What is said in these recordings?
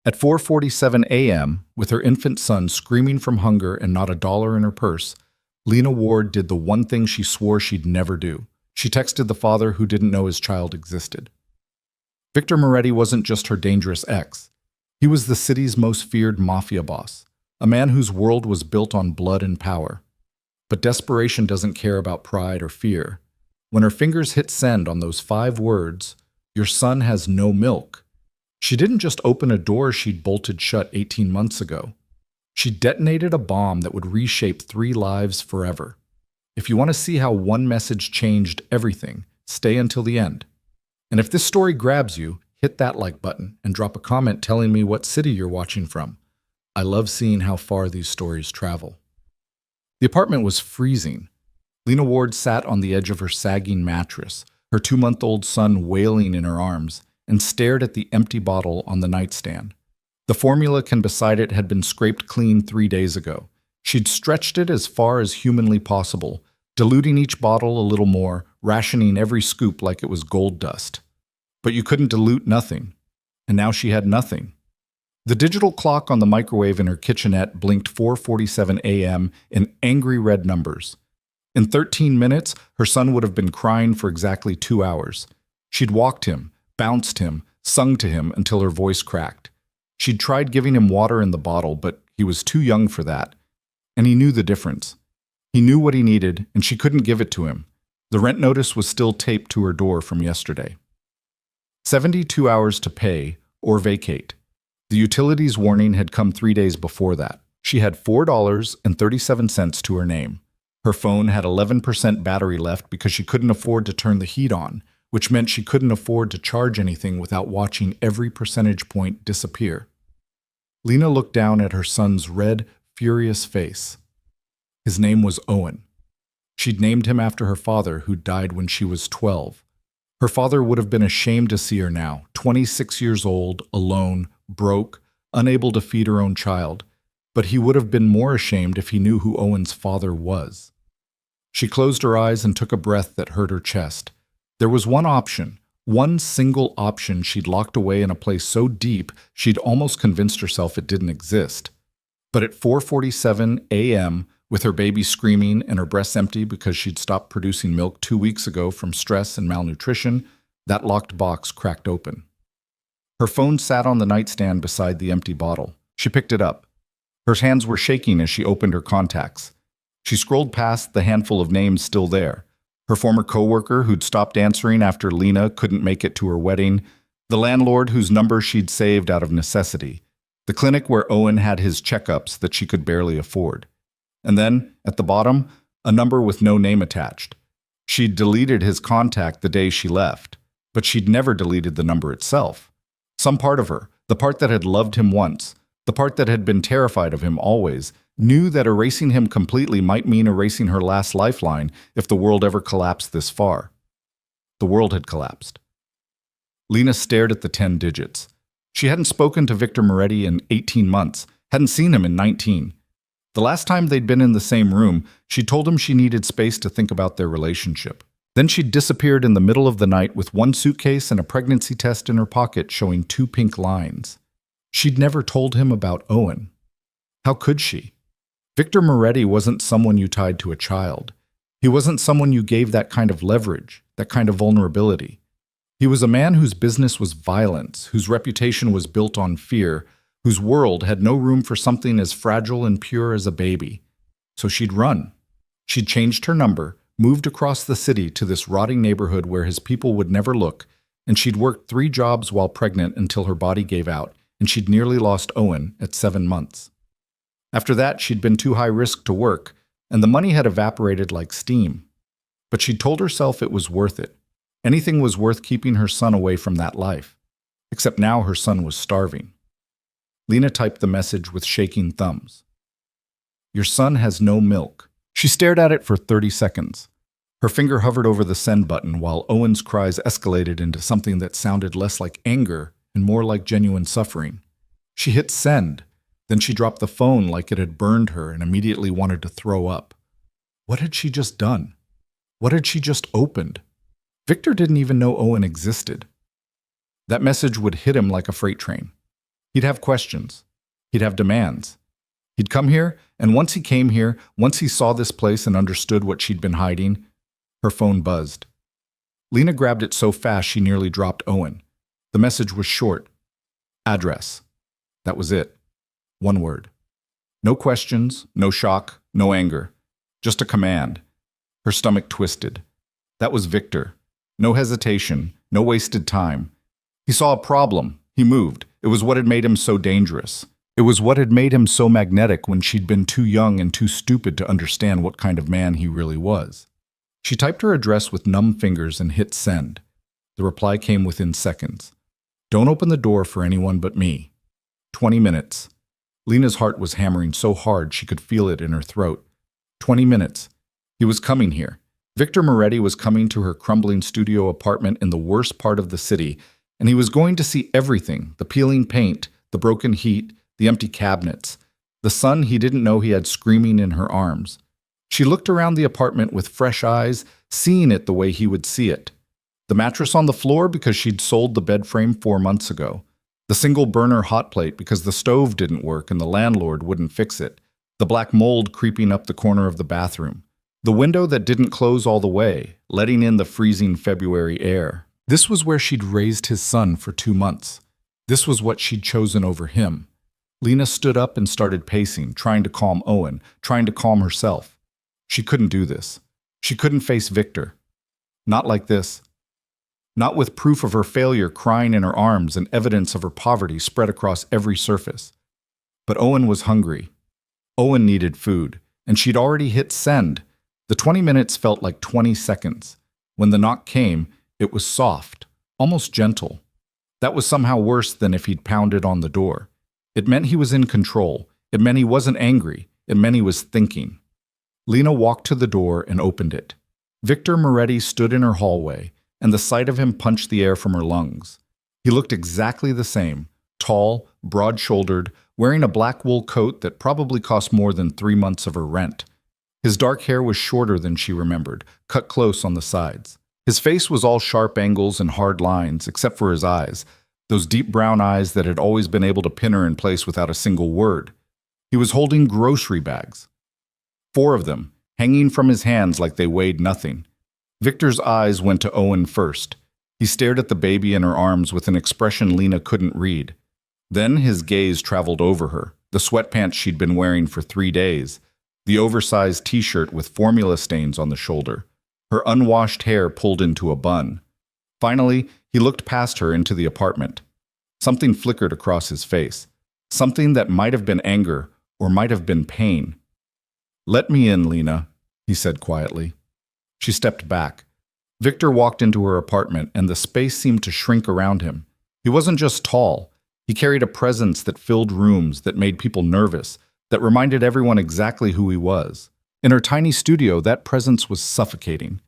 At 4:47 a.m., with her infant son screaming from hunger and not a dollar in her purse, Lena Ward did the one thing she swore she'd never do. She texted the father who didn't know his child existed. Victor Moretti wasn't just her dangerous ex. He was the city's most feared mafia boss, a man whose world was built on blood and power. But desperation doesn't care about pride or fear. When her fingers hit send on those 5 words, "Your son has no milk," she didn't just open a door she'd bolted shut 18 months ago. She detonated a bomb that would reshape 3 lives forever. If you want to see how one message changed everything, stay until the end. And if this story grabs you, hit that like button and drop a comment telling me what city you're watching from. I love seeing how far these stories travel. The apartment was freezing. Lena Ward sat on the edge of her sagging mattress, her 2-month-old son wailing in her arms, and stared at the empty bottle on the nightstand. The formula can beside it had been scraped clean 3 days ago. She'd stretched it as far as humanly possible, diluting each bottle a little more, rationing every scoop like it was gold dust. But you couldn't dilute nothing, and now she had nothing. The digital clock on the microwave in her kitchenette blinked 4:47 a.m. in angry red numbers. In 13 minutes, her son would have been crying for exactly 2 hours. She'd walked him, bounced him, sung to him until her voice cracked. She'd tried giving him water in the bottle, but he was too young for that. And he knew the difference. He knew what he needed, and she couldn't give it to him. The rent notice was still taped to her door from yesterday. 72 hours to pay or vacate. The utilities warning had come 3 days before that. She had $4.37 to her name. Her phone had 11% battery left because she couldn't afford to turn the heat on, which meant she couldn't afford to charge anything without watching every percentage point disappear. Lena looked down at her son's red, furious face. His name was Owen. She'd named him after her father, who died when she was 12. Her father would have been ashamed to see her now, 26 years old, alone, broke, unable to feed her own child. But he would have been more ashamed if he knew who Owen's father was. She closed her eyes and took a breath that hurt her chest. There was one option, one single option she'd locked away in a place so deep she'd almost convinced herself it didn't exist. But at 4:47 a.m., with her baby screaming and her breasts empty because she'd stopped producing milk 2 weeks ago from stress and malnutrition, that locked box cracked open. Her phone sat on the nightstand beside the empty bottle. She picked it up. Her hands were shaking as she opened her contacts. She scrolled past the handful of names still there. Her former coworker who'd stopped answering after Lena couldn't make it to her wedding, the landlord whose number she'd saved out of necessity, the clinic where Owen had his checkups that she could barely afford. And then, at the bottom, a number with no name attached. She'd deleted his contact the day she left, but she'd never deleted the number itself. Some part of her, the part that had loved him once, the part that had been terrified of him always, knew that erasing him completely might mean erasing her last lifeline if the world ever collapsed this far. The world had collapsed. Lena stared at the 10 digits. She hadn't spoken to Victor Moretti in 18 months, hadn't seen him in 19. The last time they'd been in the same room, she told him she needed space to think about their relationship. Then she'd disappeared in the middle of the night with one suitcase and a pregnancy test in her pocket showing 2 pink lines. She'd never told him about Owen. How could she? Victor Moretti wasn't someone you tied to a child. He wasn't someone you gave that kind of leverage, that kind of vulnerability. He was a man whose business was violence, whose reputation was built on fear, whose world had no room for something as fragile and pure as a baby. So she'd run. She'd changed her number, moved across the city to this rotting neighborhood where his people would never look, and she'd worked 3 jobs while pregnant until her body gave out, and she'd nearly lost Owen at 7 months. After that, she'd been too high risk to work, and the money had evaporated like steam. But she'd told herself it was worth it. Anything was worth keeping her son away from that life. Except now her son was starving. Lena typed the message with shaking thumbs. Your son has no milk. She stared at it for 30 seconds. Her finger hovered over the send button while Owen's cries escalated into something that sounded less like anger and more like genuine suffering. She hit send. Then she dropped the phone like it had burned her and immediately wanted to throw up. What had she just done? What had she just opened? Victor didn't even know Owen existed. That message would hit him like a freight train. He'd have questions. He'd have demands. He'd come here, and once he came here, once he saw this place and understood what she'd been hiding, her phone buzzed. Lena grabbed it so fast she nearly dropped Owen. The message was short. Address. That was it. One word. No questions, no shock, no anger. Just a command. Her stomach twisted. That was Victor. No hesitation, no wasted time. He saw a problem. He moved. It was what had made him so dangerous. It was what had made him so magnetic when she'd been too young and too stupid to understand what kind of man he really was. She typed her address with numb fingers and hit send. The reply came within seconds. Don't open the door for anyone but me. 20 minutes. Lena's heart was hammering so hard she could feel it in her throat. 20 minutes. He was coming here. Victor Moretti was coming to her crumbling studio apartment in the worst part of the city, and he was going to see everything, the peeling paint, the broken heat, the empty cabinets, the son he didn't know he had screaming in her arms. She looked around the apartment with fresh eyes, seeing it the way he would see it. The mattress on the floor because she'd sold the bed frame 4 months ago. The single-burner hot plate because the stove didn't work and the landlord wouldn't fix it. The black mold creeping up the corner of the bathroom. The window that didn't close all the way, letting in the freezing February air. This was where she'd raised his son for 2 months. This was what she'd chosen over him. Lena stood up and started pacing, trying to calm Owen, trying to calm herself. She couldn't do this. She couldn't face Victor. Not like this. Not with proof of her failure crying in her arms and evidence of her poverty spread across every surface. But Owen was hungry. Owen needed food, and she'd already hit send. The 20 minutes felt like 20 seconds. When the knock came, it was soft, almost gentle. That was somehow worse than if he'd pounded on the door. It meant he was in control. It meant he wasn't angry. It meant he was thinking. Lena walked to the door and opened it. Victor Moretti stood in her hallway, and the sight of him punched the air from her lungs. He looked exactly the same, tall, broad-shouldered, wearing a black wool coat that probably cost more than 3 months of her rent. His dark hair was shorter than she remembered, cut close on the sides. His face was all sharp angles and hard lines, except for his eyes, those deep brown eyes that had always been able to pin her in place without a single word. He was holding grocery bags. 4 of them, hanging from his hands like they weighed nothing. Victor's eyes went to Owen first. He stared at the baby in her arms with an expression Lena couldn't read. Then his gaze traveled over her, the sweatpants she'd been wearing for 3 days, the oversized t-shirt with formula stains on the shoulder, her unwashed hair pulled into a bun. Finally, he looked past her into the apartment. Something flickered across his face, something that might have been anger or might have been pain. "Let me in, Lena," he said quietly. She stepped back. Victor walked into her apartment, and the space seemed to shrink around him. He wasn't just tall. He carried a presence that filled rooms, that made people nervous, that reminded everyone exactly who he was. In her tiny studio, that presence was suffocating.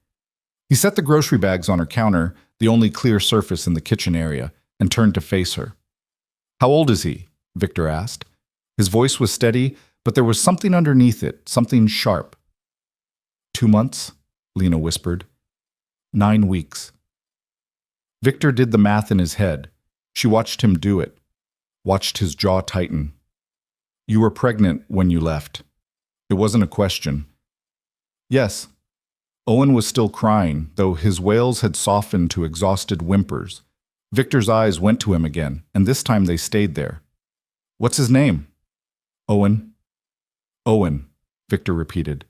He set the grocery bags on her counter, the only clear surface in the kitchen area, and turned to face her. "How old is he?" Victor asked. His voice was steady, but there was something underneath it, something sharp. 2 months, Lena whispered. 9 weeks. Victor did the math in his head. She watched him do it, watched his jaw tighten. "You were pregnant when you left." It wasn't a question. "Yes." Owen was still crying, though his wails had softened to exhausted whimpers. Victor's eyes went to him again, and this time they stayed there. "What's his name?" "Owen." "Owen," Victor repeated.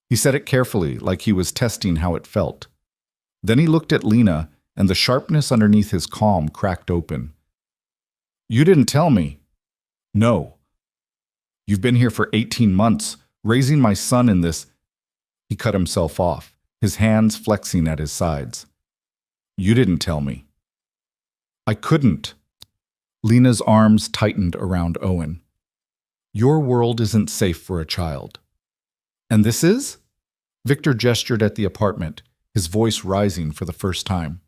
He said it carefully, like he was testing how it felt. Then he looked at Lena, and the sharpness underneath his calm cracked open. "You didn't tell me." "No." "You've been here for 18 months, raising my son in this—" He cut himself off, his hands flexing at his sides. "You didn't tell me." "I couldn't." Lena's arms tightened around Owen. "Your world isn't safe for a child." "And this is?" Victor gestured at the apartment, his voice rising for the first time.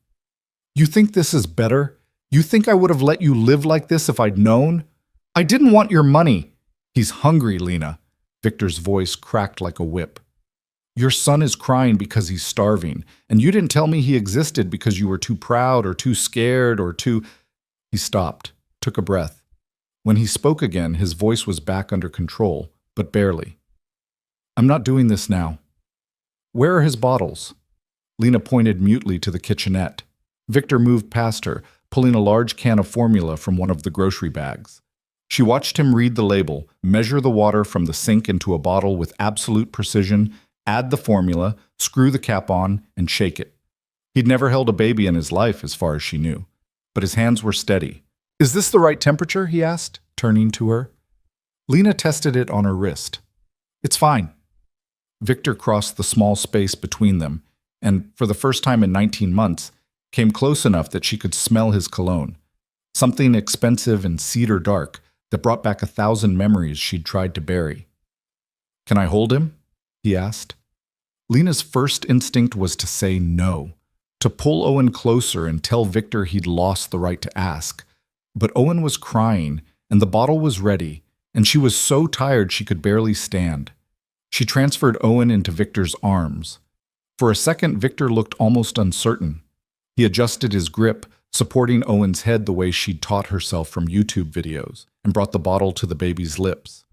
"You think this is better? You think I would have let you live like this if I'd known? I didn't want your money." "He's hungry, Lena." Victor's voice cracked like a whip. "Your son is crying because he's starving, and you didn't tell me he existed because you were too proud or too scared or too—" He stopped, took a breath. When he spoke again, his voice was back under control, but barely. I'm not doing this now. Where are his bottles? Lena pointed mutely to the kitchenette. Victor moved past her, pulling a large can of formula from one of the grocery bags. She watched him read the label, measure the water from the sink into a bottle with absolute precision, add the formula, screw the cap on, and shake it. He'd never held a baby in his life, as far as she knew, but his hands were steady. Is this the right temperature? He asked, turning to her. Lena tested it on her wrist. It's fine. Victor crossed the small space between them, and, for the first time in 19 months, came close enough that she could smell his cologne, something expensive and cedar dark that brought back 1,000 memories she'd tried to bury. Can I hold him? He asked. Lena's first instinct was to say no, to pull Owen closer and tell Victor he'd lost the right to ask. But Owen was crying, and the bottle was ready, and she was so tired she could barely stand. She transferred Owen into Victor's arms. For a second, Victor looked almost uncertain. He adjusted his grip, supporting Owen's head the way she'd taught herself from YouTube videos, and brought the bottle to the baby's lips.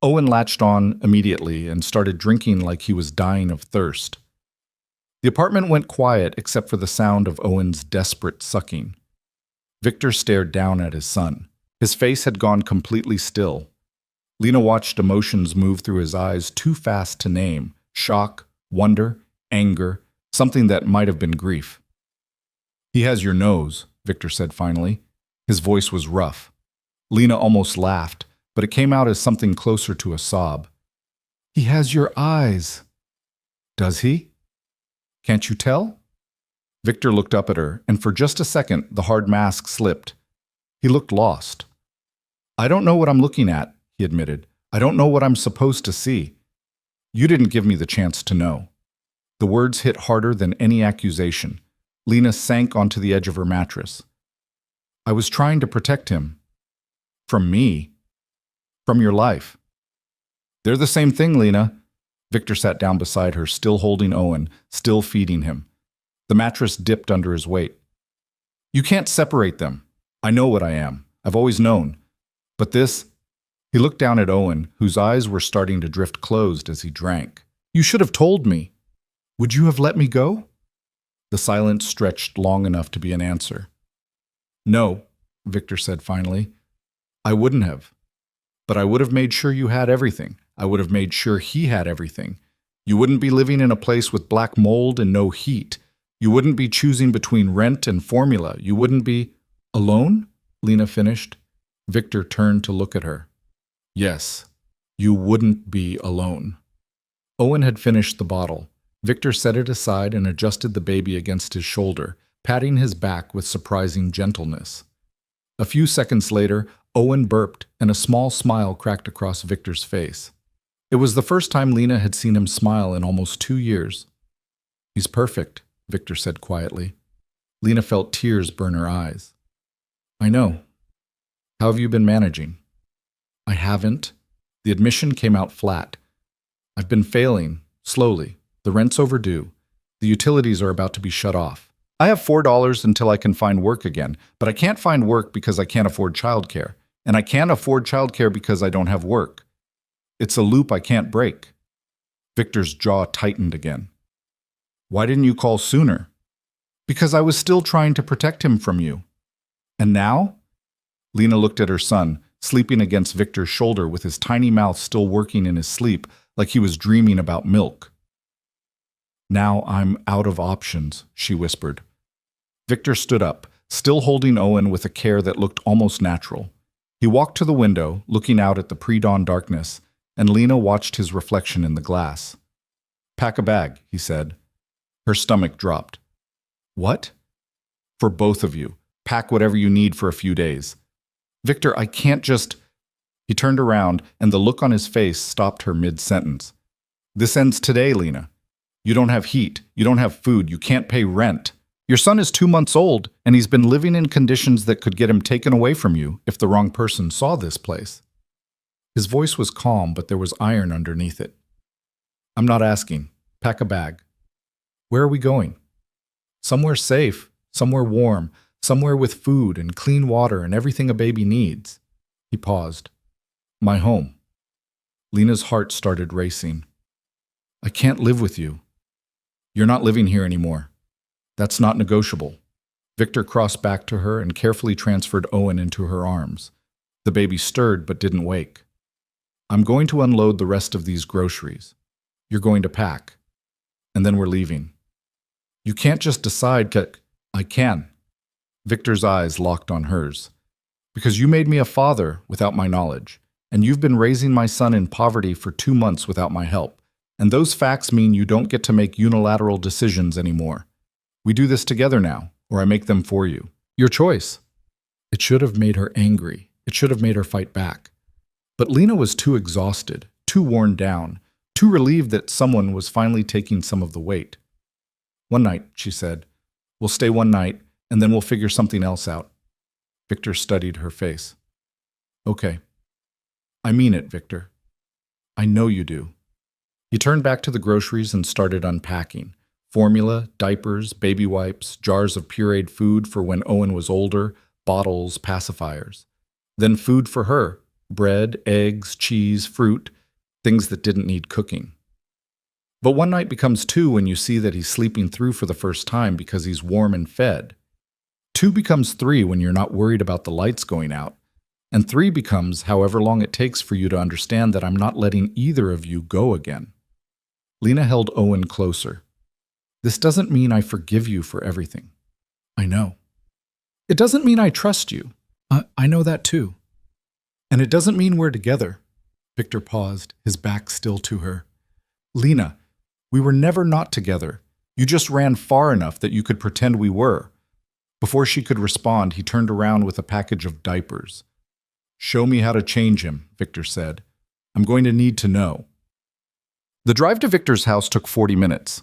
Owen latched on immediately and started drinking like he was dying of thirst. The apartment went quiet except for the sound of Owen's desperate sucking. Victor stared down at his son. His face had gone completely still. Lena watched emotions move through his eyes too fast to name: shock, wonder, anger, something that might have been grief. He has your nose, Victor said finally. His voice was rough. Lena almost laughed, but it came out as something closer to a sob. He has your eyes. Does he? Can't you tell? Victor looked up at her, and for just a second, the hard mask slipped. He looked lost. I don't know what I'm looking at, he admitted. I don't know what I'm supposed to see. You didn't give me the chance to know. The words hit harder than any accusation. Lena sank onto the edge of her mattress. I was trying to protect him. From me. From your life. They're the same thing, Lena. Victor sat down beside her, still holding Owen, still feeding him. The mattress dipped under his weight. You can't separate them. I know what I am. I've always known. But this... He looked down at Owen, whose eyes were starting to drift closed as he drank. You should have told me. Would you have let me go? The silence stretched long enough to be an answer. No, Victor said finally. I wouldn't have. But I would have made sure you had everything. I would have made sure he had everything. You wouldn't be living in a place with black mold and no heat. You wouldn't be choosing between rent and formula. You wouldn't be... Alone? Lena finished. Victor turned to look at her. Yes, you wouldn't be alone. Owen had finished the bottle. Victor set it aside and adjusted the baby against his shoulder, patting his back with surprising gentleness. A few seconds later, Owen burped, and a small smile cracked across Victor's face. It was the first time Lena had seen him smile in almost 2 years. He's perfect, Victor said quietly. Lena felt tears burn her eyes. I know. How have you been managing? I haven't. The admission came out flat. I've been failing, slowly. The rent's overdue. The utilities are about to be shut off. I have $4 until I can find work again, but I can't find work because I can't afford childcare. And I can't afford childcare because I don't have work. It's a loop I can't break. Victor's jaw tightened again. Why didn't you call sooner? Because I was still trying to protect him from you. And now? Lena looked at her son, sleeping against Victor's shoulder with his tiny mouth still working in his sleep like he was dreaming about milk. Now I'm out of options, she whispered. Victor stood up, still holding Owen with a care that looked almost natural. He walked to the window, looking out at the pre-dawn darkness, and Lena watched his reflection in the glass. Pack a bag, he said. Her stomach dropped. What? For both of you. Pack whatever you need for a few days. Victor, I can't just... He turned around, and the look on his face stopped her mid-sentence. This ends today, Lena. You don't have heat. You don't have food. You can't pay rent. Your son is 2 months old, and he's been living in conditions that could get him taken away from you if the wrong person saw this place. His voice was calm, but there was iron underneath it. I'm not asking. Pack a bag. Where are we going? Somewhere safe, somewhere warm, somewhere with food and clean water and everything a baby needs. He paused. My home. Lena's heart started racing. I can't live with you. You're not living here anymore. That's not negotiable. Victor crossed back to her and carefully transferred Owen into her arms. The baby stirred but didn't wake. I'm going to unload the rest of these groceries. You're going to pack. And then we're leaving. You can't just decide. I can. Victor's eyes locked on hers. Because you made me a father without my knowledge, and you've been raising my son in poverty for 2 months without my help. And those facts mean you don't get to make unilateral decisions anymore. We do this together now, or I make them for you. Your choice. It should have made her angry. It should have made her fight back. But Lena was too exhausted, too worn down, too relieved that someone was finally taking some of the weight. One night, she said. We'll stay one night, and then we'll figure something else out. Victor studied her face. Okay. I mean it, Victor. I know you do. He turned back to the groceries and started unpacking. Formula, diapers, baby wipes, jars of pureed food for when Owen was older, bottles, pacifiers. Then food for her, bread, eggs, cheese, fruit, things that didn't need cooking. But one night becomes 2 when you see that he's sleeping through for the first time because he's warm and fed. 2 becomes 3 when you're not worried about the lights going out. And 3 becomes however long it takes for you to understand that I'm not letting either of you go again. Lena held Owen closer. This doesn't mean I forgive you for everything. I know. It doesn't mean I trust you. I know that too. And it doesn't mean we're together. Victor paused, his back still to her. Lena, we were never not together. You just ran far enough that you could pretend we were. Before she could respond, he turned around with a package of diapers. Show me how to change him, Victor said. I'm going to need to know. The drive to Victor's house took 40 minutes.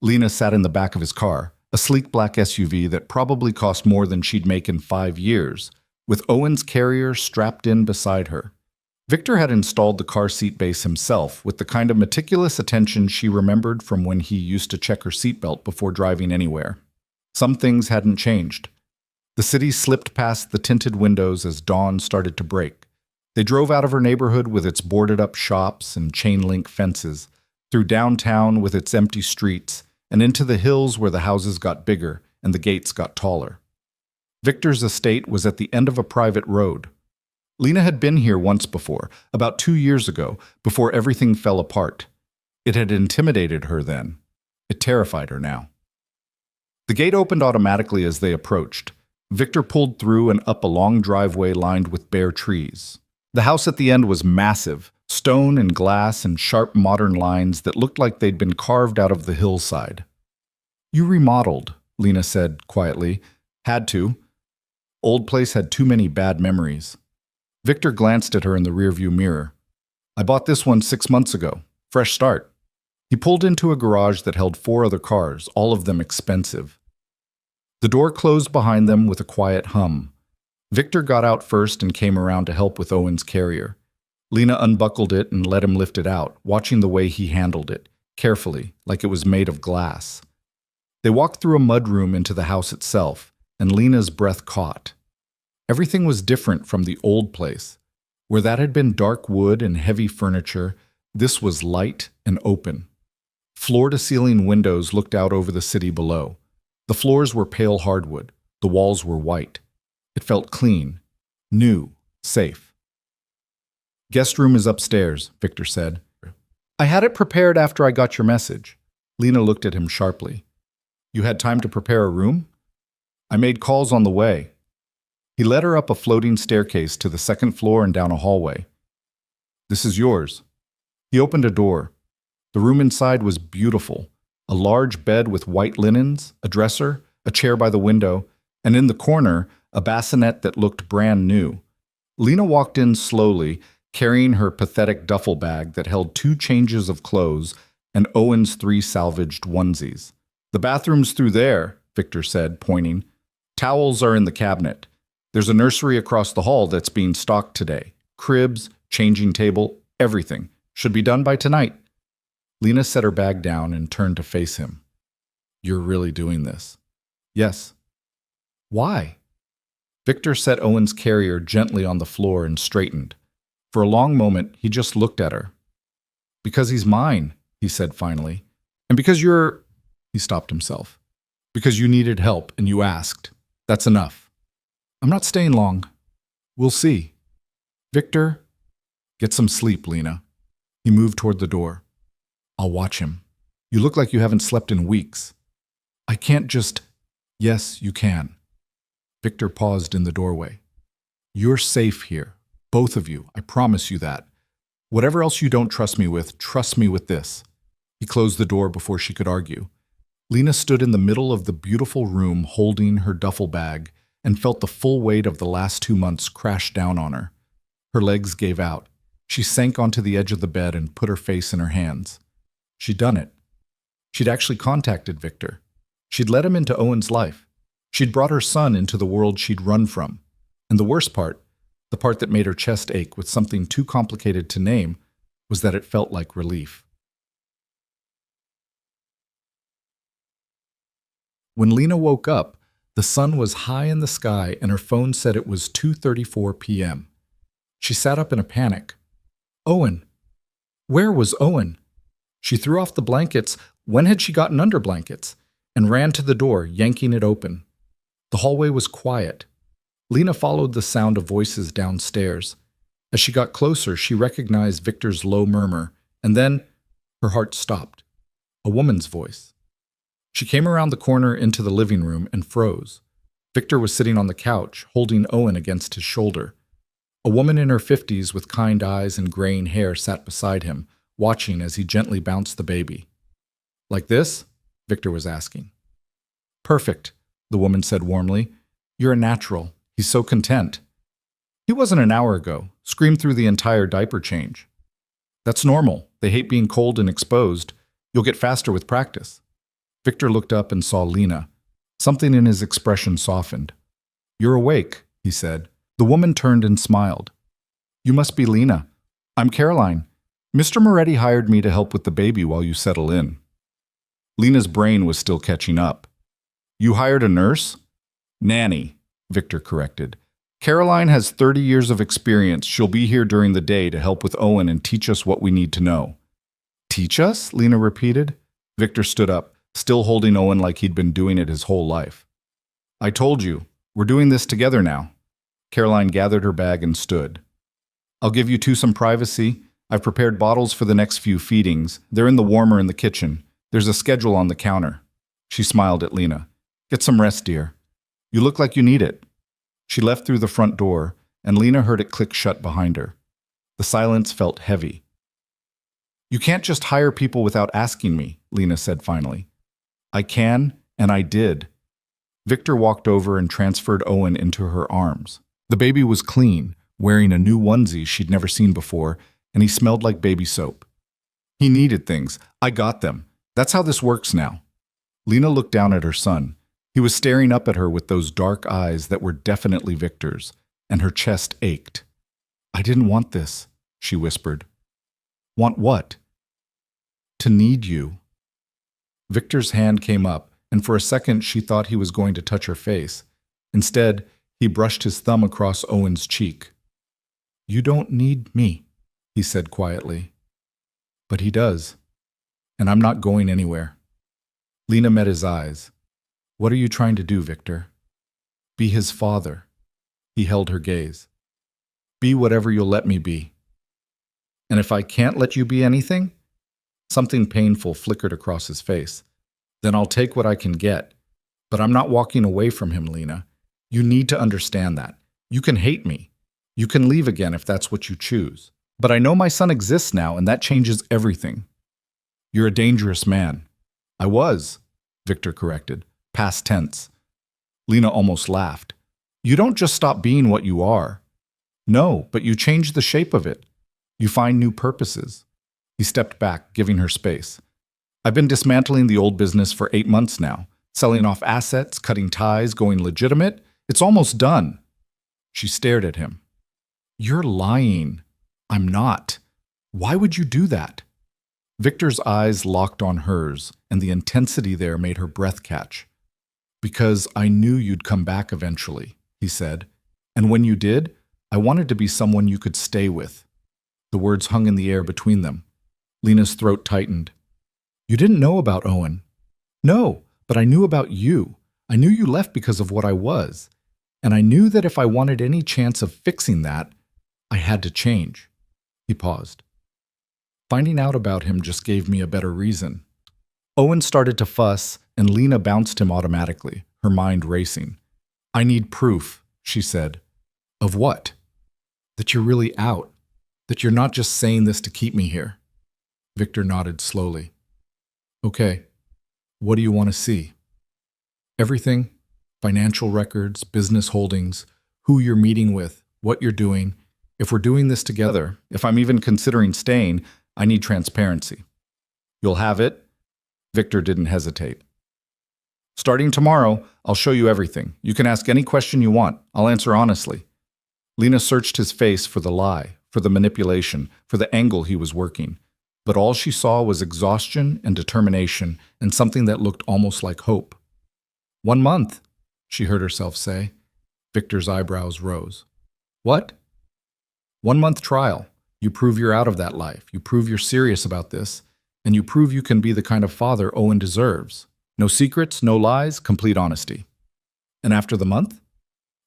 Lena sat in the back of his car, a sleek black SUV that probably cost more than she'd make in 5 years, with Owen's carrier strapped in beside her. Victor had installed the car seat base himself with the kind of meticulous attention she remembered from when he used to check her seatbelt before driving anywhere. Some things hadn't changed. The city slipped past the tinted windows as dawn started to break. They drove out of her neighborhood with its boarded-up shops and chain-link fences, through downtown with its empty streets, and into the hills where the houses got bigger and the gates got taller. Victor's estate was at the end of a private road. Lena had been here once before, about 2 years ago, before everything fell apart. It had intimidated her then. It terrified her now. The gate opened automatically as they approached. Victor pulled through and up a long driveway lined with bare trees. The house at the end was massive, stone and glass and sharp modern lines that looked like they'd been carved out of the hillside. You remodeled, Lena said quietly. Had to. Old place had too many bad memories. Victor glanced at her in the rearview mirror. I bought this one 6 months ago. Fresh start. He pulled into a garage that held 4 other cars, all of them expensive. The door closed behind them with a quiet hum. Victor got out first and came around to help with Owen's carrier. Lena unbuckled it and let him lift it out, watching the way he handled it, carefully, like it was made of glass. They walked through a mudroom into the house itself, and Lena's breath caught. Everything was different from the old place. Where that had been dark wood and heavy furniture, this was light and open. Floor-to-ceiling windows looked out over the city below. The floors were pale hardwood. The walls were white. It felt clean, new, safe. Guest room is upstairs, Victor said. I had it prepared after I got your message. Lena looked at him sharply. You had time to prepare a room? I made calls on the way. He led her up a floating staircase to the 2nd floor and down a hallway. This is yours. He opened a door. The room inside was beautiful. A large bed with white linens, a dresser, a chair by the window, and in the corner, a bassinet that looked brand new. Lena walked in slowly, carrying her pathetic duffel bag that held 2 changes of clothes and Owen's 3 salvaged onesies. The bathroom's through there, Victor said, pointing. Towels are in the cabinet. There's a nursery across the hall that's being stocked today. Cribs, changing table, everything. Should be done by tonight. Lena set her bag down and turned to face him. You're really doing this? Yes. Why? Victor set Owen's carrier gently on the floor and straightened. For a long moment, he just looked at her. "Because he's mine," he said finally. "And because you're—" He stopped himself. "Because you needed help and you asked. That's enough." "I'm not staying long." "We'll see." "Victor, get some sleep, Lena." He moved toward the door. "I'll watch him. You look like you haven't slept in weeks." "I can't just—" "Yes, you can." Victor paused in the doorway. "You're safe here. Both of you. I promise you that. Whatever else you don't trust me with this." He closed the door before she could argue. Lena stood in the middle of the beautiful room holding her duffel bag and felt the full weight of the last 2 months crash down on her. Her legs gave out. She sank onto the edge of the bed and put her face in her hands. She'd done it. She'd actually contacted Victor. She'd let him into Owen's life. She'd brought her son into the world she'd run from. And the worst part, the part that made her chest ache with something too complicated to name, was that it felt like relief. When Lena woke up, the sun was high in the sky and her phone said it was 2:34 p.m. She sat up in a panic. Owen! Where was Owen? She threw off the blankets. When had she gotten under blankets? And ran to the door, yanking it open. The hallway was quiet. Lena followed the sound of voices downstairs. As she got closer, she recognized Victor's low murmur, and then her heart stopped. A woman's voice. She came around the corner into the living room and froze. Victor was sitting on the couch, holding Owen against his shoulder. A woman in her 50s with kind eyes and graying hair sat beside him, watching as he gently bounced the baby. "Like this?" Victor was asking. "Perfect," the woman said warmly. "You're a natural. He's so content." "He wasn't an hour ago. Screamed through the entire diaper change." "That's normal. They hate being cold and exposed. You'll get faster with practice." Victor looked up and saw Lena. Something in his expression softened. "You're awake," he said. The woman turned and smiled. "You must be Lena. I'm Caroline. Mr. Moretti hired me to help with the baby while you settle in." Lena's brain was still catching up. "You hired a nurse?" "Nanny," Victor corrected. "Caroline has 30 years of experience. She'll be here during the day to help with Owen and teach us what we need to know." "Teach us?" Lena repeated. Victor stood up, still holding Owen like he'd been doing it his whole life. "I told you, we're doing this together now." Caroline gathered her bag and stood. "I'll give you two some privacy. I've prepared bottles for the next few feedings. They're in the warmer in the kitchen. There's a schedule on the counter." She smiled at Lena. "Get some rest, dear. You look like you need it." She left through the front door, and Lena heard it click shut behind her. The silence felt heavy. "You can't just hire people without asking me," Lena said finally. "I can, and I did." Victor walked over and transferred Owen into her arms. The baby was clean, wearing a new onesie she'd never seen before, and he smelled like baby soap. "He needed things. I got them. That's how this works now." Lena looked down at her son. He was staring up at her with those dark eyes that were definitely Victor's, and her chest ached. "I didn't want this," she whispered. "Want what?" "To need you." Victor's hand came up, and for a second she thought he was going to touch her face. Instead, he brushed his thumb across Owen's cheek. "You don't need me," he said quietly. "But he does. And I'm not going anywhere." Lena met his eyes. "What are you trying to do, Victor?" "Be his father." He held her gaze. "Be whatever you'll let me be." "And if I can't let you be anything?" Something painful flickered across his face. "Then I'll take what I can get. But I'm not walking away from him, Lena. You need to understand that. You can hate me. You can leave again if that's what you choose. But I know my son exists now, and that changes everything." "You're a dangerous man." "I was," Victor corrected. Past tense. Lena almost laughed. "You don't just stop being what you are." "No, but you change the shape of it. You find new purposes." He stepped back, giving her space. "I've been dismantling the old business for 8 months now, selling off assets, cutting ties, going legitimate. It's almost done." She stared at him. "You're lying." "I'm not. Why would you do that?" Victor's eyes locked on hers, and the intensity there made her breath catch. "Because I knew you'd come back eventually," he said. And when you did, I wanted to be someone you could stay with." The words hung in the air between them. Lena's throat tightened. "You didn't know about Owen." "No, but I knew about you. I knew you left because of what I was. And I knew that if I wanted any chance of fixing that, I had to change." He paused. "Finding out about him just gave me a better reason." Owen started to fuss, and Lena bounced him automatically, her mind racing. "I need proof," she said. "Of what?" "That you're really out. That you're not just saying this to keep me here." Victor nodded slowly. "Okay. What do you want to see?" "Everything. Financial records, business holdings, who you're meeting with, what you're doing. If we're doing this together, if I'm even considering staying, I need transparency." "You'll have it?" Victor didn't hesitate. "Starting tomorrow, I'll show you everything. You can ask any question you want. I'll answer honestly." Lena searched his face for the lie, for the manipulation, for the angle he was working. But all she saw was exhaustion and determination and something that looked almost like hope. "1 month," she heard herself say. Victor's eyebrows rose. "What?" "1 month trial. You prove you're out of that life. You prove you're serious about this. And you prove you can be the kind of father Owen deserves. No secrets, no lies, complete honesty. And after the month,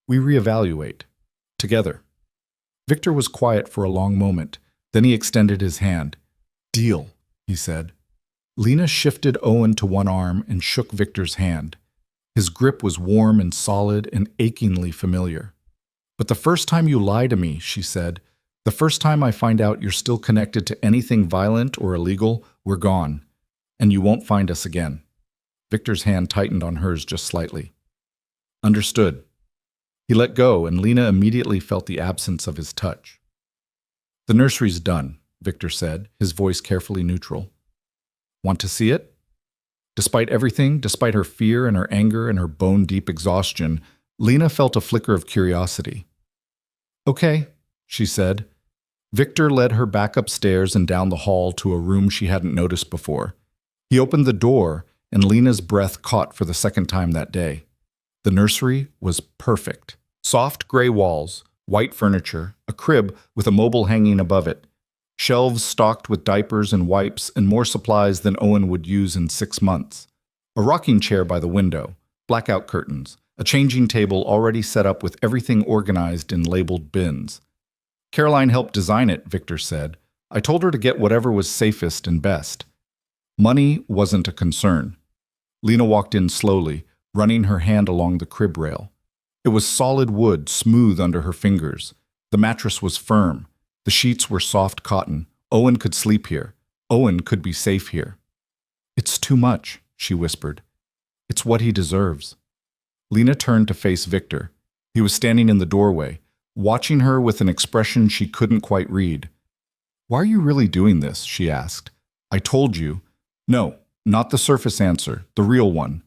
we reevaluate. Together." Victor was quiet for a long moment. Then he extended his hand. "Deal," he said. Lena shifted Owen to one arm and shook Victor's hand. His grip was warm and solid and achingly familiar. "But the first time you lie to me," she said, "the first time I find out you're still connected to anything violent or illegal, we're gone. And you won't find us again." Victor's hand tightened on hers just slightly. "Understood." He let go, and Lena immediately felt the absence of his touch. "The nursery's done," Victor said, his voice carefully neutral. "Want to see it?" Despite everything, despite her fear and her anger and her bone-deep exhaustion, Lena felt a flicker of curiosity. "Okay," she said. Victor led her back upstairs and down the hall to a room she hadn't noticed before. He opened the door, and Lena's breath caught for the second time that day. The nursery was perfect. Soft gray walls, white furniture, a crib with a mobile hanging above it, shelves stocked with diapers and wipes and more supplies than Owen would use in 6 months. A rocking chair by the window, blackout curtains, a changing table already set up with everything organized in labeled bins. "Caroline helped design it," Victor said. "I told her to get whatever was safest and best." Money wasn't a concern. Lena walked in slowly, running her hand along the crib rail. It was solid wood, smooth under her fingers. The mattress was firm. The sheets were soft cotton. Owen could sleep here. Owen could be safe here. "It's too much," she whispered. "It's what he deserves." Lena turned to face Victor. He was standing in the doorway, watching her with an expression she couldn't quite read. "Why are you really doing this?" she asked. "I told you." "No, not the surface answer, the real one."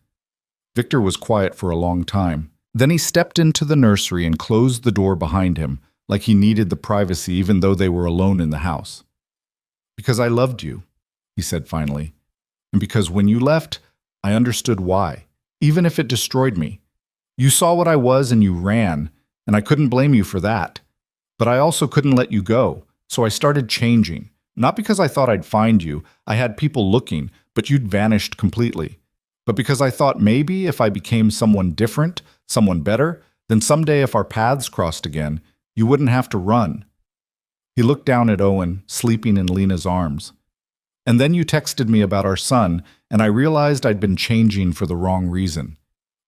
Victor was quiet for a long time. Then he stepped into the nursery and closed the door behind him, like he needed the privacy even though they were alone in the house. "Because I loved you," he said finally. "And because when you left, I understood why, even if it destroyed me. You saw what I was and you ran, and I couldn't blame you for that. But I also couldn't let you go, so I started changing. Not because I thought I'd find you. I had people looking, but you'd vanished completely. But because I thought maybe if I became someone different, someone better, then someday if our paths crossed again, you wouldn't have to run." He looked down at Owen, sleeping in Lena's arms. "And then you texted me about our son, and I realized I'd been changing for the wrong reason.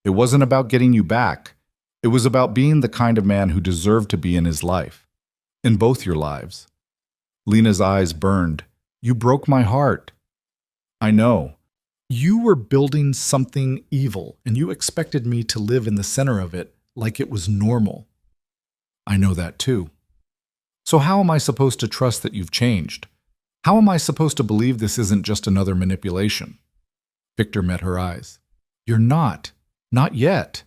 It wasn't about getting you back. It was about being the kind of man who deserved to be in his life. In both your lives." Lena's eyes burned. "You broke my heart." "I know. You were building something evil, and you expected me to live in the center of it like it was normal." "I know that too." "So how am I supposed to trust that you've changed? How am I supposed to believe this isn't just another manipulation?" Victor met her eyes. "You're not. Not yet.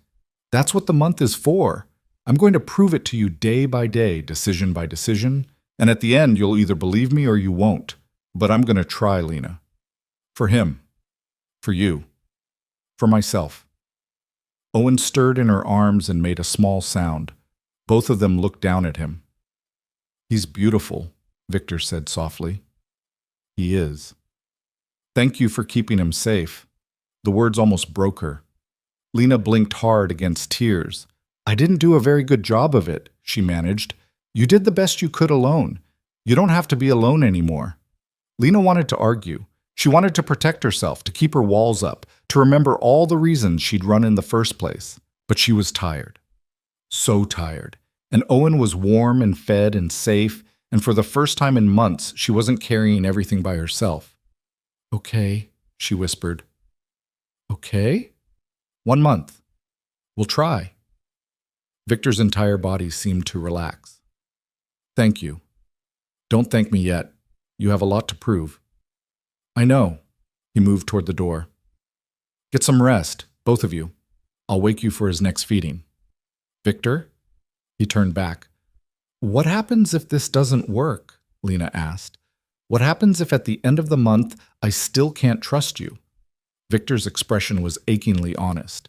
That's what the month is for. I'm going to prove it to you day by day, decision by decision, and at the end you'll either believe me or you won't. But I'm going to try, Lena. For him. For you. For myself." Owen stirred in her arms and made a small sound. Both of them looked down at him. "He's beautiful," Victor said softly. "He is. Thank you for keeping him safe." The words almost broke her. Lena blinked hard against tears. "I didn't do a very good job of it," she managed. "You did the best you could alone. You don't have to be alone anymore." Lena wanted to argue. She wanted to protect herself, to keep her walls up, to remember all the reasons she'd run in the first place. But she was tired. So tired. And Owen was warm and fed and safe, and for the first time in months, she wasn't carrying everything by herself. "Okay," she whispered. "Okay? 1 month. We'll try." Victor's entire body seemed to relax. "Thank you. Don't thank me yet. You have a lot to prove." "I know." He moved toward the door. "Get some rest, both of you. I'll wake you for his next feeding." "Victor?" He turned back. "What happens if this doesn't work?" Lena asked. "What happens if at the end of the month I still can't trust you?" Victor's expression was achingly honest.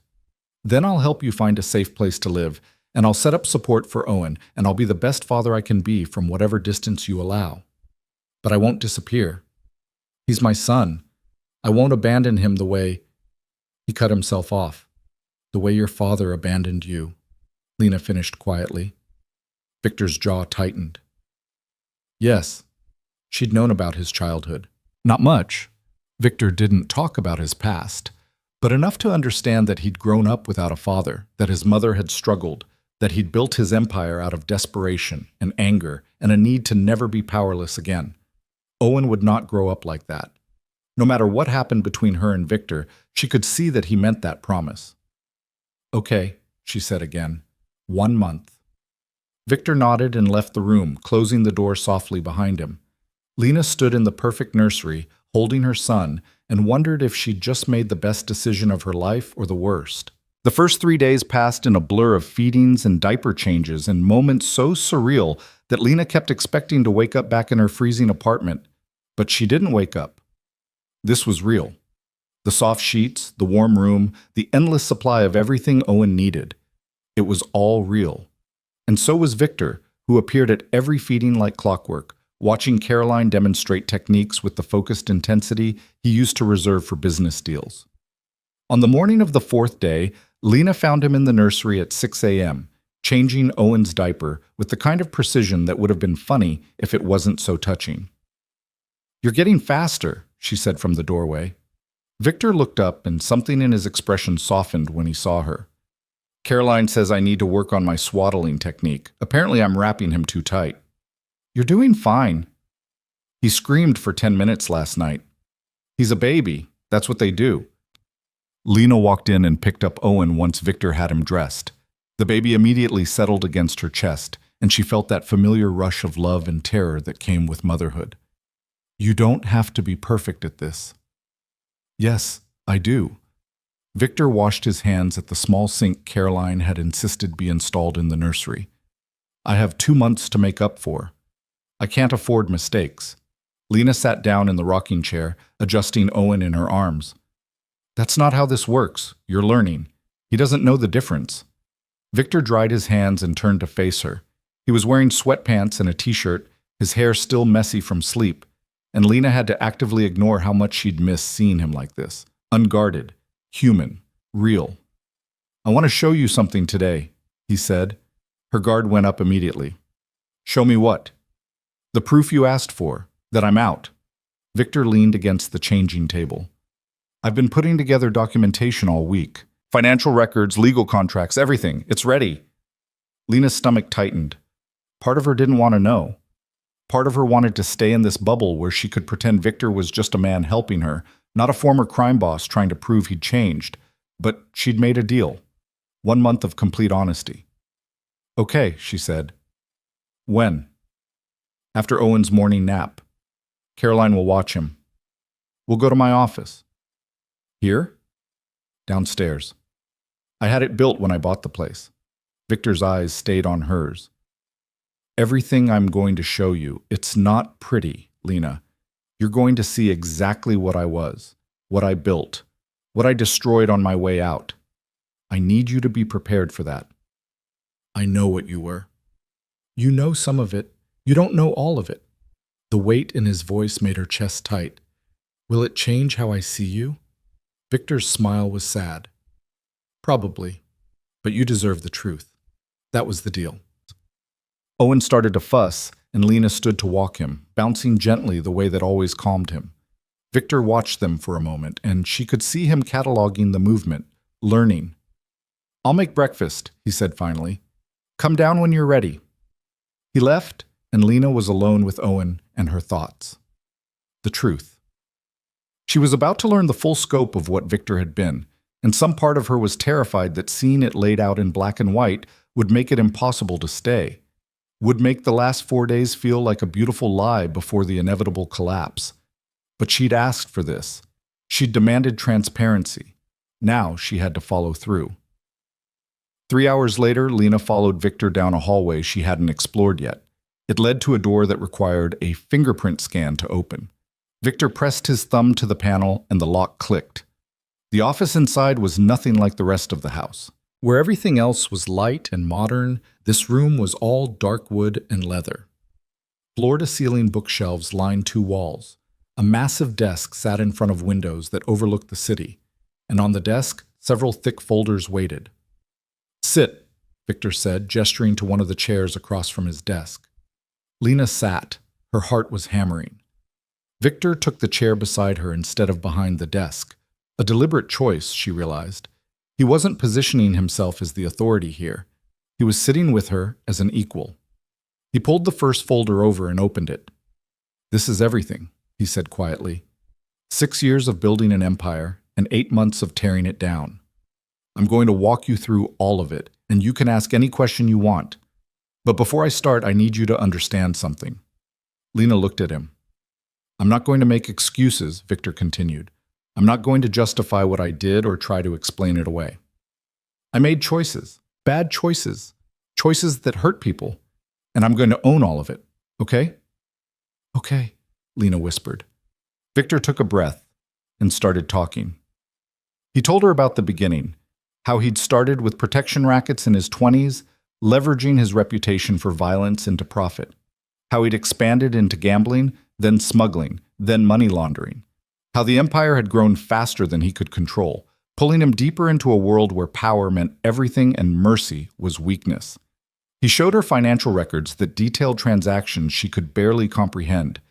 "Then I'll help you find a safe place to live, and I'll set up support for Owen, and I'll be the best father I can be from whatever distance you allow. But I won't disappear. He's my son. I won't abandon him the way—" He cut himself off. "The way your father abandoned you," Lena finished quietly. Victor's jaw tightened. Yes, she'd known about his childhood. Not much. Victor didn't talk about his past, but enough to understand that he'd grown up without a father, that his mother had struggled, that he'd built his empire out of desperation and anger and a need to never be powerless again. Owen would not grow up like that. No matter what happened between her and Victor, she could see that he meant that promise. "Okay," she said again. 1 month. Victor nodded and left the room, closing the door softly behind him. Lena stood in the perfect nursery, holding her son, and wondered if she'd just made the best decision of her life or the worst. The first 3 days passed in a blur of feedings and diaper changes and moments so surreal that Lena kept expecting to wake up back in her freezing apartment. But she didn't wake up. This was real. The soft sheets, the warm room, the endless supply of everything Owen needed. It was all real. And so was Victor, who appeared at every feeding like clockwork, watching Caroline demonstrate techniques with the focused intensity he used to reserve for business deals. On the morning of the 4th day, Lena found him in the nursery at 6 a.m., changing Owen's diaper with the kind of precision that would have been funny if it wasn't so touching. "You're getting faster," she said from the doorway. Victor looked up, and something in his expression softened when he saw her. "Caroline says I need to work on my swaddling technique. Apparently I'm wrapping him too tight." "You're doing fine." "He screamed for 10 minutes last night." "He's a baby. That's what they do." Lena walked in and picked up Owen once Victor had him dressed. The baby immediately settled against her chest, and she felt that familiar rush of love and terror that came with motherhood. "You don't have to be perfect at this." "Yes, I do." Victor washed his hands at the small sink Caroline had insisted be installed in the nursery. "I have 2 months to make up for. I can't afford mistakes." Lena sat down in the rocking chair, adjusting Owen in her arms. "That's not how this works. You're learning. He doesn't know the difference." Victor dried his hands and turned to face her. He was wearing sweatpants and a t-shirt, his hair still messy from sleep, and Lena had to actively ignore how much she'd missed seeing him like this. Unguarded, human, real. "I want to show you something today," he said. Her guard went up immediately. "Show me what?" "The proof you asked for, that I'm out." Victor leaned against the changing table. "I've been putting together documentation all week. Financial records, legal contracts, everything. It's ready." Lena's stomach tightened. Part of her didn't want to know. Part of her wanted to stay in this bubble where she could pretend Victor was just a man helping her, not a former crime boss trying to prove he'd changed. But she'd made a deal. 1 month of complete honesty. "Okay," she said. "When?" "After Owen's morning nap. Caroline will watch him. We'll go to my office." "Here?" "Downstairs. I had it built when I bought the place." Victor's eyes stayed on hers. "Everything I'm going to show you, it's not pretty, Lena. You're going to see exactly what I was, what I built, what I destroyed on my way out. I need you to be prepared for that." "I know what you were." You know some of it. You don't know all of it. The weight in his voice made her chest tight. Will it change how I see you? Victor's smile was sad. Probably, but you deserve the truth. That was the deal. Owen started to fuss, and Lena stood to walk him, bouncing gently the way that always calmed him. Victor watched them for a moment, and she could see him cataloging the movement, learning. I'll make breakfast, he said finally. Come down when you're ready. He left, and Lena was alone with Owen and her thoughts. The truth. She was about to learn the full scope of what Victor had been, and some part of her was terrified that seeing it laid out in black and white would make it impossible to stay, would make the last 4 days feel like a beautiful lie before the inevitable collapse. But she'd asked for this. She'd demanded transparency. Now she had to follow through. 3 hours later, Lena followed Victor down a hallway she hadn't explored yet. It led to a door that required a fingerprint scan to open. Victor pressed his thumb to the panel and the lock clicked. The office inside was nothing like the rest of the house. Where everything else was light and modern, this room was all dark wood and leather. Floor-to-ceiling bookshelves lined 2 walls. A massive desk sat in front of windows that overlooked the city, and on the desk, several thick folders waited. Sit, Victor said, gesturing to one of the chairs across from his desk. Lena sat. Her heart was hammering. Victor took the chair beside her instead of behind the desk. A deliberate choice, she realized. He wasn't positioning himself as the authority here. He was sitting with her as an equal. He pulled the first folder over and opened it. This is everything, he said quietly. 6 years of building an empire and 8 months of tearing it down. I'm going to walk you through all of it, and you can ask any question you want. But before I start, I need you to understand something. Lena looked at him. I'm not going to make excuses, Victor continued. I'm not going to justify what I did or try to explain it away. I made choices, bad choices, choices that hurt people, and I'm going to own all of it, okay? Okay, Lena whispered. Victor took a breath and started talking. He told her about the beginning, how he'd started with protection rackets in his 20s, leveraging his reputation for violence into profit, how he'd expanded into gambling, then smuggling, then money laundering, how the empire had grown faster than he could control, pulling him deeper into a world where power meant everything and mercy was weakness. He showed her financial records that detailed transactions she could barely comprehend,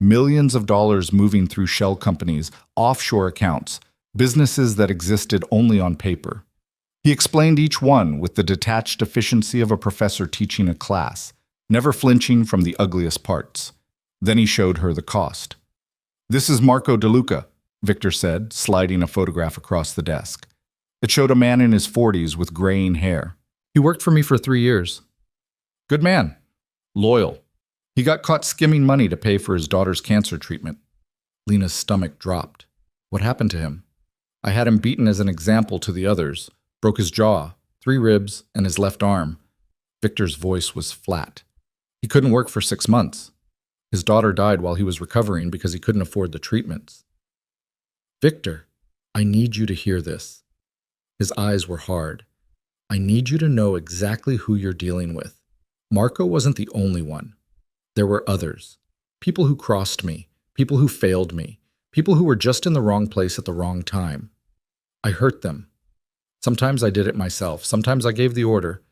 millions of dollars moving through shell companies, offshore accounts, businesses that existed only on paper. He explained each one with the detached efficiency of a professor teaching a class, never flinching from the ugliest parts. Then he showed her the cost. This is Marco DeLuca, Victor said, sliding a photograph across the desk. It showed a man in his 40s with graying hair. He worked for me for 3 years. Good man. Loyal. He got caught skimming money to pay for his daughter's cancer treatment. Lena's stomach dropped. What happened to him? I had him beaten as an example to the others. Broke his jaw, 3 ribs, and his left arm. Victor's voice was flat. He couldn't work for 6 months. His daughter died while he was recovering because he couldn't afford the treatments. Victor, I need you to hear this. His eyes were hard. I need you to know exactly who you're dealing with. Marco wasn't the only one. There were others. People who crossed me, people who failed me, people who were just in the wrong place at the wrong time. I hurt them. Sometimes I did it myself. Sometimes I gave the order.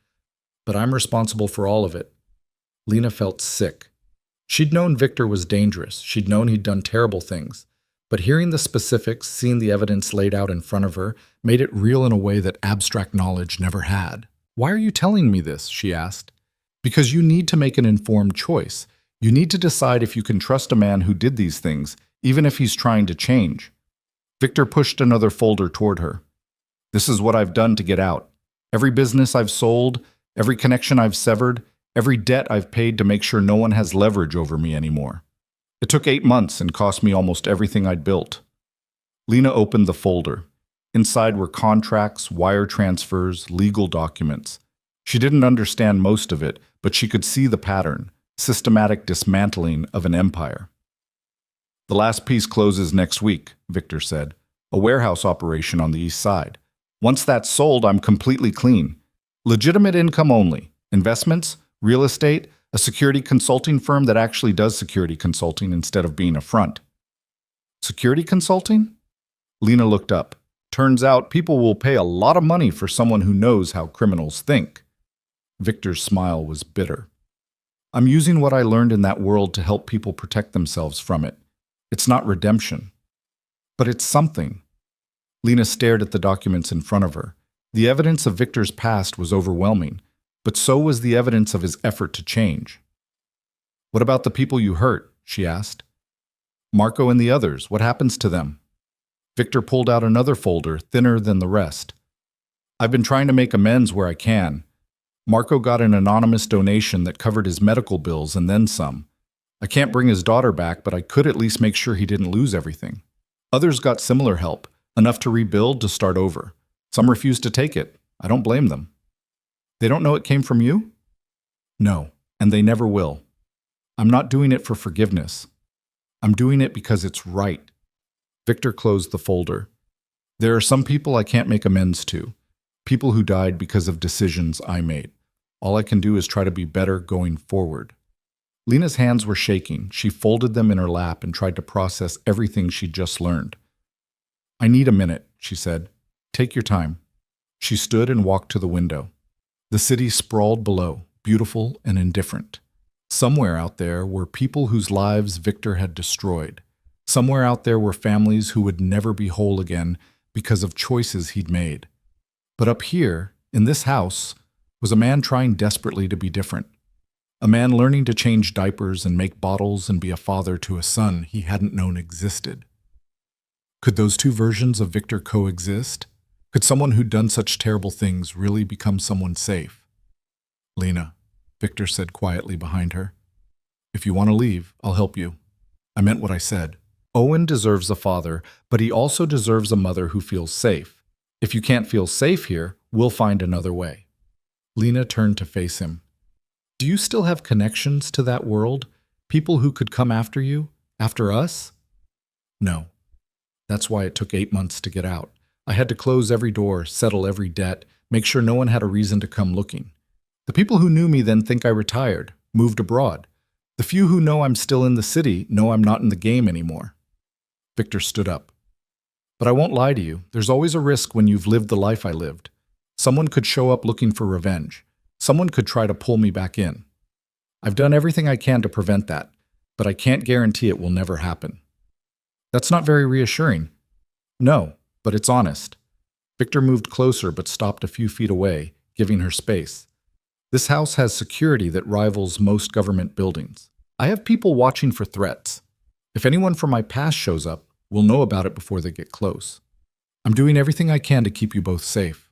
But I'm responsible for all of it. Lena felt sick. She'd known Victor was dangerous. She'd known he'd done terrible things. But hearing the specifics, seeing the evidence laid out in front of her, made it real in a way that abstract knowledge never had. Why are you telling me this? She asked. Because you need to make an informed choice. You need to decide if you can trust a man who did these things, even if he's trying to change. Victor pushed another folder toward her. This is what I've done to get out. Every business I've sold, every connection I've severed, every debt I've paid to make sure no one has leverage over me anymore. It took 8 months and cost me almost everything I'd built. Lena opened the folder. Inside were contracts, wire transfers, legal documents. She didn't understand most of it, but she could see the pattern, systematic dismantling of an empire. The last piece closes next week, Victor said. A warehouse operation on the east side. Once that's sold, I'm completely clean. Legitimate income only. Investments, real estate, A security consulting firm that actually does security consulting instead of being a front. Security consulting? Lena looked up. Turns out people will pay a lot of money for someone who knows how criminals think. Victor's smile was bitter. I'm using what I learned in that world to help people protect themselves from it. It's not redemption. But it's something. Lena stared at the documents in front of her. The evidence of Victor's past was overwhelming, but so was the evidence of his effort to change. What about the people you hurt? She asked. Marco and the others, what happens to them? Victor pulled out another folder, thinner than the rest. I've been trying to make amends where I can. Marco got an anonymous donation that covered his medical bills and then some. I can't bring his daughter back, but I could at least make sure he didn't lose everything. Others got similar help, enough to rebuild, to start over. Some refused to take it. I don't blame them. They don't know it came from you? No, and they never will. I'm not doing it for forgiveness. I'm doing it because it's right. Victor closed the folder. There are some people I can't make amends to. People who died because of decisions I made. All I can do is try to be better going forward. Lena's hands were shaking. She folded them in her lap and tried to process everything she'd just learned. I need a minute, she said. Take your time. She stood and walked to the window. The city sprawled below, beautiful and indifferent. Somewhere out there were people whose lives Victor had destroyed. Somewhere out there were families who would never be whole again because of choices he'd made. But up here, in this house, was a man trying desperately to be different. A man learning to change diapers and make bottles and be a father to a son he hadn't known existed. Could those two versions of Victor coexist? Could someone who'd done such terrible things really become someone safe? Lena, Victor said quietly behind her. If you want to leave, I'll help you. I meant what I said. Owen deserves a father, but he also deserves a mother who feels safe. If you can't feel safe here, we'll find another way. Lena turned to face him. Do you still have connections to that world? People who could come after you? After us? No. That's why it took 8 months to get out. I had to close every door, settle every debt, make sure no one had a reason to come looking. The people who knew me then think I retired, moved abroad. The few who know I'm still in the city know I'm not in the game anymore. Victor stood up. But I won't lie to you. There's always a risk when you've lived the life I lived. Someone could show up looking for revenge. Someone could try to pull me back in. I've done everything I can to prevent that, but I can't guarantee it will never happen. That's not very reassuring. No, but it's honest. Victor moved closer but stopped a few feet away, giving her space. This house has security that rivals most government buildings. I have people watching for threats. If anyone from my past shows up, we'll know about it before they get close. I'm doing everything I can to keep you both safe.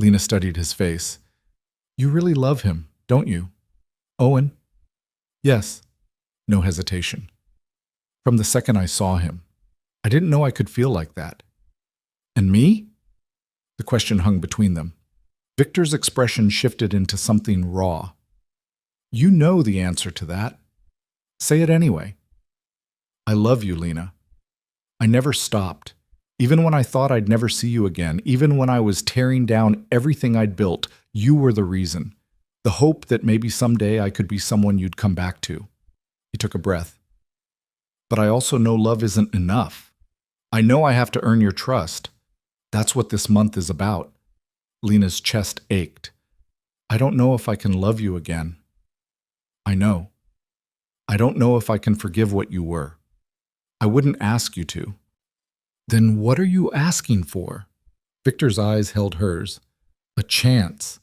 Lena studied his face. You really love him, don't you? Owen? Yes. No hesitation. From the second I saw him. I didn't know I could feel like that. And me? The question hung between them. Victor's expression shifted into something raw. You know the answer to that. Say it anyway. I love you, Lena. I never stopped. Even when I thought I'd never see you again, even when I was tearing down everything I'd built, you were the reason. The hope that maybe someday I could be someone you'd come back to. He took a breath. But I also know love isn't enough. I know I have to earn your trust. That's what this month is about. Lena's chest ached. I don't know if I can love you again. I know. I don't know if I can forgive what you were. I wouldn't ask you to. Then what are you asking for? Victor's eyes held hers. A chance.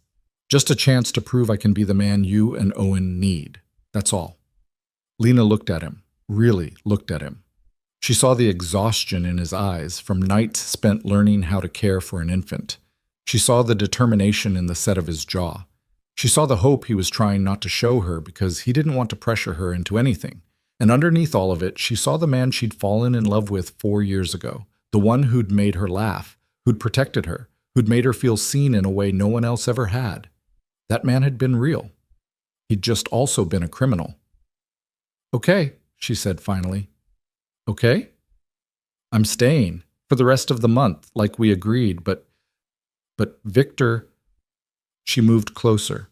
Just a chance to prove I can be the man you and Owen need. That's all. Lena looked at him, really looked at him. She saw the exhaustion in his eyes from nights spent learning how to care for an infant. She saw the determination in the set of his jaw. She saw the hope he was trying not to show her because he didn't want to pressure her into anything. And underneath all of it, she saw the man she'd fallen in love with 4 years ago, the one who'd made her laugh, who'd protected her, who'd made her feel seen in a way no one else ever had. That man had been real. He'd just also been a criminal. Okay, she said finally. Okay? I'm staying for the rest of the month, like we agreed, but Victor... She moved closer.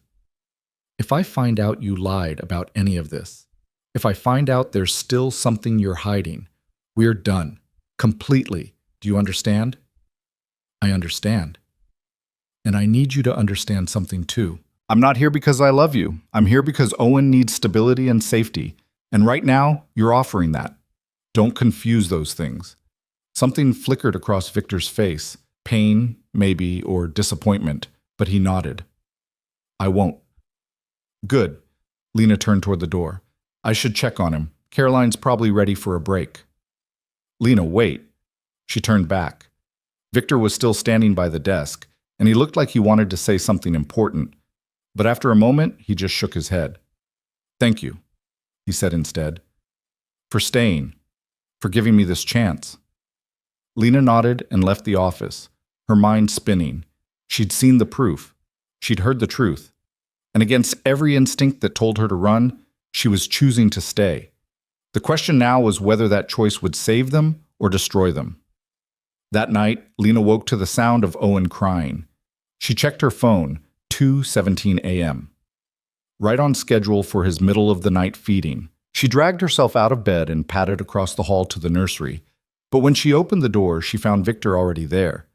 If I find out you lied about any of this, if I find out there's still something you're hiding, we're done. Completely. Do you understand? I understand. And I need you to understand something too. I'm not here because I love you. I'm here because Owen needs stability and safety. And right now, you're offering that. Don't confuse those things. Something flickered across Victor's face. Pain, maybe, or disappointment, but he nodded. I won't. Good. Lena turned toward the door. I should check on him. Caroline's probably ready for a break. Lena, wait. She turned back. Victor was still standing by the desk, and he looked like he wanted to say something important. But after a moment, he just shook his head. Thank you, he said instead, for staying, for giving me this chance. Lena nodded and left the office, her mind spinning. She'd seen the proof. She'd heard the truth. And against every instinct that told her to run, she was choosing to stay. The question now was whether that choice would save them or destroy them. That night, Lena woke to the sound of Owen crying. She checked her phone, 2:17 a.m. Right on schedule for his middle-of-the-night feeding. She dragged herself out of bed and padded across the hall to the nursery. But when she opened the door, she found Victor already there.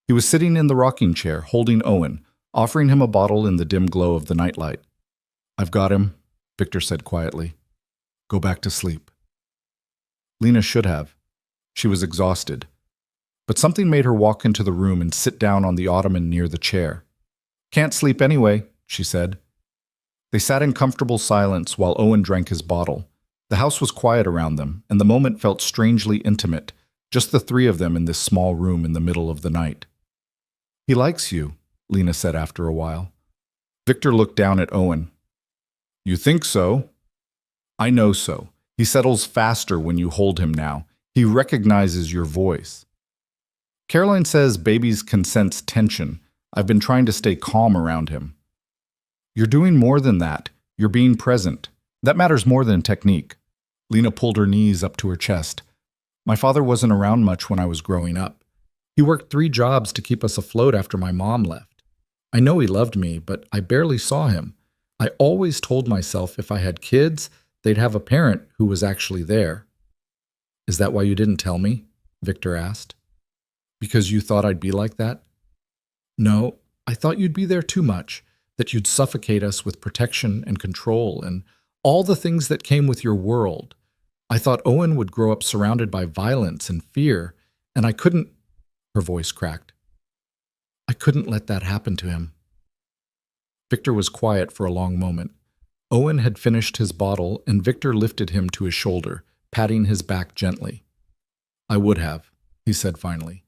He was sitting in the rocking chair, holding Owen, offering him a bottle in the dim glow of the nightlight. I've got him, Victor said quietly. Go back to sleep. Lena should have. She was exhausted. But something made her walk into the room and sit down on the ottoman near the chair. Can't sleep anyway, she said. They sat in comfortable silence while Owen drank his bottle. The house was quiet around them, and the moment felt strangely intimate, just the three of them in this small room in the middle of the night. He likes you, Lena said after a while. Victor looked down at Owen. You think so? I know so. He settles faster when you hold him now. He recognizes your voice. Caroline says babies can sense tension. I've been trying to stay calm around him. You're doing more than that. You're being present. That matters more than technique. Lena pulled her knees up to her chest. My father wasn't around much when I was growing up. He worked 3 jobs to keep us afloat after my mom left. I know he loved me, but I barely saw him. I always told myself if I had kids, they'd have a parent who was actually there. Is that why you didn't tell me? Victor asked. Because you thought I'd be like that? No, I thought you'd be there too much, that you'd suffocate us with protection and control and all the things that came with your world. I thought Owen would grow up surrounded by violence and fear, and I couldn't— Her voice cracked. I couldn't let that happen to him. Victor was quiet for a long moment. Owen had finished his bottle, and Victor lifted him to his shoulder, patting his back gently. I would have, he said finally.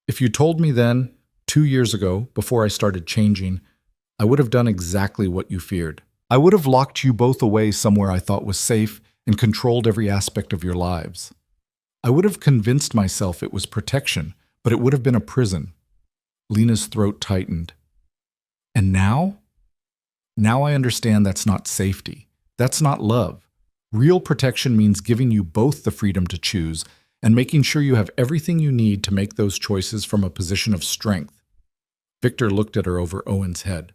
If you told me then, 2 years ago, before I started changing, I would have done exactly what you feared. I would have locked you both away somewhere I thought was safe and controlled every aspect of your lives. I would have convinced myself it was protection, but it would have been a prison. Lena's throat tightened. And now? Now I understand that's not safety. That's not love. Real protection means giving you both the freedom to choose and making sure you have everything you need to make those choices from a position of strength. Victor looked at her over Owen's head.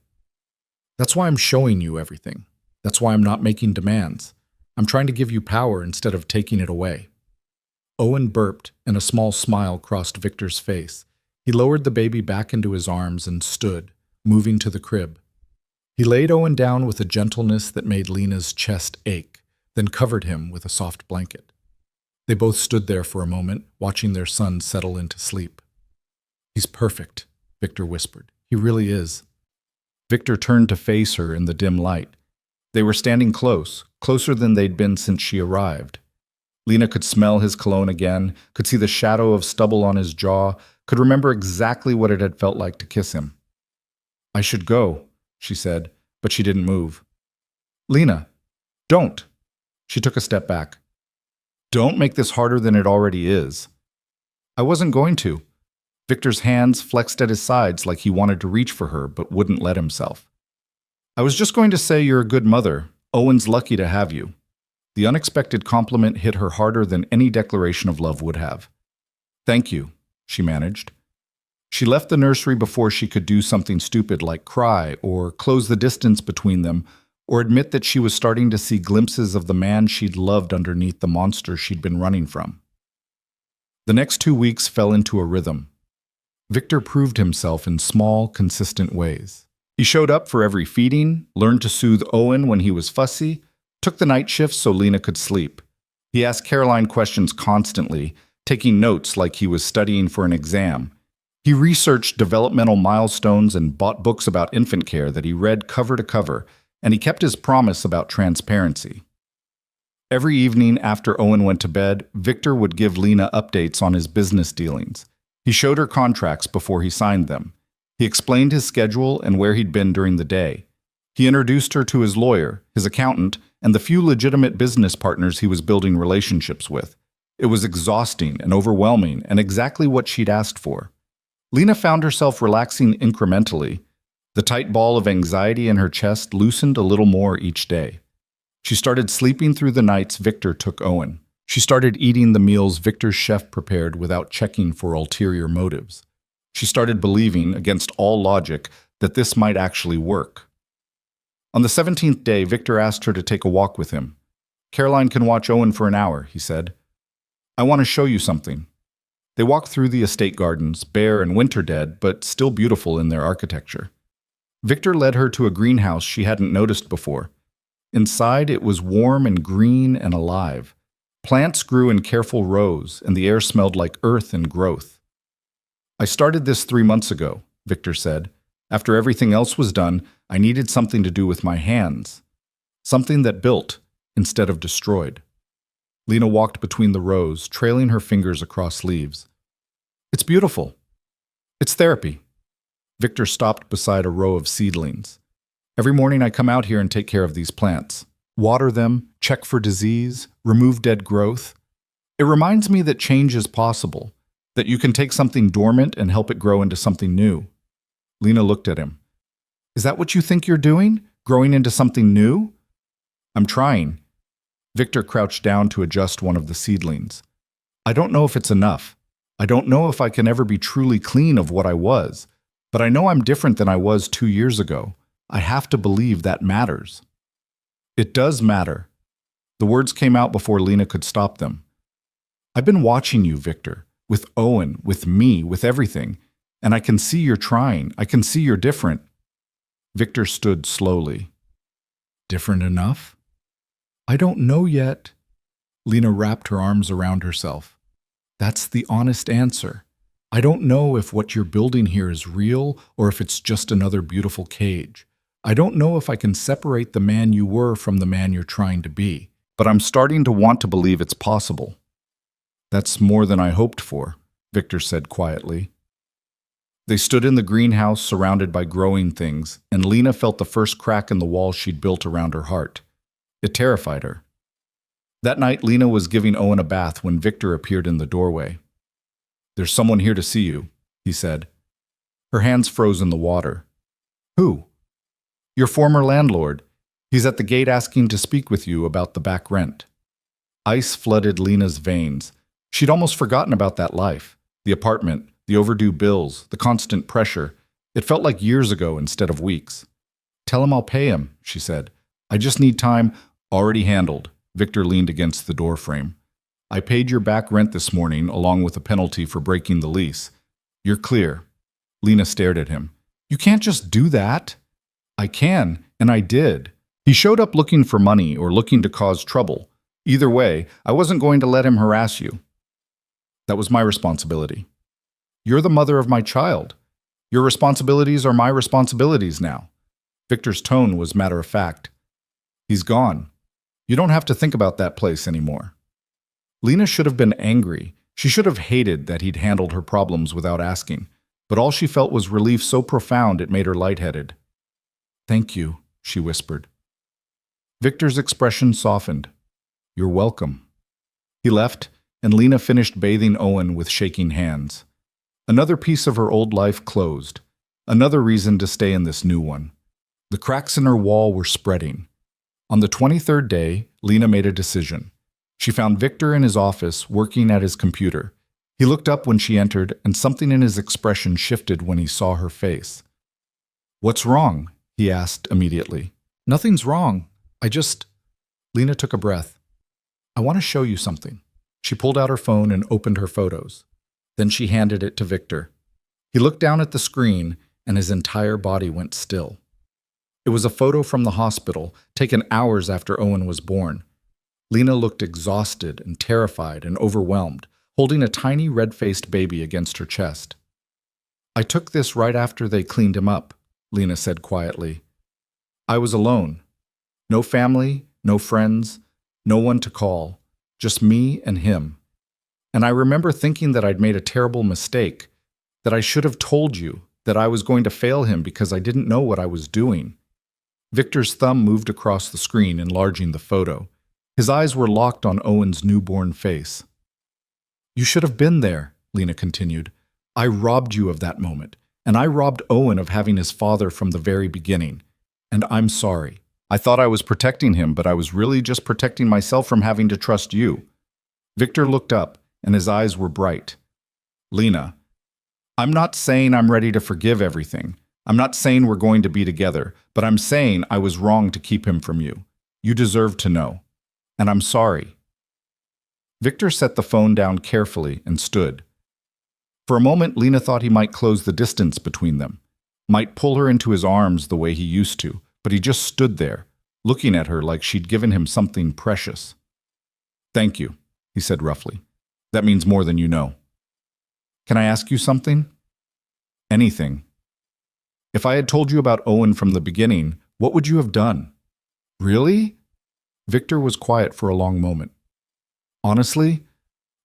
That's why I'm showing you everything. That's why I'm not making demands. I'm trying to give you power instead of taking it away. Owen burped, and a small smile crossed Victor's face. He lowered the baby back into his arms and stood, moving to the crib. He laid Owen down with a gentleness that made Lena's chest ache, then covered him with a soft blanket. They both stood there for a moment, watching their son settle into sleep. He's perfect, Victor whispered. He really is. Victor turned to face her in the dim light. They were standing close, closer than they'd been since she arrived. Lena could smell his cologne again, could see the shadow of stubble on his jaw, could remember exactly what it had felt like to kiss him. I should go, she said, but she didn't move. Lena, don't. She took a step back. Don't make this harder than it already is. I wasn't going to. Victor's hands flexed at his sides like he wanted to reach for her, but wouldn't let himself. I was just going to say you're a good mother. Owen's lucky to have you. The unexpected compliment hit her harder than any declaration of love would have. Thank you, she managed. She left the nursery before she could do something stupid like cry or close the distance between them or admit that she was starting to see glimpses of the man she'd loved underneath the monster she'd been running from. The next 2 weeks fell into a rhythm. Victor proved himself in small, consistent ways. He showed up for every feeding, learned to soothe Owen when he was fussy, took the night shifts so Lena could sleep. He asked Caroline questions constantly, taking notes like he was studying for an exam. He researched developmental milestones and bought books about infant care that he read cover to cover, and he kept his promise about transparency. Every evening after Owen went to bed, Victor would give Lena updates on his business dealings. He showed her contracts before he signed them. He explained his schedule and where he'd been during the day. He introduced her to his lawyer, his accountant, and the few legitimate business partners he was building relationships with. It was exhausting and overwhelming, and exactly what she'd asked for. Lena found herself relaxing incrementally. The tight ball of anxiety in her chest loosened a little more each day. She started sleeping through the nights Victor took Owen. She started eating the meals Victor's chef prepared without checking for ulterior motives. She started believing, against all logic, that this might actually work. On the 17th day, Victor asked her to take a walk with him. "Caroline can watch Owen for an hour," he said. "I want to show you something." They walked through the estate gardens, bare and winter-dead, but still beautiful in their architecture. Victor led her to a greenhouse she hadn't noticed before. Inside, it was warm and green and alive. Plants grew in careful rows, and the air smelled like earth and growth. "I started this 3 months ago," Victor said. "After everything else was done, I needed something to do with my hands. Something that built instead of destroyed." Lena walked between the rows, trailing her fingers across leaves. "It's beautiful. It's therapy." Victor stopped beside a row of seedlings. "Every morning I come out here and take care of these plants. Water them, check for disease, remove dead growth. It reminds me that change is possible, that you can take something dormant and help it grow into something new." Lena looked at him. "Is that what you think you're doing? Growing into something new?" "I'm trying." Victor crouched down to adjust one of the seedlings. "I don't know if it's enough. I don't know if I can ever be truly clean of what I was, but I know I'm different than I was 2 years ago. I have to believe that matters." "It does matter." The words came out before Lena could stop them. "I've been watching you, Victor, with Owen, with me, with everything, and I can see you're trying. I can see you're different." Victor stood slowly. "Different enough?" "I don't know yet." Lena wrapped her arms around herself. "That's the honest answer. I don't know if what you're building here is real or if it's just another beautiful cage. I don't know if I can separate the man you were from the man you're trying to be, but I'm starting to want to believe it's possible." "That's more than I hoped for," Victor said quietly. They stood in the greenhouse surrounded by growing things, and Lena felt the first crack in the wall she'd built around her heart. It terrified her. That night, Lena was giving Owen a bath when Victor appeared in the doorway. "There's someone here to see you," he said. Her hands froze in the water. "Who?" "Your former landlord. He's at the gate asking to speak with you about the back rent." Ice flooded Lena's veins. She'd almost forgotten about that life. The apartment, the overdue bills, the constant pressure. It felt like years ago instead of weeks. "Tell him I'll pay him," she said. "I just need time." "Already handled." Victor leaned against the doorframe. "I paid your back rent this morning along with a penalty for breaking the lease. You're clear." Lena stared at him. "You can't just do that." "I can, and I did. He showed up looking for money or looking to cause trouble. Either way, I wasn't going to let him harass you. That was my responsibility." "You're the mother of my child. Your responsibilities are my responsibilities now." Victor's tone was matter of fact. "He's gone. You don't have to think about that place anymore." Lena should have been angry. She should have hated that he'd handled her problems without asking, but all she felt was relief so profound it made her lightheaded. "Thank you," she whispered. Victor's expression softened. "You're welcome." He left, and Lena finished bathing Owen with shaking hands. Another piece of her old life closed. Another reason to stay in this new one. The cracks in her wall were spreading. On the 23rd day, Lena made a decision. She found Victor in his office, working at his computer. He looked up when she entered, and something in his expression shifted when he saw her face. "What's wrong?" he asked immediately. Nothing's wrong. Lena took a breath. I want to show you something. She pulled out her phone and opened her photos. Then she handed it to Victor. He looked down at the screen and his entire body went still. It was a photo from the hospital, taken hours after Owen was born. Lena looked exhausted and terrified and overwhelmed, holding a tiny red-faced baby against her chest. I took this right after they cleaned him up, Lena said quietly. I was alone. No family, no friends, no one to call, just me and him. And I remember thinking that I'd made a terrible mistake, that I should have told you, that I was going to fail him because I didn't know what I was doing. Victor's thumb moved across the screen, enlarging the photo. His eyes were locked on Owen's newborn face. You should have been there, Lena continued. I robbed you of that moment, and I robbed Owen of having his father from the very beginning. And I'm sorry. I thought I was protecting him, but I was really just protecting myself from having to trust you. Victor looked up, and his eyes were bright. Lena, I'm not saying I'm ready to forgive everything. I'm not saying we're going to be together, but I'm saying I was wrong to keep him from you. You deserve to know. And I'm sorry. Victor set the phone down carefully and stood. For a moment, Lena thought he might close the distance between them, might pull her into his arms the way he used to, but he just stood there, looking at her like she'd given him something precious. Thank you, he said roughly. That means more than you know. Can I ask you something? Anything. If I had told you about Owen from the beginning, what would you have done? Really? Victor was quiet for a long moment. Honestly,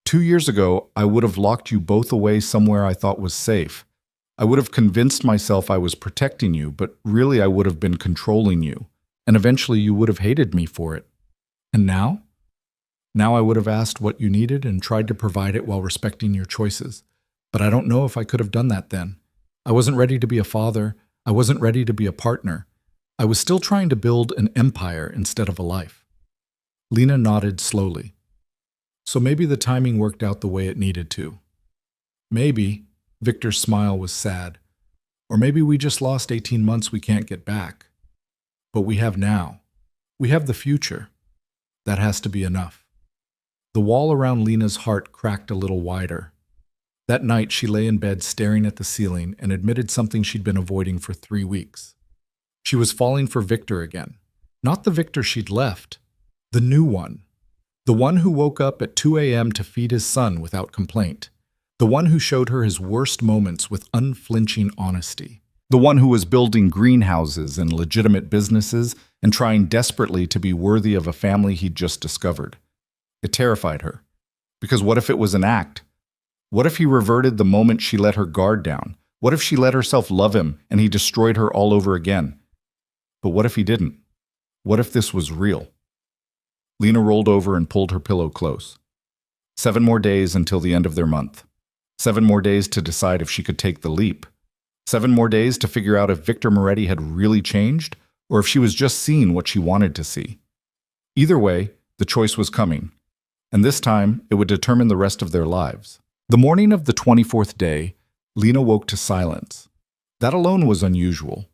2 years ago, I would have locked you both away somewhere I thought was safe. I would have convinced myself I was protecting you, but really I would have been controlling you, and eventually you would have hated me for it. And now? Now I would have asked what you needed and tried to provide it while respecting your choices. But I don't know if I could have done that then. I wasn't ready to be a father. I wasn't ready to be a partner. I was still trying to build an empire instead of a life. Lena nodded slowly. So maybe the timing worked out the way it needed to. Maybe. Victor's smile was sad. Or maybe we just lost 18 months we can't get back. But we have now. We have the future. That has to be enough. The wall around Lena's heart cracked a little wider. That night she lay in bed staring at the ceiling and admitted something she'd been avoiding for 3 weeks. She was falling for Victor again. Not the Victor she'd left. The new one. The one who woke up at 2 a.m. to feed his son without complaint. The one who showed her his worst moments with unflinching honesty. The one who was building greenhouses and legitimate businesses and trying desperately to be worthy of a family he'd just discovered. It terrified her. Because what if it was an act? What if he reverted the moment she let her guard down? What if she let herself love him and he destroyed her all over again? But what if he didn't? What if this was real? Lena rolled over and pulled her pillow close. 7 more days until the end of their month. 7 more days to decide if she could take the leap. 7 more days to figure out if Victor Moretti had really changed or if she was just seeing what she wanted to see. Either way, the choice was coming, and this time it would determine the rest of their lives. The morning of the 24th day, Lena woke to silence. That alone was unusual.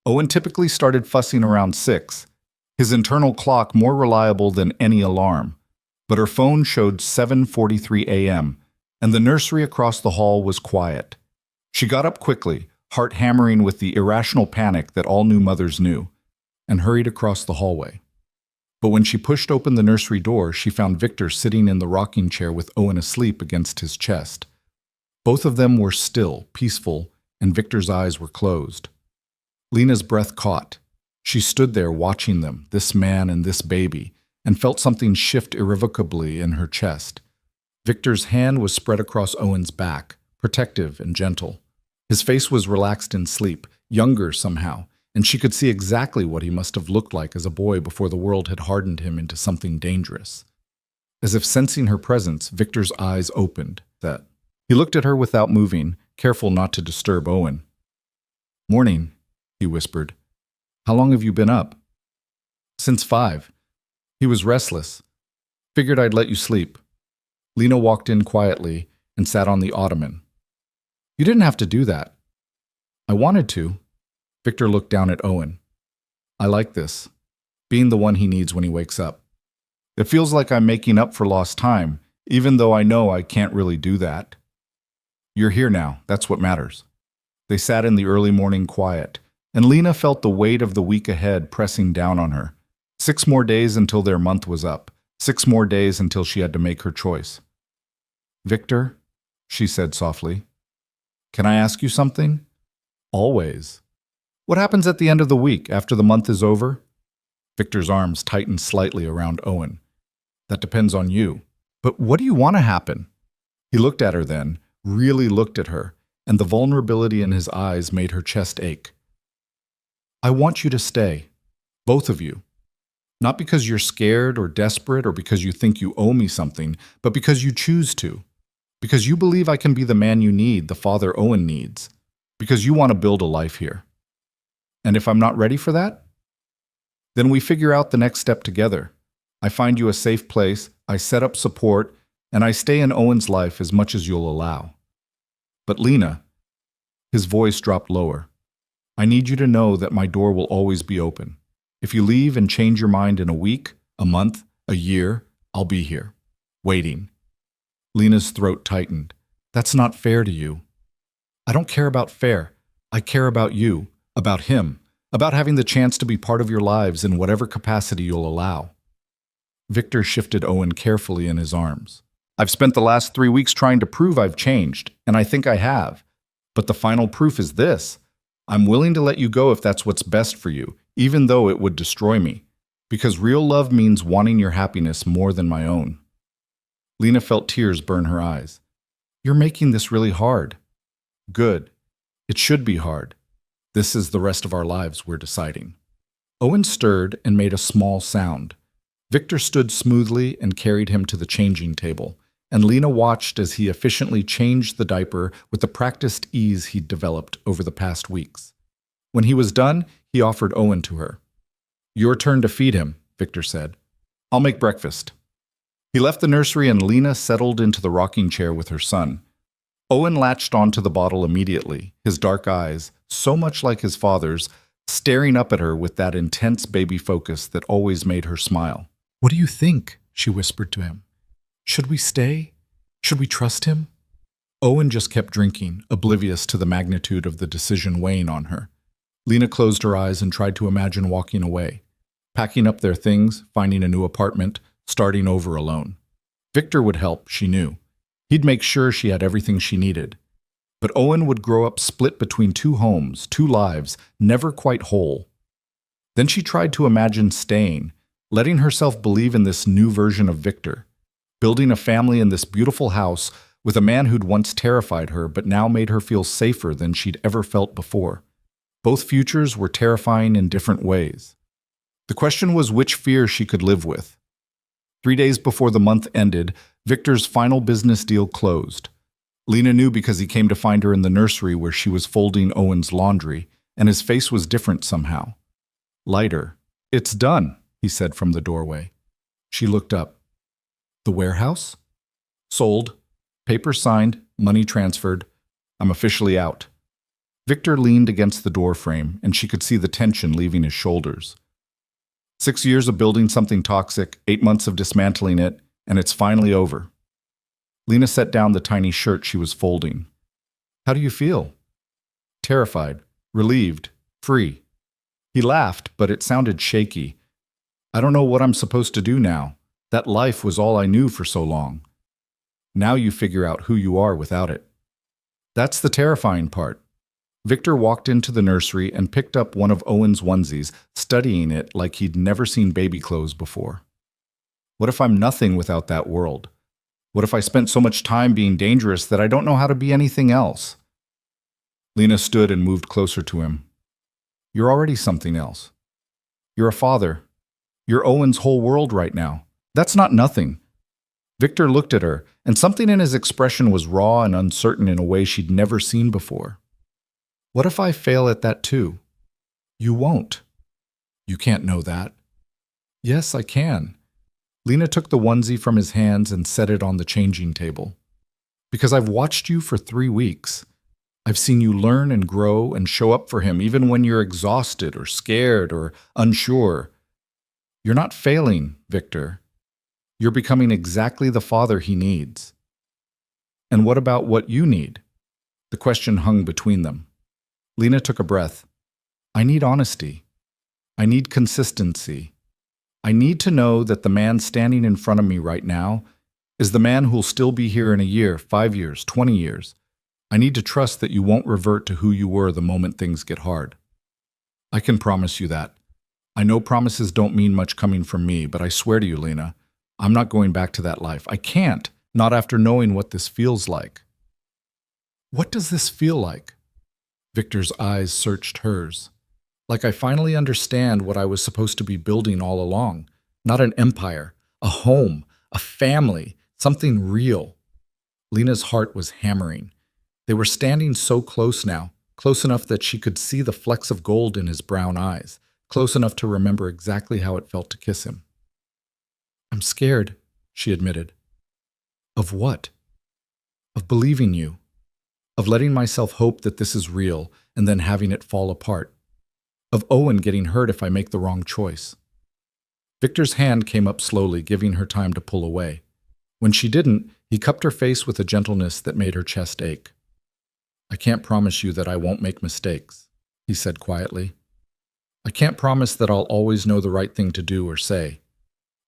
Owen typically started fussing around 6, his internal clock more reliable than any alarm, but her phone showed 7:43 a.m., and the nursery across the hall was quiet. She got up quickly, heart hammering with the irrational panic that all new mothers knew, and hurried across the hallway. But when she pushed open the nursery door, she found Victor sitting in the rocking chair with Owen asleep against his chest. Both of them were still, peaceful, and Victor's eyes were closed. Lena's breath caught. She stood there watching them, this man and this baby, and felt something shift irrevocably in her chest. Victor's hand was spread across Owen's back, protective and gentle. His face was relaxed in sleep, younger somehow, and she could see exactly what he must have looked like as a boy before the world had hardened him into something dangerous. As if sensing her presence, Victor's eyes opened. He looked at her without moving, careful not to disturb Owen. "Morning," he whispered. "How long have you been up?" "Since 5. He was restless. Figured I'd let you sleep." Lena walked in quietly and sat on the ottoman. "You didn't have to do that." "I wanted to." Victor looked down at Owen. I like this. Being the one he needs when he wakes up. It feels like I'm making up for lost time, even though I know I can't really do that. You're here now. That's what matters. They sat in the early morning quiet, and Lena felt the weight of the week ahead pressing down on her. 6 more days until their month was up. 6 more days until she had to make her choice. Victor, she said softly, can I ask you something? Always. What happens at the end of the week, after the month is over? Victor's arms tightened slightly around Owen. That depends on you. But what do you want to happen? He looked at her then, really looked at her, and the vulnerability in his eyes made her chest ache. I want you to stay. Both of you. Not because you're scared or desperate or because you think you owe me something, but because you choose to. Because you believe I can be the man you need, the father Owen needs. Because you want to build a life here. And if I'm not ready for that? Then we figure out the next step together. I find you a safe place, I set up support, and I stay in Owen's life as much as you'll allow. But Lena, his voice dropped lower, I need you to know that my door will always be open. If you leave and change your mind in a week, a month, a year, I'll be here, waiting. Lena's throat tightened. That's not fair to you. I don't care about fair. I care about you, about him, about having the chance to be part of your lives in whatever capacity you'll allow. Victor shifted Owen carefully in his arms. I've spent the last 3 weeks trying to prove I've changed, and I think I have. But the final proof is this. I'm willing to let you go if that's what's best for you, even though it would destroy me. Because real love means wanting your happiness more than my own. Lena felt tears burn her eyes. You're making this really hard. Good. It should be hard. This is the rest of our lives, we're deciding. Owen stirred and made a small sound. Victor stood smoothly and carried him to the changing table, and Lena watched as he efficiently changed the diaper with the practiced ease he'd developed over the past weeks. When he was done, he offered Owen to her. Your turn to feed him, Victor said. I'll make breakfast. He left the nursery and Lena settled into the rocking chair with her son. Owen latched onto the bottle immediately, his dark eyes, so much like his father's, staring up at her with that intense baby focus that always made her smile. What do you think? She whispered to him. Should we stay? Should we trust him? Owen just kept drinking, oblivious to the magnitude of the decision weighing on her. Lena closed her eyes and tried to imagine walking away, packing up their things, finding a new apartment, starting over alone. Victor would help, she knew. He'd make sure she had everything she needed. But Owen would grow up split between 2 homes, 2 lives, never quite whole. Then she tried to imagine staying, letting herself believe in this new version of Victor, building a family in this beautiful house with a man who'd once terrified her but now made her feel safer than she'd ever felt before. Both futures were terrifying in different ways. The question was which fear she could live with. 3 days before the month ended, Victor's final business deal closed. Lena knew because he came to find her in the nursery where she was folding Owen's laundry, and his face was different somehow. Lighter. It's done, he said from the doorway. She looked up. The warehouse? Sold. Paper signed, money transferred. I'm officially out. Victor leaned against the door frame, and she could see the tension leaving his shoulders. 6 years of building something toxic, 8 months of dismantling it, and it's finally over. Lena set down the tiny shirt she was folding. How do you feel? Terrified, relieved, free. He laughed, but it sounded shaky. I don't know what I'm supposed to do now. That life was all I knew for so long. Now you figure out who you are without it. That's the terrifying part. Victor walked into the nursery and picked up one of Owen's onesies, studying it like he'd never seen baby clothes before. What if I'm nothing without that world? What if I spent so much time being dangerous that I don't know how to be anything else? Lena stood and moved closer to him. You're already something else. You're a father. You're Owen's whole world right now. That's not nothing. Victor looked at her, and something in his expression was raw and uncertain in a way she'd never seen before. What if I fail at that too? You won't. You can't know that. Yes, I can. Lena took the onesie from his hands and set it on the changing table. Because I've watched you for 3 weeks. I've seen you learn and grow and show up for him even when you're exhausted or scared or unsure. You're not failing, Victor. You're becoming exactly the father he needs. And what about what you need? The question hung between them. Lena took a breath. I need honesty. I need consistency. I need to know that the man standing in front of me right now is the man who'll still be here in a year, 5 years, 20 years. I need to trust that you won't revert to who you were the moment things get hard. I can promise you that. I know promises don't mean much coming from me, but I swear to you, Lena, I'm not going back to that life. I can't, not after knowing what this feels like. What does this feel like? Victor's eyes searched hers. Like I finally understand what I was supposed to be building all along. Not an empire, a home, a family, something real. Lena's heart was hammering. They were standing so close now, close enough that she could see the flecks of gold in his brown eyes, close enough to remember exactly how it felt to kiss him. I'm scared, she admitted. Of what? Of believing you. Of letting myself hope that this is real and then having it fall apart. Of Owen getting hurt if I make the wrong choice. Victor's hand came up slowly, giving her time to pull away. When she didn't, he cupped her face with a gentleness that made her chest ache. I can't promise you that I won't make mistakes, he said quietly. I can't promise that I'll always know the right thing to do or say,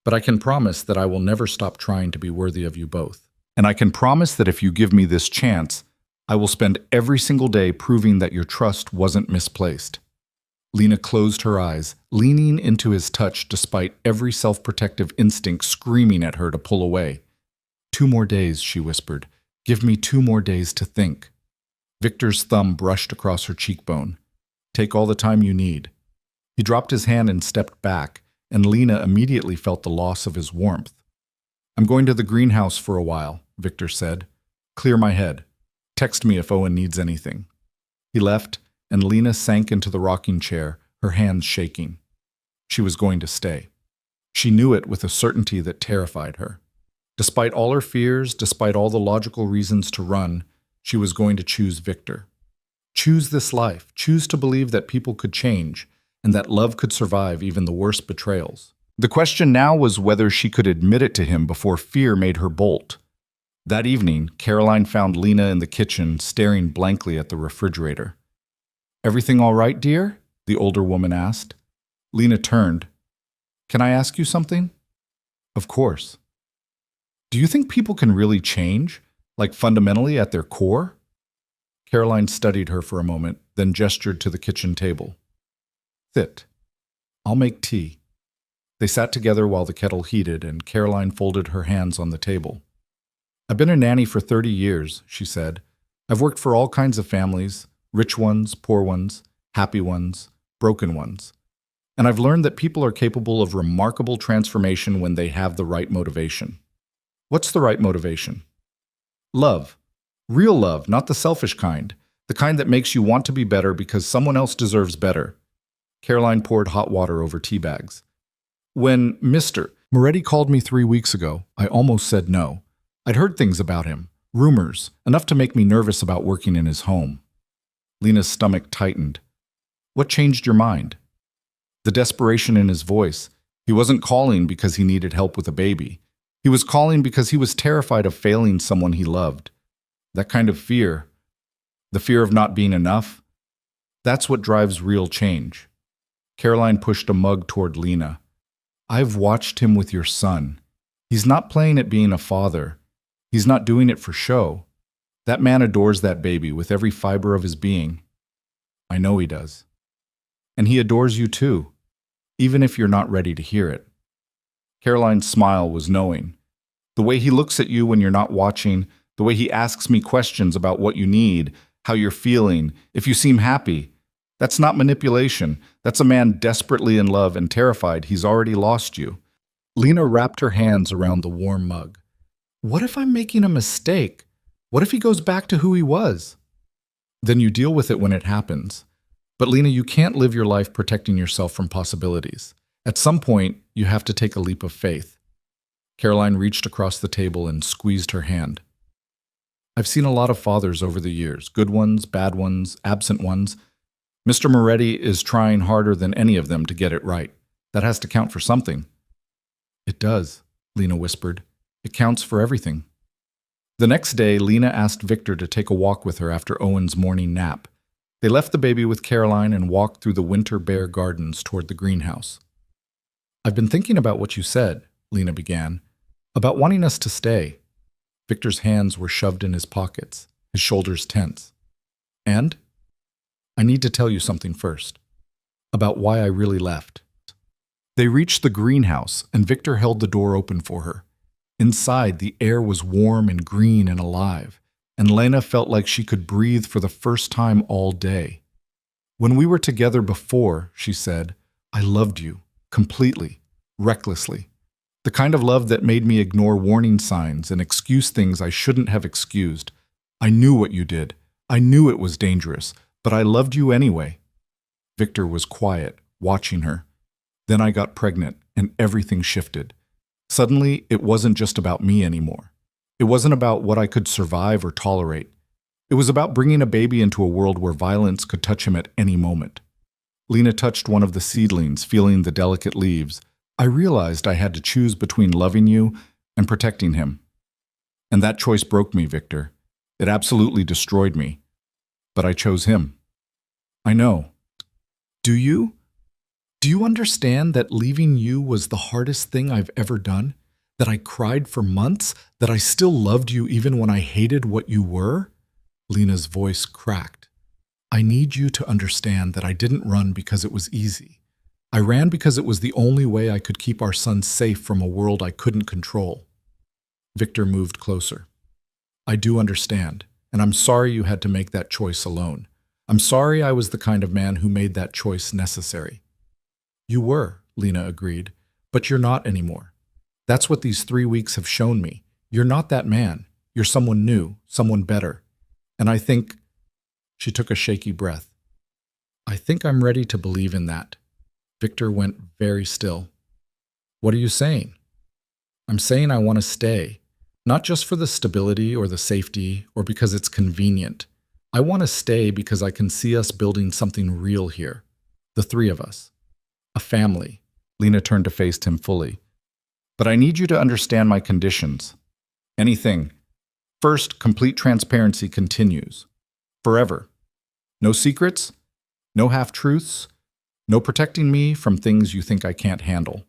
but I can promise that I will never stop trying to be worthy of you both. And I can promise that if you give me this chance, I will spend every single day proving that your trust wasn't misplaced. Lena closed her eyes, leaning into his touch despite every self-protective instinct screaming at her to pull away. 2 more days, she whispered. Give me 2 more days to think. Victor's thumb brushed across her cheekbone. Take all the time you need. He dropped his hand and stepped back, and Lena immediately felt the loss of his warmth. I'm going to the greenhouse for a while, Victor said. Clear my head. Text me if Owen needs anything. He left, and Lena sank into the rocking chair, her hands shaking. She was going to stay. She knew it with a certainty that terrified her. Despite all her fears, despite all the logical reasons to run, she was going to choose Victor. Choose this life, choose to believe that people could change, and that love could survive even the worst betrayals. The question now was whether she could admit it to him before fear made her bolt. That evening, Caroline found Lena in the kitchen, staring blankly at the refrigerator. Everything all right, dear? The older woman asked. Lena turned. Can I ask you something? Of course. Do you think people can really change, like fundamentally at their core? Caroline studied her for a moment, then gestured to the kitchen table. Sit. I'll make tea. They sat together while the kettle heated, and Caroline folded her hands on the table. I've been a nanny for 30 years, she said. I've worked for all kinds of families, rich ones, poor ones, happy ones, broken ones. And I've learned that people are capable of remarkable transformation when they have the right motivation. What's the right motivation? Love. Real love, not the selfish kind. The kind that makes you want to be better because someone else deserves better. Caroline poured hot water over tea bags. When Mr. Moretti called me 3 weeks ago, I almost said no. I'd heard things about him, rumors, enough to make me nervous about working in his home. Lena's stomach tightened. What changed your mind? The desperation in his voice. He wasn't calling because he needed help with a baby. He was calling because he was terrified of failing someone he loved. That kind of fear, the fear of not being enough, that's what drives real change. Caroline pushed a mug toward Lena. I've watched him with your son. He's not playing at being a father. He's not doing it for show. That man adores that baby with every fiber of his being. I know he does. And he adores you too, even if you're not ready to hear it. Caroline's smile was knowing. The way he looks at you when you're not watching, the way he asks me questions about what you need, how you're feeling, if you seem happy, that's not manipulation. That's a man desperately in love and terrified he's already lost you. Lena wrapped her hands around the warm mug. What if I'm making a mistake? What if he goes back to who he was? Then you deal with it when it happens. But Lena, you can't live your life protecting yourself from possibilities. At some point, you have to take a leap of faith. Caroline reached across the table and squeezed her hand. I've seen a lot of fathers over the years, good ones, bad ones, absent ones. Mr. Moretti is trying harder than any of them to get it right. That has to count for something. It does, Lena whispered. It counts for everything. The next day, Lena asked Victor to take a walk with her after Owen's morning nap. They left the baby with Caroline and walked through the winter bare gardens toward the greenhouse. I've been thinking about what you said, Lena began, about wanting us to stay. Victor's hands were shoved in his pockets, his shoulders tense. And? I need to tell you something first, about why I really left. They reached the greenhouse, and Victor held the door open for her. Inside, the air was warm and green and alive, and Lena felt like she could breathe for the first time all day. When we were together before, she said, I loved you, completely, recklessly. The kind of love that made me ignore warning signs and excuse things I shouldn't have excused. I knew what you did. I knew it was dangerous, but I loved you anyway. Victor was quiet, watching her. Then I got pregnant, and everything shifted. Suddenly, it wasn't just about me anymore. It wasn't about what I could survive or tolerate. It was about bringing a baby into a world where violence could touch him at any moment. Lena touched one of the seedlings, feeling the delicate leaves. I realized I had to choose between loving you and protecting him. And that choice broke me, Victor. It absolutely destroyed me. But I chose him. I know. Do you? Do you understand that leaving you was the hardest thing I've ever done? That I cried for months? That I still loved you even when I hated what you were? Lena's voice cracked. I need you to understand that I didn't run because it was easy. I ran because it was the only way I could keep our son safe from a world I couldn't control. Victor moved closer. I do understand, and I'm sorry you had to make that choice alone. I'm sorry I was the kind of man who made that choice necessary. You were, Lena agreed, but you're not anymore. That's what these 3 weeks have shown me. You're not that man. You're someone new, someone better. And I think, she took a shaky breath. I think I'm ready to believe in that. Victor went very still. What are you saying? I'm saying I want to stay, not just for the stability or the safety or because it's convenient. I want to stay because I can see us building something real here, the three of us. A family. Lena turned to face him fully. But I need you to understand my conditions. Anything. First, complete transparency continues. Forever. No secrets, no half-truths, no protecting me from things you think I can't handle.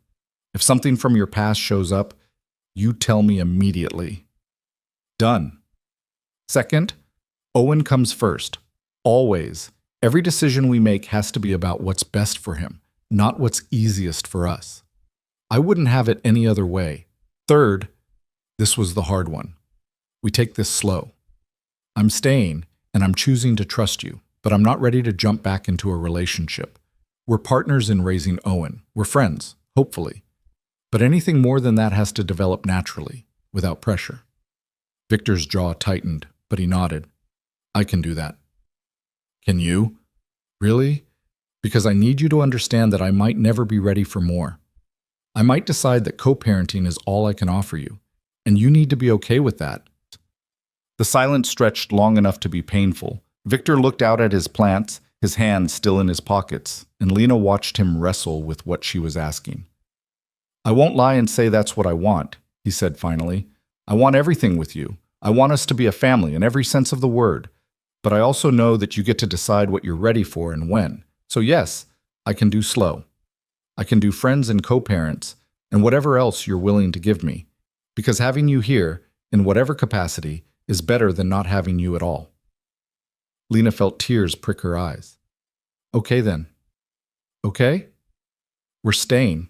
If something from your past shows up, you tell me immediately. Done. Second, Owen comes first. Always. Every decision we make has to be about what's best for him, not what's easiest for us. I wouldn't have it any other way. Third, this was the hard one. We take this slow. I'm staying, and I'm choosing to trust you, but I'm not ready to jump back into a relationship. We're partners in raising Owen. We're friends, hopefully. But anything more than that has to develop naturally, without pressure. Victor's jaw tightened, but he nodded. I can do that. Can you? Really? Because I need you to understand that I might never be ready for more. I might decide that co-parenting is all I can offer you, and you need to be okay with that. The silence stretched long enough to be painful. Victor looked out at his plants, his hands still in his pockets, and Lena watched him wrestle with what she was asking. I won't lie and say that's what I want, he said finally. I want everything with you. I want us to be a family in every sense of the word. But I also know that you get to decide what you're ready for and when. So yes, I can do slow. I can do friends and co-parents and whatever else you're willing to give me. Because having you here, in whatever capacity, is better than not having you at all. Lena felt tears prick her eyes. Okay then. Okay? We're staying.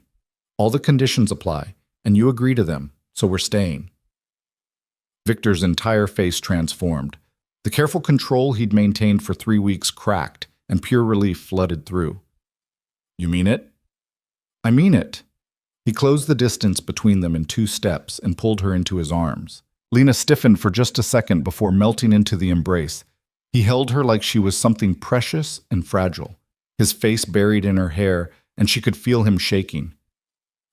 All the conditions apply, and you agree to them, so we're staying. Victor's entire face transformed. The careful control he'd maintained for 3 weeks cracked, and pure relief flooded through. You mean it? I mean it. He closed the distance between them in 2 steps and pulled her into his arms. Lena stiffened for just a second before melting into the embrace. He held her like she was something precious and fragile, his face buried in her hair, and she could feel him shaking.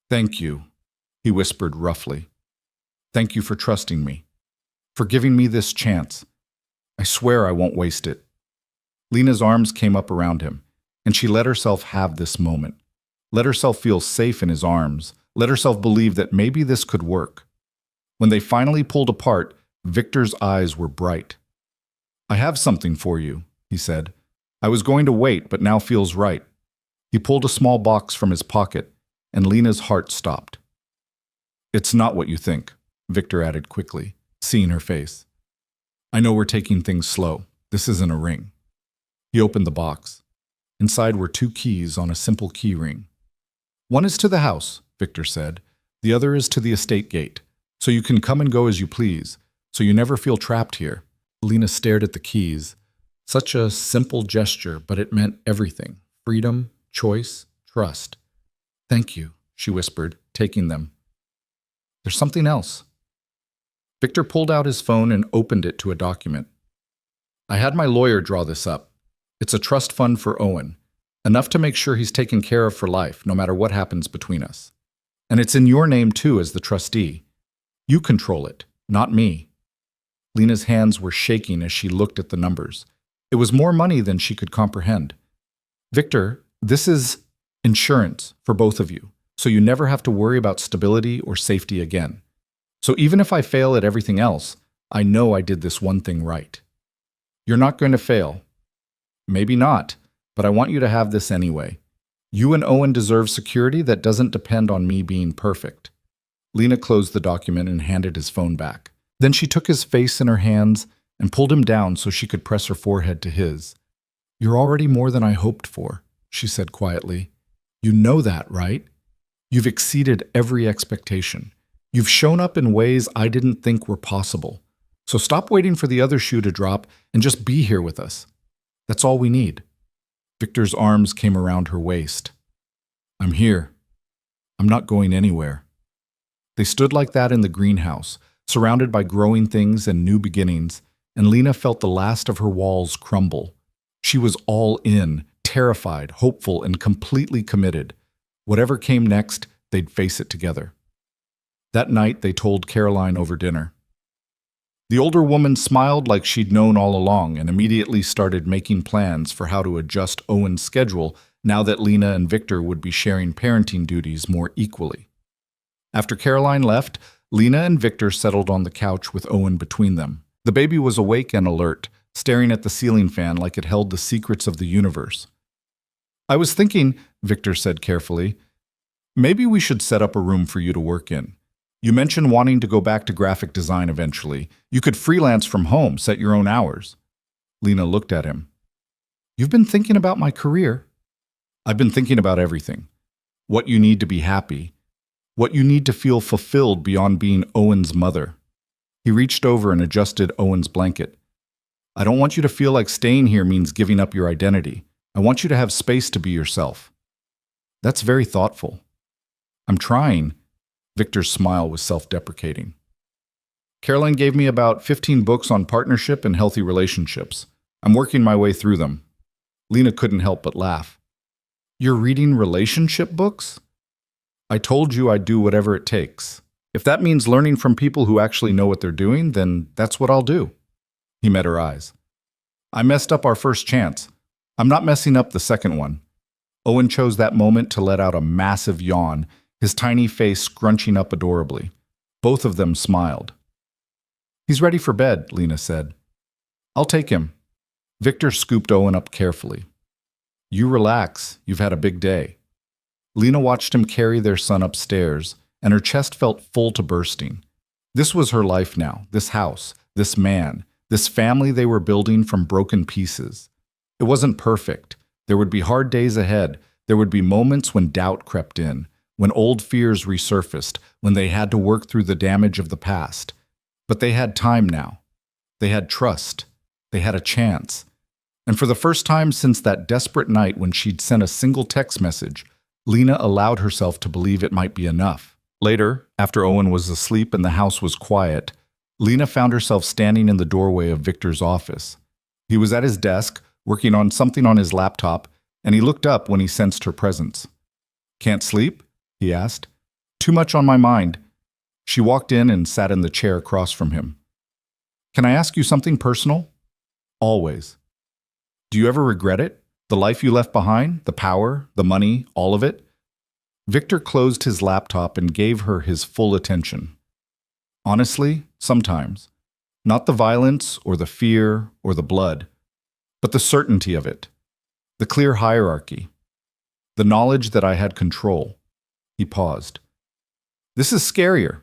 Thank you, he whispered roughly. Thank you for trusting me, for giving me this chance. I swear I won't waste it." Lena's arms came up around him, and she let herself have this moment. Let herself feel safe in his arms. Let herself believe that maybe this could work. When they finally pulled apart, Victor's eyes were bright. "I have something for you," he said. "I was going to wait, but now feels right." He pulled a small box from his pocket, and Lena's heart stopped. "It's not what you think," Victor added quickly, seeing her face. "I know we're taking things slow. This isn't a ring." He opened the box. Inside were 2 keys on a simple key ring. "One is to the house," Victor said. "The other is to the estate gate, so you can come and go as you please, so you never feel trapped here." Lena stared at the keys. Such a simple gesture, but it meant everything. Freedom, choice, trust. "Thank you," she whispered, taking them. "There's something else." Victor pulled out his phone and opened it to a document. "I had my lawyer draw this up. It's a trust fund for Owen, enough to make sure he's taken care of for life, no matter what happens between us. And it's in your name, too, as the trustee. You control it, not me." Lena's hands were shaking as she looked at the numbers. It was more money than she could comprehend. "Victor, this is insurance for both of you, so you never have to worry about stability or safety again. So even if I fail at everything else, I know I did this one thing right. You're not going to fail. Maybe not, but I want you to have this anyway. You and Owen deserve security that doesn't depend on me being perfect." Lena closed the document and handed his phone back. Then she took his face in her hands and pulled him down so she could press her forehead to his. "You're already more than I hoped for," she said quietly. "You know that, right? You've exceeded every expectation. You've shown up in ways I didn't think were possible. So stop waiting for the other shoe to drop and just be here with us. That's all we need." Victor's arms came around her waist. "I'm here. I'm not going anywhere." They stood like that in the greenhouse, surrounded by growing things and new beginnings, and Lena felt the last of her walls crumble. She was all in, terrified, hopeful, and completely committed. Whatever came next, they'd face it together. That night, they told Caroline over dinner. The older woman smiled like she'd known all along and immediately started making plans for how to adjust Owen's schedule now that Lena and Victor would be sharing parenting duties more equally. After Caroline left, Lena and Victor settled on the couch with Owen between them. The baby was awake and alert, staring at the ceiling fan like it held the secrets of the universe. "I was thinking," Victor said carefully, "maybe we should set up a room for you to work in. You mentioned wanting to go back to graphic design eventually. You could freelance from home, set your own hours." Lena looked at him. "You've been thinking about my career?" "I've been thinking about everything. What you need to be happy. What you need to feel fulfilled beyond being Owen's mother." He reached over and adjusted Owen's blanket. "I don't want you to feel like staying here means giving up your identity. I want you to have space to be yourself." "That's very thoughtful." "I'm trying." Victor's smile was self-deprecating. "Caroline gave me about 15 books on partnership and healthy relationships. I'm working my way through them." Lena couldn't help but laugh. "You're reading relationship books?" "I told you I'd do whatever it takes. If that means learning from people who actually know what they're doing, then that's what I'll do." He met her eyes. "I messed up our first chance. I'm not messing up the second one." Owen chose that moment to let out a massive yawn, his tiny face scrunching up adorably. Both of them smiled. "He's ready for bed," Lena said. "I'll take him." Victor scooped Owen up carefully. "You relax. You've had a big day." Lena watched him carry their son upstairs, and her chest felt full to bursting. This was her life now, this house, this man, this family they were building from broken pieces. It wasn't perfect. There would be hard days ahead. There would be moments when doubt crept in, when old fears resurfaced, when they had to work through the damage of the past. But they had time now. They had trust. They had a chance. And for the first time since that desperate night when she'd sent a single text message, Lena allowed herself to believe it might be enough. Later, after Owen was asleep and the house was quiet, Lena found herself standing in the doorway of Victor's office. He was at his desk, working on something on his laptop, and he looked up when he sensed her presence. "Can't sleep?" he asked. "Too much on my mind." She walked in and sat in the chair across from him. Can I ask you something personal? Always. Do you ever regret it? The life you left behind? The power? The money? All of it? Victor closed his laptop and gave her his full attention. Honestly, sometimes. Not the violence or the fear or the blood, but the certainty of it. The clear hierarchy. The knowledge that I had control. He paused. This is scarier.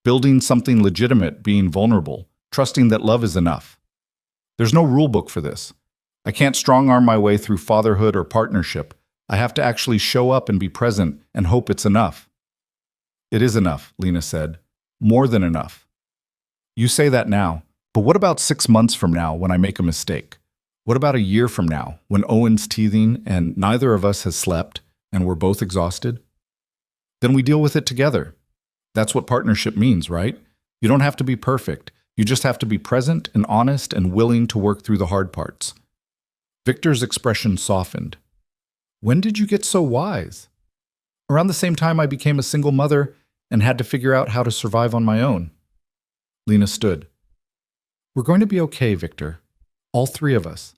Building something legitimate, being vulnerable, trusting that love is enough. There's no rule book for this. I can't strong-arm my way through fatherhood or partnership. I have to actually show up and be present and hope it's enough. It is enough, Lena said. More than enough. You say that now, but what about 6 months from now when I make a mistake? What about a year from now when Owen's teething and neither of us has slept and we're both exhausted? Then we deal with it together. That's what partnership means, right? You don't have to be perfect. You just have to be present and honest and willing to work through the hard parts. Victor's expression softened. When did you get so wise? Around the same time I became a single mother and had to figure out how to survive on my own. Lena stood. We're going to be okay, Victor. All three of us.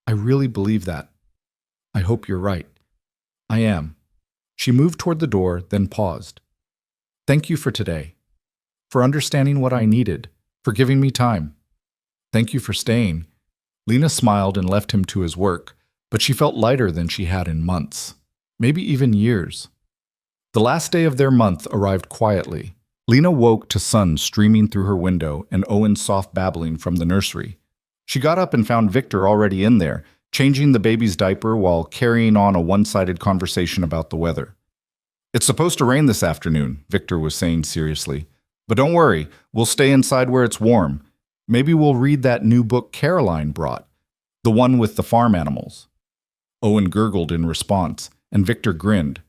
I really believe that. I hope you're right. I am. She moved toward the door, then paused. Thank you for today. For understanding what I needed. For giving me time. Thank you for staying. Lena smiled and left him to his work, but she felt lighter than she had in months. Maybe even years. The last day of their month arrived quietly. Lena woke to sun streaming through her window and Owen's soft babbling from the nursery. She got up and found Victor already in there, changing the baby's diaper while carrying on a one-sided conversation about the weather. It's supposed to rain this afternoon, Victor was saying seriously. But don't worry, we'll stay inside where it's warm. Maybe we'll read that new book Caroline brought, the one with the farm animals. Owen gurgled in response, and Victor grinned.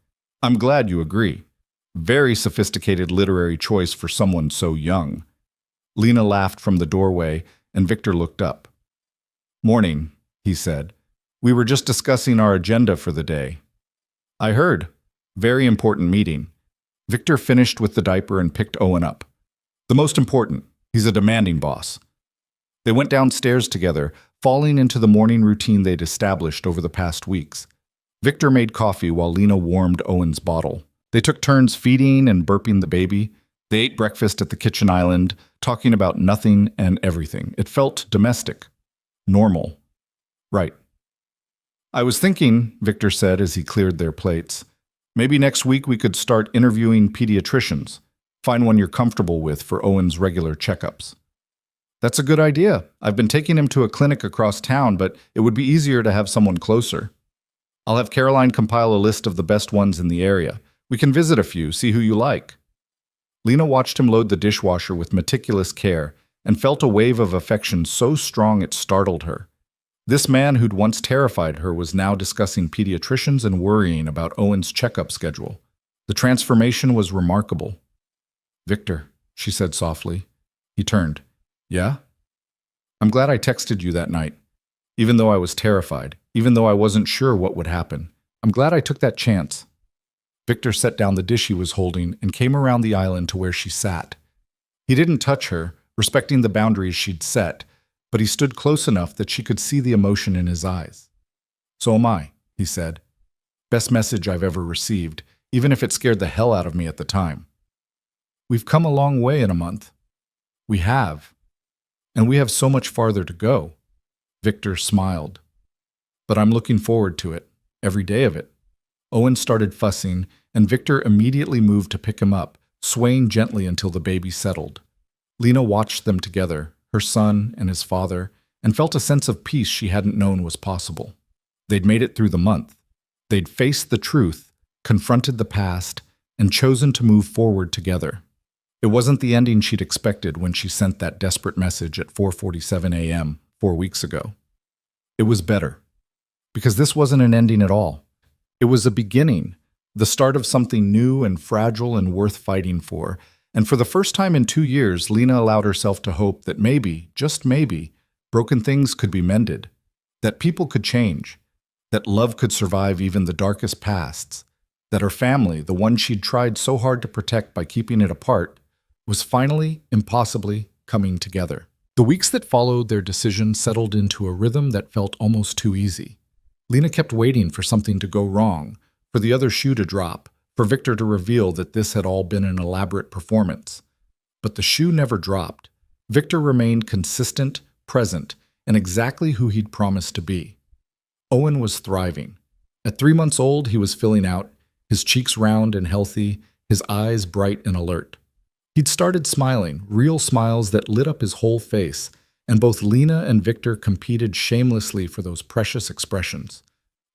I'm glad you agree. Very sophisticated literary choice for someone so young. Lena laughed from the doorway, and Victor looked up. Morning, he said. We were just discussing our agenda for the day. I heard. Very important meeting. Victor finished with the diaper and picked Owen up. The most important. He's a demanding boss. They went downstairs together, falling into the morning routine they'd established over the past weeks. Victor made coffee while Lena warmed Owen's bottle. They took turns feeding and burping the baby. They ate breakfast at the kitchen island, talking about nothing and everything. It felt domestic. Normal. Right. I was thinking, Victor said as he cleared their plates, maybe next week we could start interviewing pediatricians. Find one you're comfortable with for Owen's regular checkups. That's a good idea. I've been taking him to a clinic across town, but it would be easier to have someone closer. I'll have Caroline compile a list of the best ones in the area. We can visit a few, see who you like. Lena watched him load the dishwasher with meticulous care and felt a wave of affection so strong it startled her. This man who'd once terrified her was now discussing pediatricians and worrying about Owen's checkup schedule. The transformation was remarkable. Victor, she said softly. He turned. Yeah? I'm glad I texted you that night. Even though I was terrified, even though I wasn't sure what would happen. I'm glad I took that chance. Victor set down the dish he was holding and came around the island to where she sat. He didn't touch her, respecting the boundaries she'd set, but he stood close enough that she could see the emotion in his eyes. So am I, he said. Best message I've ever received, even if it scared the hell out of me at the time. We've come a long way in a month. We have. And we have so much farther to go. Victor smiled. But I'm looking forward to it, every day of it. Owen started fussing, and Victor immediately moved to pick him up, swaying gently until the baby settled. Lena watched them together, her son and his father, and felt a sense of peace she hadn't known was possible. They'd made it through the month. They'd faced the truth, confronted the past, and chosen to move forward together. It wasn't the ending she'd expected when she sent that desperate message at 4:47 a.m. 4 weeks ago. It was better. Because this wasn't an ending at all. It was a beginning, the start of something new and fragile and worth fighting for. And for the first time in 2 years, Lena allowed herself to hope that maybe, just maybe, broken things could be mended, that people could change, that love could survive even the darkest pasts, that her family, the one she'd tried so hard to protect by keeping it apart, was finally, impossibly coming together. The weeks that followed their decision settled into a rhythm that felt almost too easy. Lena kept waiting for something to go wrong, for the other shoe to drop, for Victor to reveal that this had all been an elaborate performance. But the shoe never dropped. Victor remained consistent, present, and exactly who he'd promised to be. Owen was thriving. At 3 months old, he was filling out, his cheeks round and healthy, his eyes bright and alert. He'd started smiling, real smiles that lit up his whole face, and both Lena and Victor competed shamelessly for those precious expressions.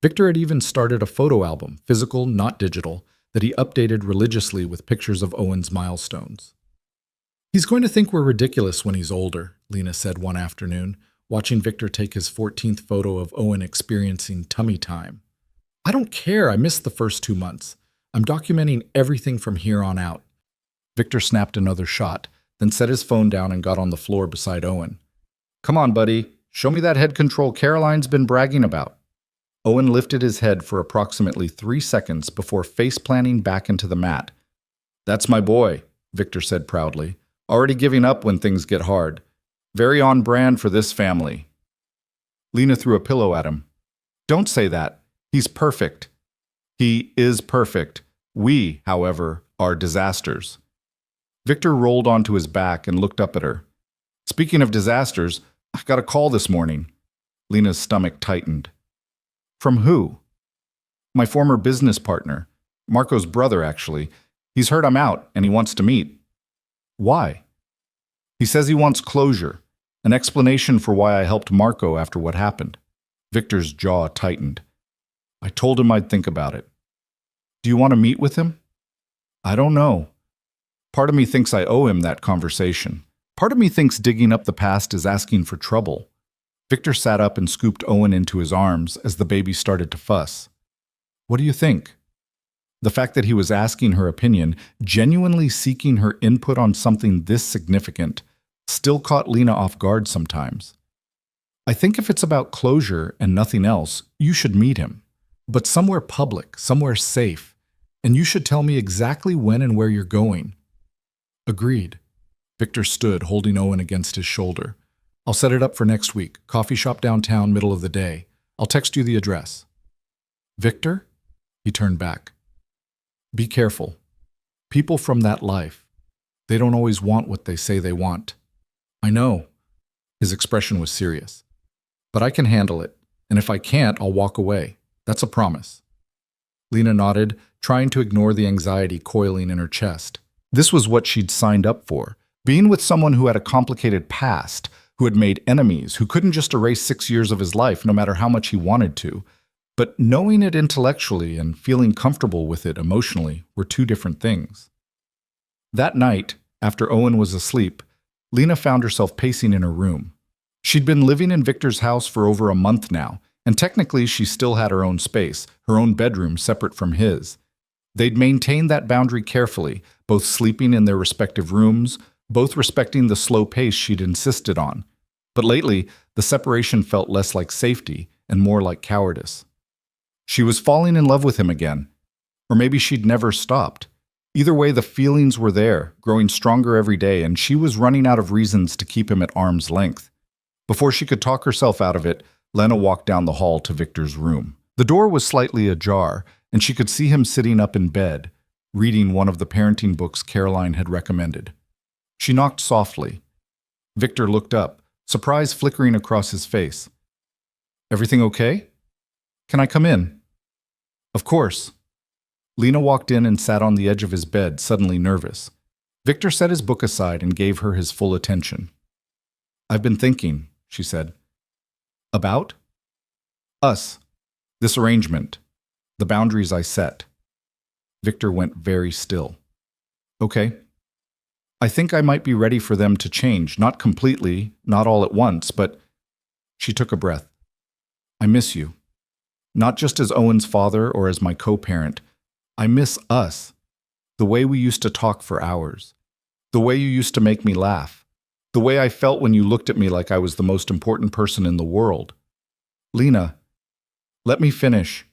Victor had even started a photo album, physical, not digital, that he updated religiously with pictures of Owen's milestones. "He's going to think we're ridiculous when he's older," Lena said one afternoon, watching Victor take his 14th photo of Owen experiencing tummy time. "I don't care, I missed the first 2 months. I'm documenting everything from here on out." Victor snapped another shot, then set his phone down and got on the floor beside Owen. "Come on, buddy. Show me that head control Caroline's been bragging about." Owen lifted his head for approximately 3 seconds before face-planting back into the mat. "That's my boy," Victor said proudly. "Already giving up when things get hard. Very on brand for this family." Lena threw a pillow at him. "Don't say that. He's perfect." "He is perfect. We, however, are disasters." Victor rolled onto his back and looked up at her. "Speaking of disasters, I got a call this morning." Lena's stomach tightened. "From who?" "My former business partner. Marco's brother, actually. He's heard I'm out, and he wants to meet." "Why?" "He says he wants closure, an explanation for why I helped Marco after what happened." Victor's jaw tightened. "I told him I'd think about it." "Do you want to meet with him?" "I don't know. Part of me thinks I owe him that conversation. Part of me thinks digging up the past is asking for trouble." Victor sat up and scooped Owen into his arms as the baby started to fuss. "What do you think?" The fact that he was asking her opinion, genuinely seeking her input on something this significant, still caught Lena off guard sometimes. "I think if it's about closure and nothing else, you should meet him. But somewhere public, somewhere safe. And you should tell me exactly when and where you're going." "Agreed." Victor stood, holding Owen against his shoulder. "I'll set it up for next week. Coffee shop downtown, middle of the day. I'll text you the address." "Victor?" He turned back. "Be careful. People from that life, they don't always want what they say they want." "I know." His expression was serious. "But I can handle it, and if I can't, I'll walk away. That's a promise." Lena nodded, trying to ignore the anxiety coiling in her chest. This was what she'd signed up for, being with someone who had a complicated past, who had made enemies, who couldn't just erase 6 years of his life no matter how much he wanted to. But knowing it intellectually and feeling comfortable with it emotionally were two different things. That night, after Owen was asleep, Lena found herself pacing in her room. She'd been living in Victor's house for over a month now, and technically she still had her own space, her own bedroom separate from his. They'd maintained that boundary carefully, both sleeping in their respective rooms, both respecting the slow pace she'd insisted on. But lately, the separation felt less like safety and more like cowardice. She was falling in love with him again. Or maybe she'd never stopped. Either way, the feelings were there, growing stronger every day, and she was running out of reasons to keep him at arm's length. Before she could talk herself out of it, Lena walked down the hall to Victor's room. The door was slightly ajar, and she could see him sitting up in bed, reading one of the parenting books Caroline had recommended. She knocked softly. Victor looked up, surprise flickering across his face. "Everything okay? Can I come in?" "Of course." Lena walked in and sat on the edge of his bed, suddenly nervous. Victor set his book aside and gave her his full attention. "I've been thinking," she said. "About?" "Us. This arrangement. The boundaries I set." Victor went very still. "Okay. I think I might be ready for them to change, not completely, not all at once, but..." She took a breath. "I miss you. Not just as Owen's father or as my co-parent. I miss us. The way we used to talk for hours. The way you used to make me laugh. The way I felt when you looked at me like I was the most important person in the world." "Lena, let me finish."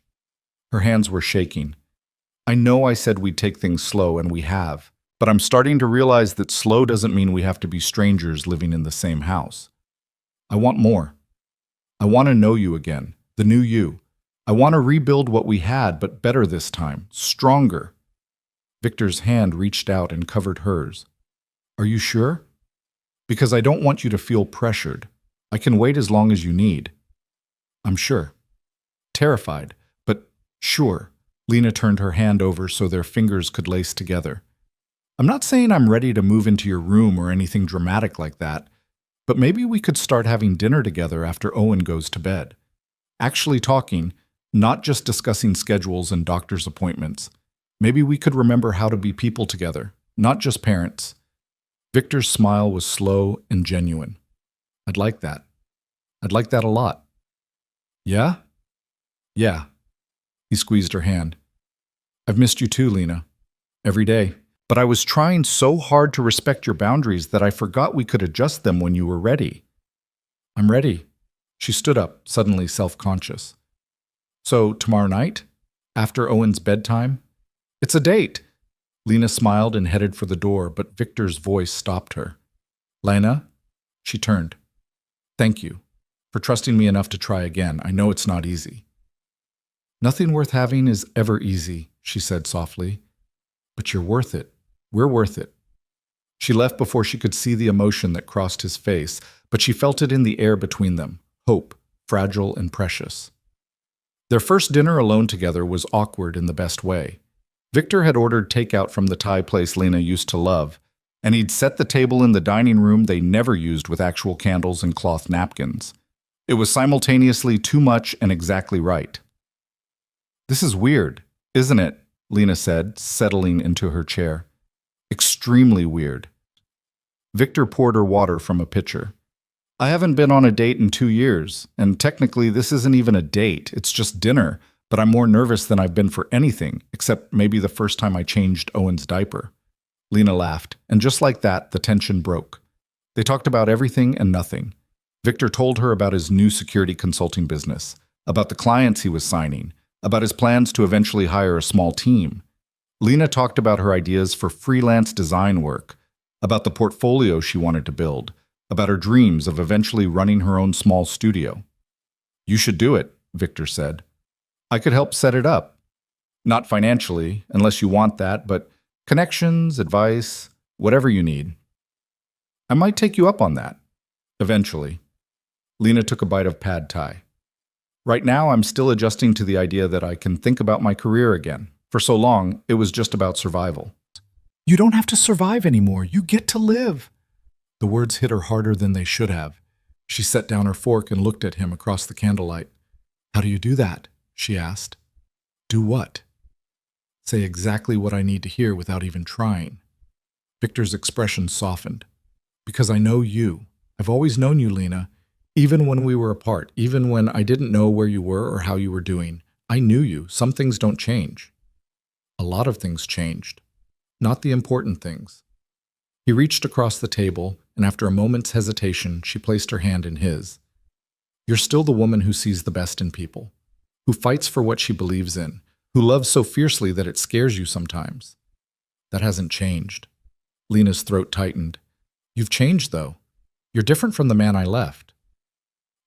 Her hands were shaking. "I know I said we'd take things slow, and we have. But I'm starting to realize that slow doesn't mean we have to be strangers living in the same house. I want more. I want to know you again, the new you. I want to rebuild what we had, but better this time, stronger. Victor's hand reached out and covered hers. Are you sure? Because I don't want you to feel pressured. I can wait as long as you need. I'm sure. Terrified, but sure. Lena turned her hand over so their fingers could lace together. I'm not saying I'm ready to move into your room or anything dramatic like that, but maybe we could start having dinner together after Owen goes to bed. Actually talking, not just discussing schedules and doctor's appointments. Maybe we could remember how to be people together, not just parents. Victor's smile was slow and genuine. I'd like that. I'd like that a lot. Yeah? Yeah. He squeezed her hand. I've missed you too, Lena. Every day. But I was trying so hard to respect your boundaries that I forgot we could adjust them when you were ready. I'm ready. She stood up, suddenly self-conscious. So, tomorrow night? After Owen's bedtime? It's a date. Lena smiled and headed for the door, but Victor's voice stopped her. Lena? She turned. Thank you for trusting me enough to try again. I know it's not easy. Nothing worth having is ever easy, she said softly. But you're worth it. We're worth it. She left before she could see the emotion that crossed his face, but she felt it in the air between them, hope, fragile and precious. Their first dinner alone together was awkward in the best way. Victor had ordered takeout from the Thai place Lena used to love, and he'd set the table in the dining room they never used with actual candles and cloth napkins. It was simultaneously too much and exactly right. This is weird, isn't it? Lena said, settling into her chair. Extremely weird. Victor poured her water from a pitcher. I haven't been on a date in 2 years, and technically this isn't even a date, it's just dinner, but I'm more nervous than I've been for anything, except maybe the first time I changed Owen's diaper. Lena laughed, and just like that, the tension broke. They talked about everything and nothing. Victor told her about his new security consulting business, about the clients he was signing, about his plans to eventually hire a small team. Lena talked about her ideas for freelance design work, about the portfolio she wanted to build, about her dreams of eventually running her own small studio. You should do it, Victor said. I could help set it up. Not financially, unless you want that, but connections, advice, whatever you need. I might take you up on that. Eventually. Lena took a bite of pad thai. Right now, I'm still adjusting to the idea that I can think about my career again. For so long, it was just about survival. You don't have to survive anymore. You get to live. The words hit her harder than they should have. She set down her fork and looked at him across the candlelight. How do you do that? She asked. Do what? Say exactly what I need to hear without even trying. Victor's expression softened. Because I know you. I've always known you, Lena. Even when we were apart, even when I didn't know where you were or how you were doing, I knew you. Some things don't change. A lot of things changed. Not the important things. He reached across the table, and after a moment's hesitation, she placed her hand in his. You're still the woman who sees the best in people, who fights for what she believes in, who loves so fiercely that it scares you sometimes. That hasn't changed. Lena's throat tightened. You've changed, though. You're different from the man I left.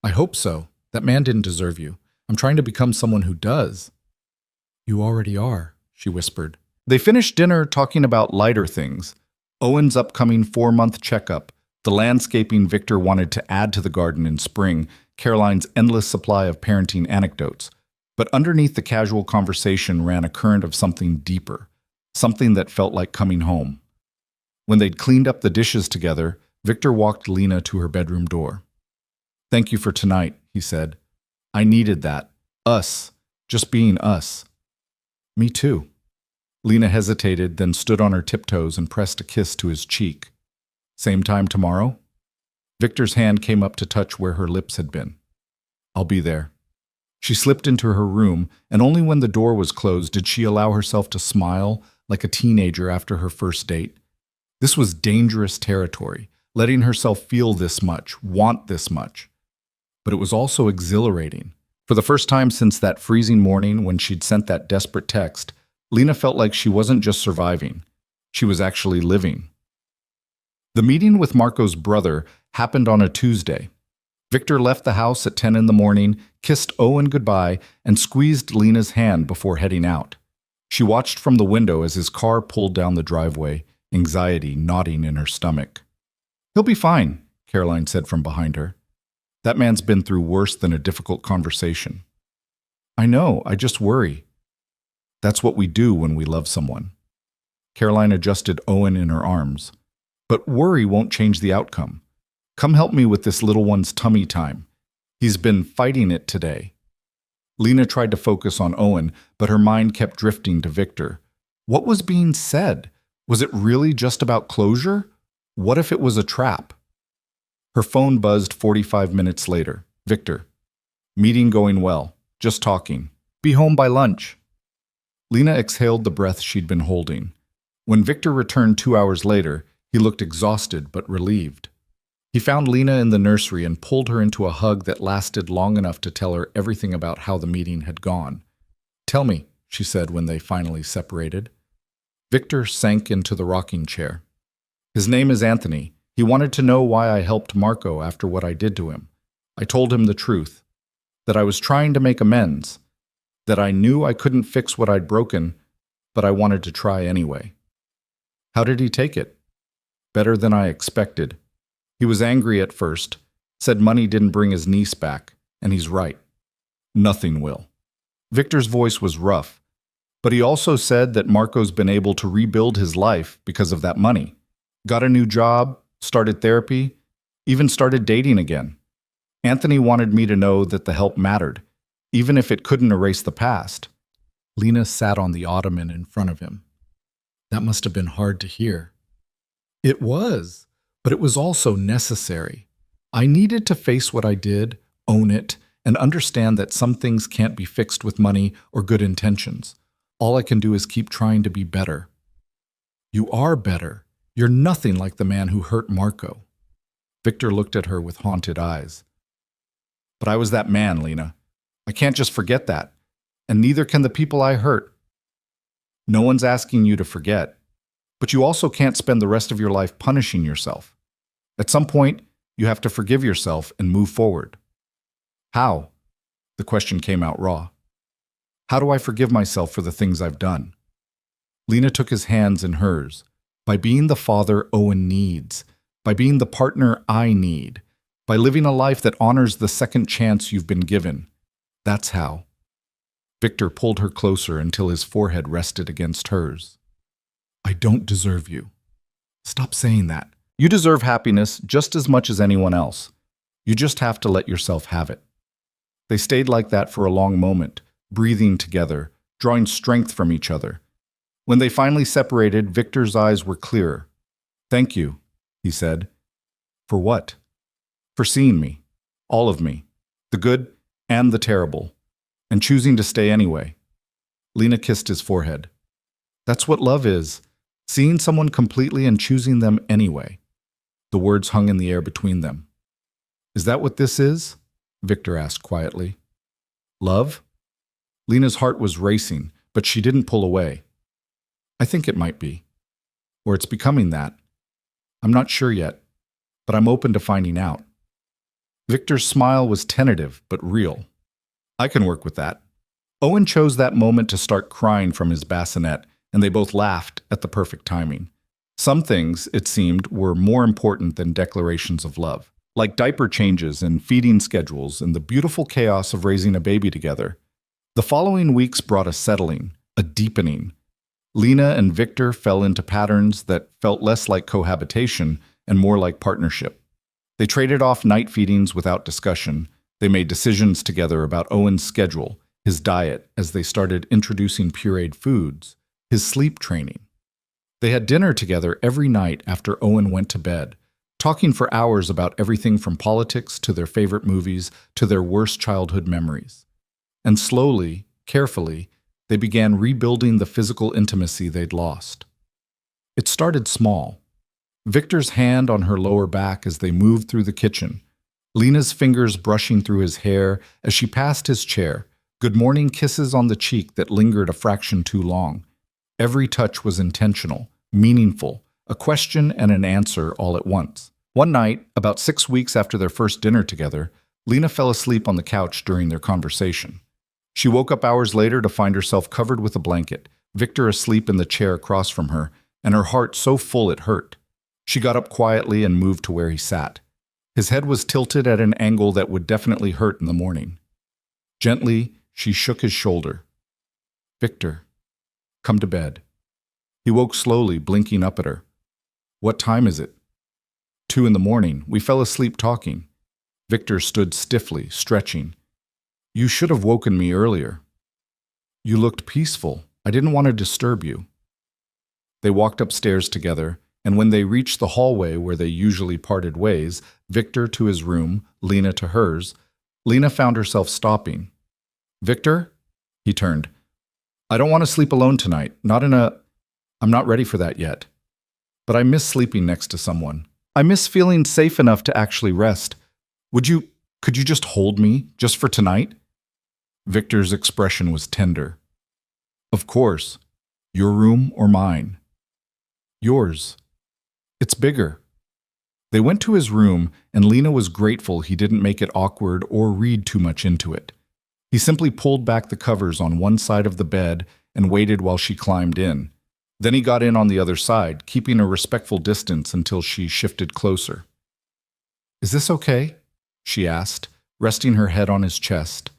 I hope so. That man didn't deserve you. I'm trying to become someone who does. You already are, she whispered. They finished dinner talking about lighter things. Owen's upcoming 4-month checkup, the landscaping Victor wanted to add to the garden in spring, Caroline's endless supply of parenting anecdotes. But underneath the casual conversation ran a current of something deeper, something that felt like coming home. When they'd cleaned up the dishes together, Victor walked Lena to her bedroom door. Thank you for tonight, he said. I needed that. Us. Just being us. Me too. Lena hesitated, then stood on her tiptoes and pressed a kiss to his cheek. Same time tomorrow? Victor's hand came up to touch where her lips had been. I'll be there. She slipped into her room, and only when the door was closed did she allow herself to smile like a teenager after her first date. This was dangerous territory, letting herself feel this much, want this much. But it was also exhilarating. For the first time since that freezing morning when she'd sent that desperate text, Lena felt like she wasn't just surviving. She was actually living. The meeting with Marco's brother happened on a Tuesday. Victor left the house at 10 in the morning, kissed Owen goodbye, and squeezed Lena's hand before heading out. She watched from the window as his car pulled down the driveway, anxiety knotting in her stomach. "He'll be fine," Caroline said from behind her. "That man's been through worse than a difficult conversation." "I know, I just worry." "That's what we do when we love someone." Caroline adjusted Owen in her arms. "But worry won't change the outcome. Come help me with this little one's tummy time. He's been fighting it today." Lena tried to focus on Owen, but her mind kept drifting to Victor. What was being said? Was it really just about closure? What if it was a trap? Her phone buzzed 45 minutes later. "Victor. Meeting going well. Just talking. Be home by lunch." Lena exhaled the breath she'd been holding. When Victor returned 2 hours later, he looked exhausted but relieved. He found Lena in the nursery and pulled her into a hug that lasted long enough to tell her everything about how the meeting had gone. "Tell me," she said when they finally separated. Victor sank into the rocking chair. "His name is Anthony. He wanted to know why I helped Marco after what I did to him. I told him the truth, that I was trying to make amends, that I knew I couldn't fix what I'd broken, but I wanted to try anyway." "How did he take it?" "Better than I expected. He was angry at first, said money didn't bring his niece back, and he's right. Nothing will." Victor's voice was rough, but he also said that Marco's been able to rebuild his life because of that money. Got a new job, started therapy, even started dating again. Anthony wanted me to know that the help mattered, even if it couldn't erase the past. Lena sat on the ottoman in front of him. That must have been hard to hear. It was. But it was also necessary. I needed to face what I did, own it, and understand that some things can't be fixed with money or good intentions. All I can do is keep trying to be better. "You are better. You're nothing like the man who hurt Marco." Victor looked at her with haunted eyes. "But I was that man, Lena. I can't just forget that. And neither can the people I hurt. No one's asking you to forget. But you also can't spend the rest of your life punishing yourself. At some point, you have to forgive yourself and move forward." "How?" The question came out raw. "How do I forgive myself for the things I've done?" Lena took his hands in hers. "By being the father Owen needs. By being the partner I need. By living a life that honors the second chance you've been given. That's how." Victor pulled her closer until his forehead rested against hers. "I don't deserve you." "Stop saying that. You deserve happiness just as much as anyone else. You just have to let yourself have it." They stayed like that for a long moment, breathing together, drawing strength from each other. When they finally separated, Victor's eyes were clearer. "Thank you," he said. "For what?" "For seeing me. All of me. The good and the terrible. And choosing to stay anyway." Lena kissed his forehead. "That's what love is. Seeing someone completely and choosing them anyway." The words hung in the air between them. "Is that what this is?" Victor asked quietly. "Love?" Lena's heart was racing, but she didn't pull away. "I think it might be. Or it's becoming that. I'm not sure yet, but I'm open to finding out." Victor's smile was tentative but real. "I can work with that." Owen chose that moment to start crying from his bassinet, and they both laughed at the perfect timing. Some things, it seemed, were more important than declarations of love, like diaper changes and feeding schedules and the beautiful chaos of raising a baby together. The following weeks brought a settling, a deepening. Lena and Victor fell into patterns that felt less like cohabitation and more like partnership. They traded off night feedings without discussion. They made decisions together about Owen's schedule, his diet as they started introducing pureed foods, his sleep training. They had dinner together every night after Owen went to bed, talking for hours about everything from politics to their favorite movies to their worst childhood memories. And slowly, carefully, they began rebuilding the physical intimacy they'd lost. It started small. Victor's hand on her lower back as they moved through the kitchen, Lena's fingers brushing through his hair as she passed his chair, good morning kisses on the cheek that lingered a fraction too long. Every touch was intentional, meaningful, a question and an answer all at once. One night, about 6 weeks after their first dinner together, Lena fell asleep on the couch during their conversation. She woke up hours later to find herself covered with a blanket, Victor asleep in the chair across from her, and her heart so full it hurt. She got up quietly and moved to where he sat. His head was tilted at an angle that would definitely hurt in the morning. Gently, she shook his shoulder. "Victor, come to bed." He woke slowly, blinking up at her. "What time is it?" 2 in the morning. We fell asleep talking." Victor stood stiffly, stretching. "You should have woken me earlier." "You looked peaceful. I didn't want to disturb you." They walked upstairs together, and when they reached the hallway where they usually parted ways, Victor to his room, Lena to hers, Lena found herself stopping. "Victor?" He turned. "I don't want to sleep alone tonight. I'm not ready for that yet. But I miss sleeping next to someone. I miss feeling safe enough to actually rest. Could you just hold me, just for tonight?" Victor's expression was tender. "Of course. Your room or mine?" "Yours. It's bigger." They went to his room, and Lena was grateful he didn't make it awkward or read too much into it. He simply pulled back the covers on one side of the bed and waited while she climbed in. Then he got in on the other side, keeping a respectful distance until she shifted closer. "Is this okay?" she asked, resting her head on his chest.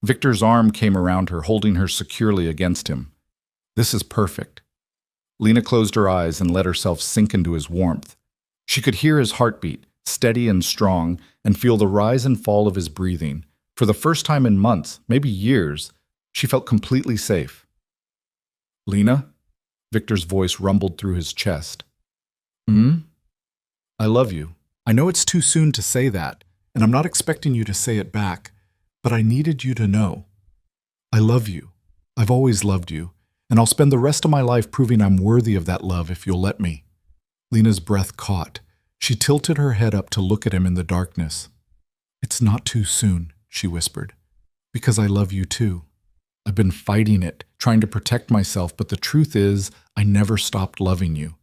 Victor's arm came around her, holding her securely against him. "This is perfect." Lena closed her eyes and let herself sink into his warmth. She could hear his heartbeat, steady and strong, and feel the rise and fall of his breathing. For the first time in months, maybe years, she felt completely safe. "Lena?" Victor's voice rumbled through his chest. "I love you. I know it's too soon to say that, and I'm not expecting you to say it back, but I needed you to know. I love you. I've always loved you, and I'll spend the rest of my life proving I'm worthy of that love if you'll let me." Lena's breath caught. She tilted her head up to look at him in the darkness. "It's not too soon," she whispered, "because I love you too. I've been fighting it, trying to protect myself, but the truth is, I never stopped loving you.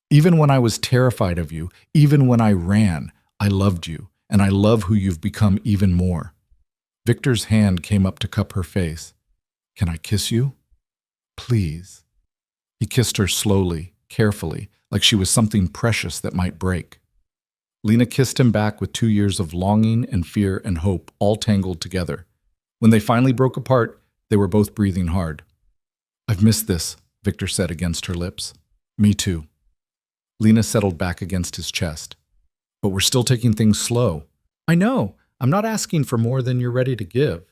Even when I was terrified of you, even when I ran, I loved you, and I love who you've become even more." Victor's hand came up to cup her face. "Can I kiss you?" "Please." He kissed her slowly, carefully, like she was something precious that might break. Lena kissed him back with 2 years of longing and fear and hope all tangled together. When they finally broke apart, they were both breathing hard. "I've missed this," Victor said against her lips. "Me too." Lena settled back against his chest. "But we're still taking things slow." "I know. I'm not asking for more than you're ready to give."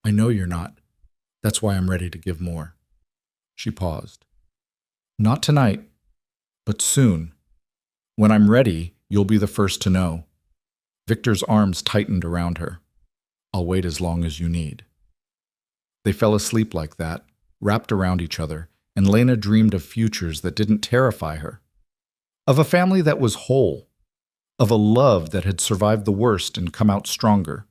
"I know you're not. That's why I'm ready to give more." She paused. "Not tonight, but soon. When I'm ready, you'll be the first to know." Victor's arms tightened around her. "I'll wait as long as you need." They fell asleep like that, wrapped around each other, and Lena dreamed of futures that didn't terrify her. Of a family that was whole. Of a love that had survived the worst and come out stronger.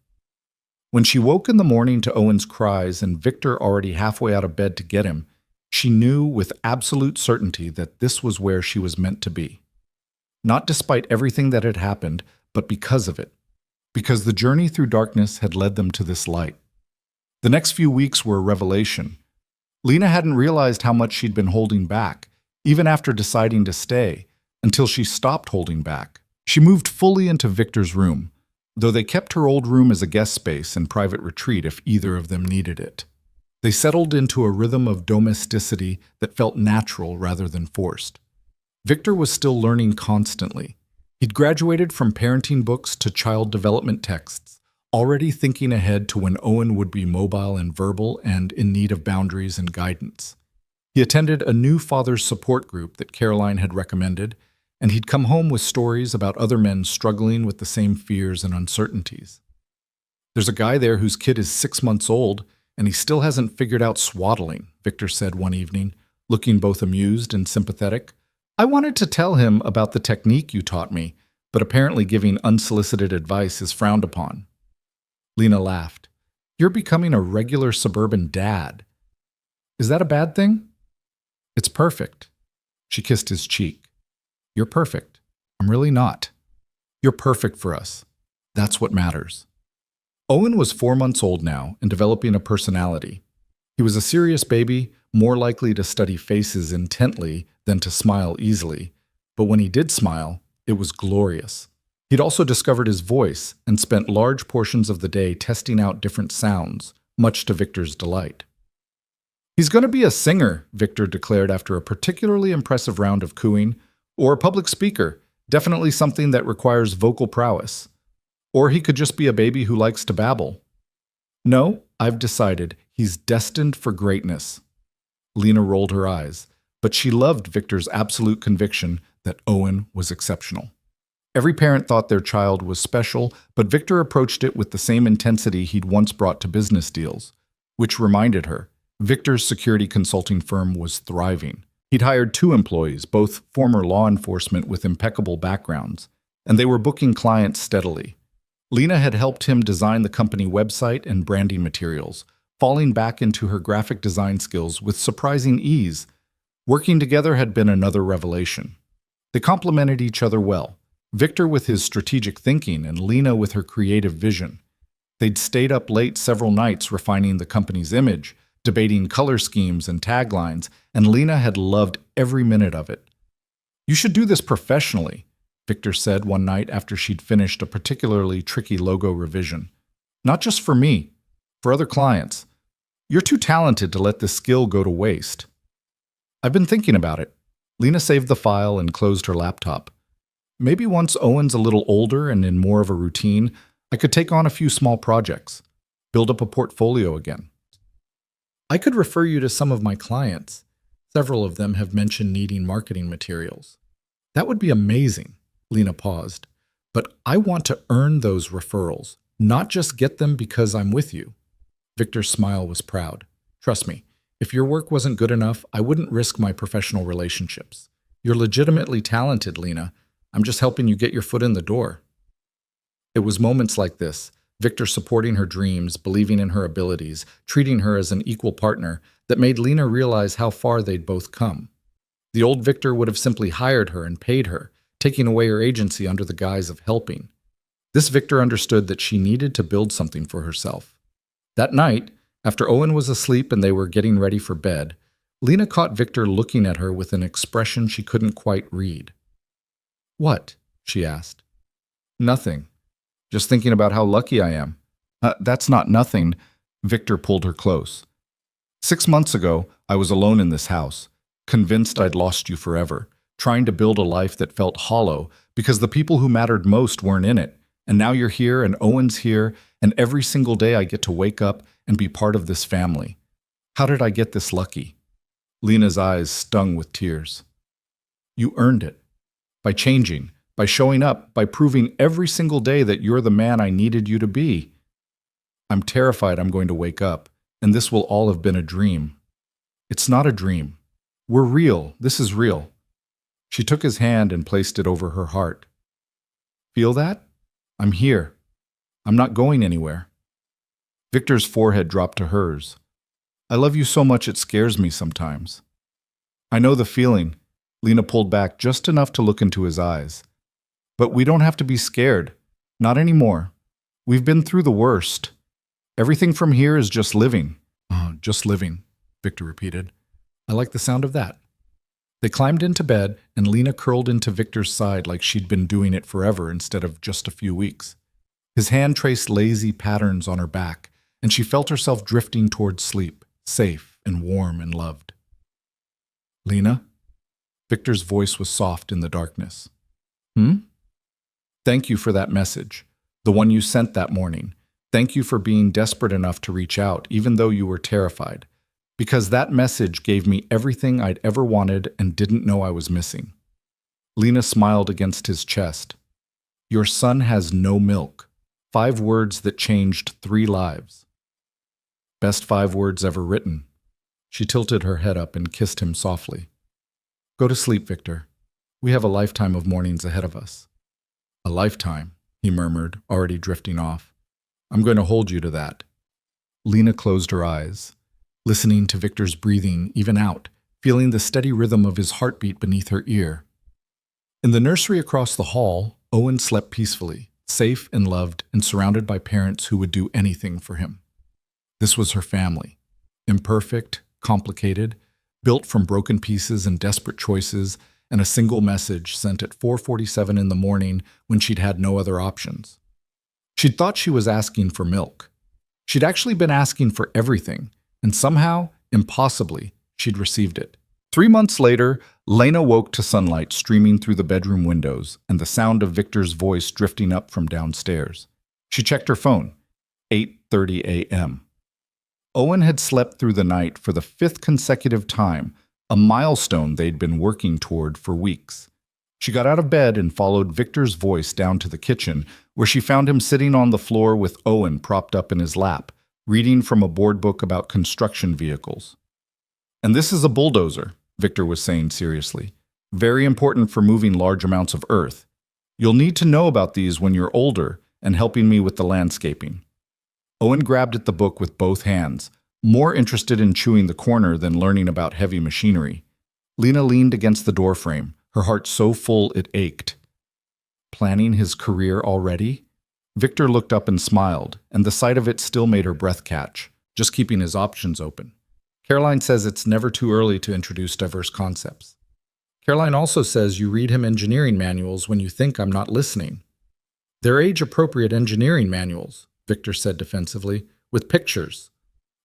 When she woke in the morning to Owen's cries and Victor already halfway out of bed to get him, she knew with absolute certainty that this was where she was meant to be. Not despite everything that had happened, but because of it. Because the journey through darkness had led them to this light. The next few weeks were a revelation. Lena hadn't realized how much she'd been holding back, even after deciding to stay, until she stopped holding back. She moved fully into Victor's room, though they kept her old room as a guest space and private retreat if either of them needed it. They settled into a rhythm of domesticity that felt natural rather than forced. Victor was still learning constantly. He'd graduated from parenting books to child development texts, already thinking ahead to when Owen would be mobile and verbal and in need of boundaries and guidance. He attended a new father's support group that Caroline had recommended, and he'd come home with stories about other men struggling with the same fears and uncertainties. "There's a guy there whose kid is 6 months old, and he still hasn't figured out swaddling," Victor said one evening, looking both amused and sympathetic. "I wanted to tell him about the technique you taught me, but apparently giving unsolicited advice is frowned upon." Lena laughed. "You're becoming a regular suburban dad. Is that a bad thing?" "It's perfect. She kissed his cheek. You're perfect. I'm really not. You're perfect for us. That's what matters. Owen was 4 months old now and developing a personality. He was a serious baby, more likely to study faces intently than to smile easily. But when he did smile, it was glorious. He'd also discovered his voice and spent large portions of the day testing out different sounds, much to Victor's delight. He's going to be a singer, Victor declared after a particularly impressive round of cooing, or a public speaker, definitely something that requires vocal prowess. Or he could just be a baby who likes to babble. No, I've decided he's destined for greatness. Lena rolled her eyes, but she loved Victor's absolute conviction that Owen was exceptional. Every parent thought their child was special, but Victor approached it with the same intensity he'd once brought to business deals, which reminded her, Victor's security consulting firm was thriving. He'd hired 2 employees, both former law enforcement with impeccable backgrounds, and they were booking clients steadily. Lena had helped him design the company website and branding materials, falling back into her graphic design skills with surprising ease. Working together had been another revelation. They complemented each other well, Victor with his strategic thinking and Lena with her creative vision. They'd stayed up late several nights refining the company's image, debating color schemes and taglines, and Lena had loved every minute of it. You should do this professionally, Victor said one night after she'd finished a particularly tricky logo revision. Not just for me, for other clients. You're too talented to let this skill go to waste. I've been thinking about it. Lena saved the file and closed her laptop. Maybe once Owen's a little older and in more of a routine, I could take on a few small projects, build up a portfolio again. I could refer you to some of my clients. Several of them have mentioned needing marketing materials. That would be amazing, Lena paused. But I want to earn those referrals, not just get them because I'm with you. Victor's smile was proud. Trust me, if your work wasn't good enough, I wouldn't risk my professional relationships. You're legitimately talented, Lena. I'm just helping you get your foot in the door. It was moments like this, Victor supporting her dreams, believing in her abilities, treating her as an equal partner, that made Lena realize how far they'd both come. The old Victor would have simply hired her and paid her, taking away her agency under the guise of helping. This Victor understood that she needed to build something for herself. That night, after Owen was asleep and they were getting ready for bed, Lena caught Victor looking at her with an expression she couldn't quite read. What? She asked. Nothing. Just thinking about how lucky I am. That's not nothing. Victor pulled her close. 6 months ago, I was alone in this house, convinced I'd lost you forever, trying to build a life that felt hollow because the people who mattered most weren't in it. And now you're here and Owen's here, and every single day I get to wake up and be part of this family. How did I get this lucky? Lena's eyes stung with tears. You earned it. By changing, by showing up, by proving every single day that you're the man I needed you to be. I'm terrified I'm going to wake up, and this will all have been a dream. It's not a dream. We're real. This is real. She took his hand and placed it over her heart. Feel that? I'm here. I'm not going anywhere. Victor's forehead dropped to hers. I love you so much it scares me sometimes. I know the feeling. Lena pulled back just enough to look into his eyes. But we don't have to be scared. Not anymore. We've been through the worst. Everything from here is just living. Oh, just living, Victor repeated. I like the sound of that. They climbed into bed, and Lena curled into Victor's side like she'd been doing it forever instead of just a few weeks. His hand traced lazy patterns on her back, and she felt herself drifting towards sleep, safe and warm and loved. Lena? Victor's voice was soft in the darkness. Thank you for that message, the one you sent that morning. Thank you for being desperate enough to reach out, even though you were terrified. Because that message gave me everything I'd ever wanted and didn't know I was missing. Lena smiled against his chest. Your son has no milk. 5 words that changed 3 lives. Best 5 words ever written. She tilted her head up and kissed him softly. Go to sleep, Victor. We have a lifetime of mornings ahead of us. A lifetime, he murmured, already drifting off. I'm going to hold you to that. Lena closed her eyes, listening to Victor's breathing even out, feeling the steady rhythm of his heartbeat beneath her ear. In the nursery across the hall, Owen slept peacefully, safe and loved, and surrounded by parents who would do anything for him. This was her family. Imperfect, complicated, built from broken pieces and desperate choices, and a single message sent at 4:47 in the morning when she'd had no other options. She'd thought she was asking for milk. She'd actually been asking for everything, and somehow, impossibly, she'd received it. 3 months later, Lena woke to sunlight streaming through the bedroom windows and the sound of Victor's voice drifting up from downstairs. She checked her phone. 8:30 a.m. Owen had slept through the night for the 5th consecutive time, a milestone they'd been working toward for weeks. She got out of bed and followed Victor's voice down to the kitchen, where she found him sitting on the floor with Owen propped up in his lap, reading from a board book about construction vehicles. "And this is a bulldozer," Victor was saying seriously. "Very important for moving large amounts of earth. You'll need to know about these when you're older and helping me with the landscaping." Owen grabbed at the book with both hands, more interested in chewing the corner than learning about heavy machinery. Lena leaned against the doorframe, her heart so full it ached. Planning his career already? Victor looked up and smiled, and the sight of it still made her breath catch, just keeping his options open. Caroline says it's never too early to introduce diverse concepts. Caroline also says you read him engineering manuals when you think I'm not listening. They're age-appropriate engineering manuals, Victor said defensively, with pictures.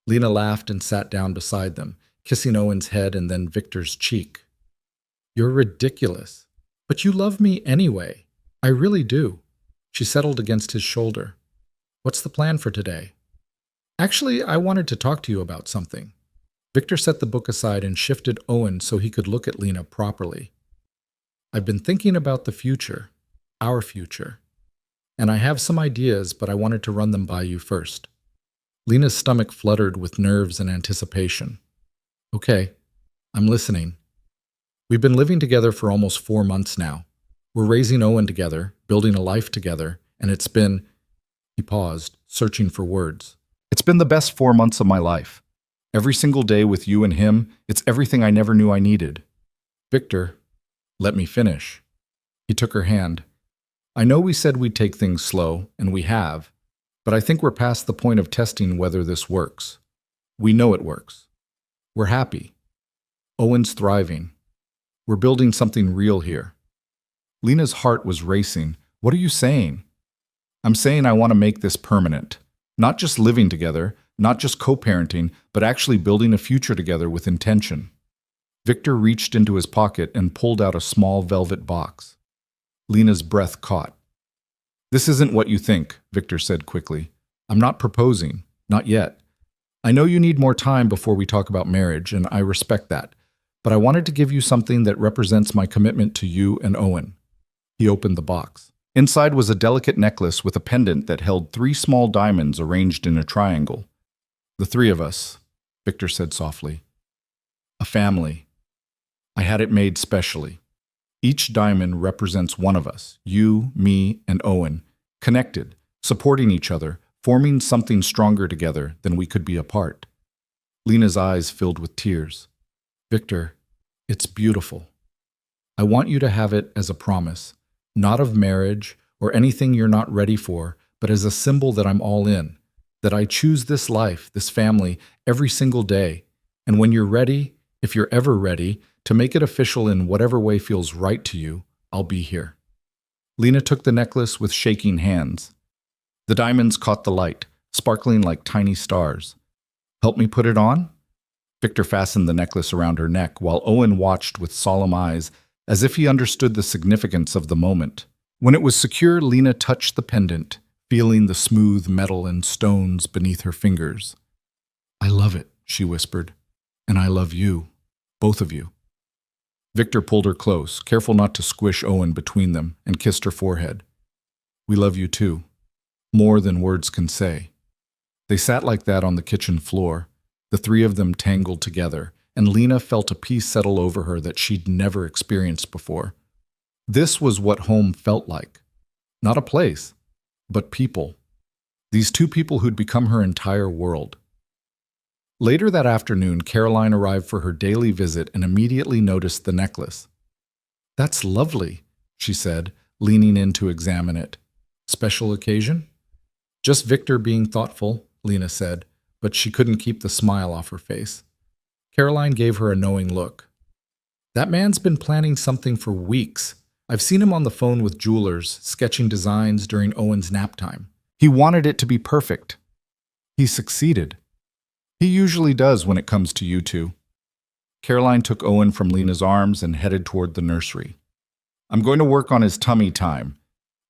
Lena laughed and sat down beside them, kissing Owen's head and then Victor's cheek. "You're ridiculous. But you love me anyway. I really do." She settled against his shoulder. "What's the plan for today?" "Actually, I wanted to talk to you about something." Victor set the book aside and shifted Owen so he could look at Lena properly. "I've been thinking about the future, our future. And I have some ideas, but I wanted to run them by you first." Lena's stomach fluttered with nerves and anticipation. "Okay, I'm listening." "We've been living together for almost 4 months now. We're raising Owen together, building a life together, and it's been—" He paused, searching for words. "It's been the best 4 months of my life. Every single day with you and him, it's everything I never knew I needed." "Victor, let me finish." He took her hand. "I know we said we'd take things slow, and we have, but I think we're past the point of testing whether this works. We know it works. We're happy. Owen's thriving. We're building something real here." Lena's heart was racing. "What are you saying?" "I'm saying I want to make this permanent. Not just living together, not just co-parenting, but actually building a future together with intention." Victor reached into his pocket and pulled out a small velvet box. Lena's breath caught. "This isn't what you think," Victor said quickly. "I'm not proposing. Not yet. I know you need more time before we talk about marriage, and I respect that. But I wanted to give you something that represents my commitment to you and Owen." He opened the box. Inside was a delicate necklace with a pendant that held 3 small diamonds arranged in a triangle. "The 3 of us," Victor said softly. "A family. I had it made specially. Each diamond represents one of us, you, me, and Owen, connected, supporting each other, forming something stronger together than we could be apart." Lena's eyes filled with tears. "Victor, it's beautiful. I want you to have it as a promise, not of marriage or anything you're not ready for, but as a symbol that I'm all in, that I choose this life, this family, every single day. And when you're ready, if you're ever ready, to make it official in whatever way feels right to you, I'll be here." Lena took the necklace with shaking hands. The diamonds caught the light, sparkling like tiny stars. "Help me put it on?" Victor fastened the necklace around her neck while Owen watched with solemn eyes, as if he understood the significance of the moment. When it was secure, Lena touched the pendant, feeling the smooth metal and stones beneath her fingers. "I love it," she whispered. "And I love you, both of you." Victor pulled her close, careful not to squish Owen between them, and kissed her forehead. "We love you too, more than words can say." They sat like that on the kitchen floor, the 3 of them tangled together, and Lena felt a peace settle over her that she'd never experienced before. This was what home felt like. Not a place, but people. These 2 people who'd become her entire world. Later that afternoon, Caroline arrived for her daily visit and immediately noticed the necklace. "That's lovely," she said, leaning in to examine it. "Special occasion?" "Just Victor being thoughtful," Lena said, but she couldn't keep the smile off her face. Caroline gave her a knowing look. "That man's been planning something for weeks. I've seen him on the phone with jewelers, sketching designs during Owen's nap time. He wanted it to be perfect. He succeeded. He usually does when it comes to you two." Caroline took Owen from Lena's arms and headed toward the nursery. "I'm going to work on his tummy time.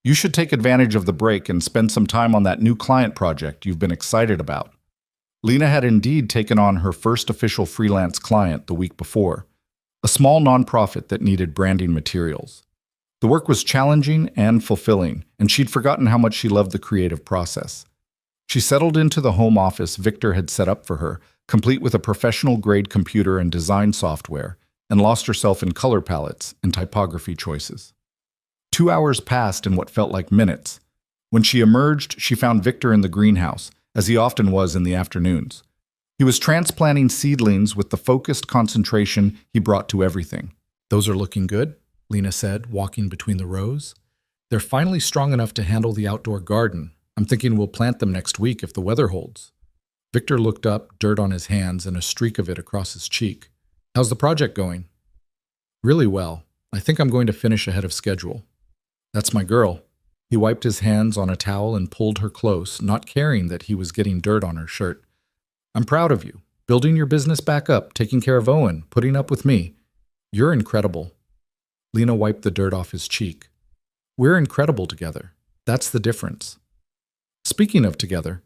You should take advantage of the break and spend some time on that new client project you've been excited about." Lena had indeed taken on her first official freelance client the week before, a small nonprofit that needed branding materials. The work was challenging and fulfilling, and she'd forgotten how much she loved the creative process. She settled into the home office Victor had set up for her, complete with a professional-grade computer and design software, and lost herself in color palettes and typography choices. 2 hours passed in what felt like minutes. When she emerged, she found Victor in the greenhouse, as he often was in the afternoons. He was transplanting seedlings with the focused concentration he brought to everything. "Those are looking good," Lena said, walking between the rows. "They're finally strong enough to handle the outdoor garden. I'm thinking we'll plant them next week if the weather holds." Victor looked up, dirt on his hands and a streak of it across his cheek. "How's the project going?" "Really well. I think I'm going to finish ahead of schedule." "That's my girl." He wiped his hands on a towel and pulled her close, not caring that he was getting dirt on her shirt. "I'm proud of you. Building your business back up, taking care of Owen, putting up with me. You're incredible." Lena wiped the dirt off his cheek. "We're incredible together. That's the difference." "Speaking of together,"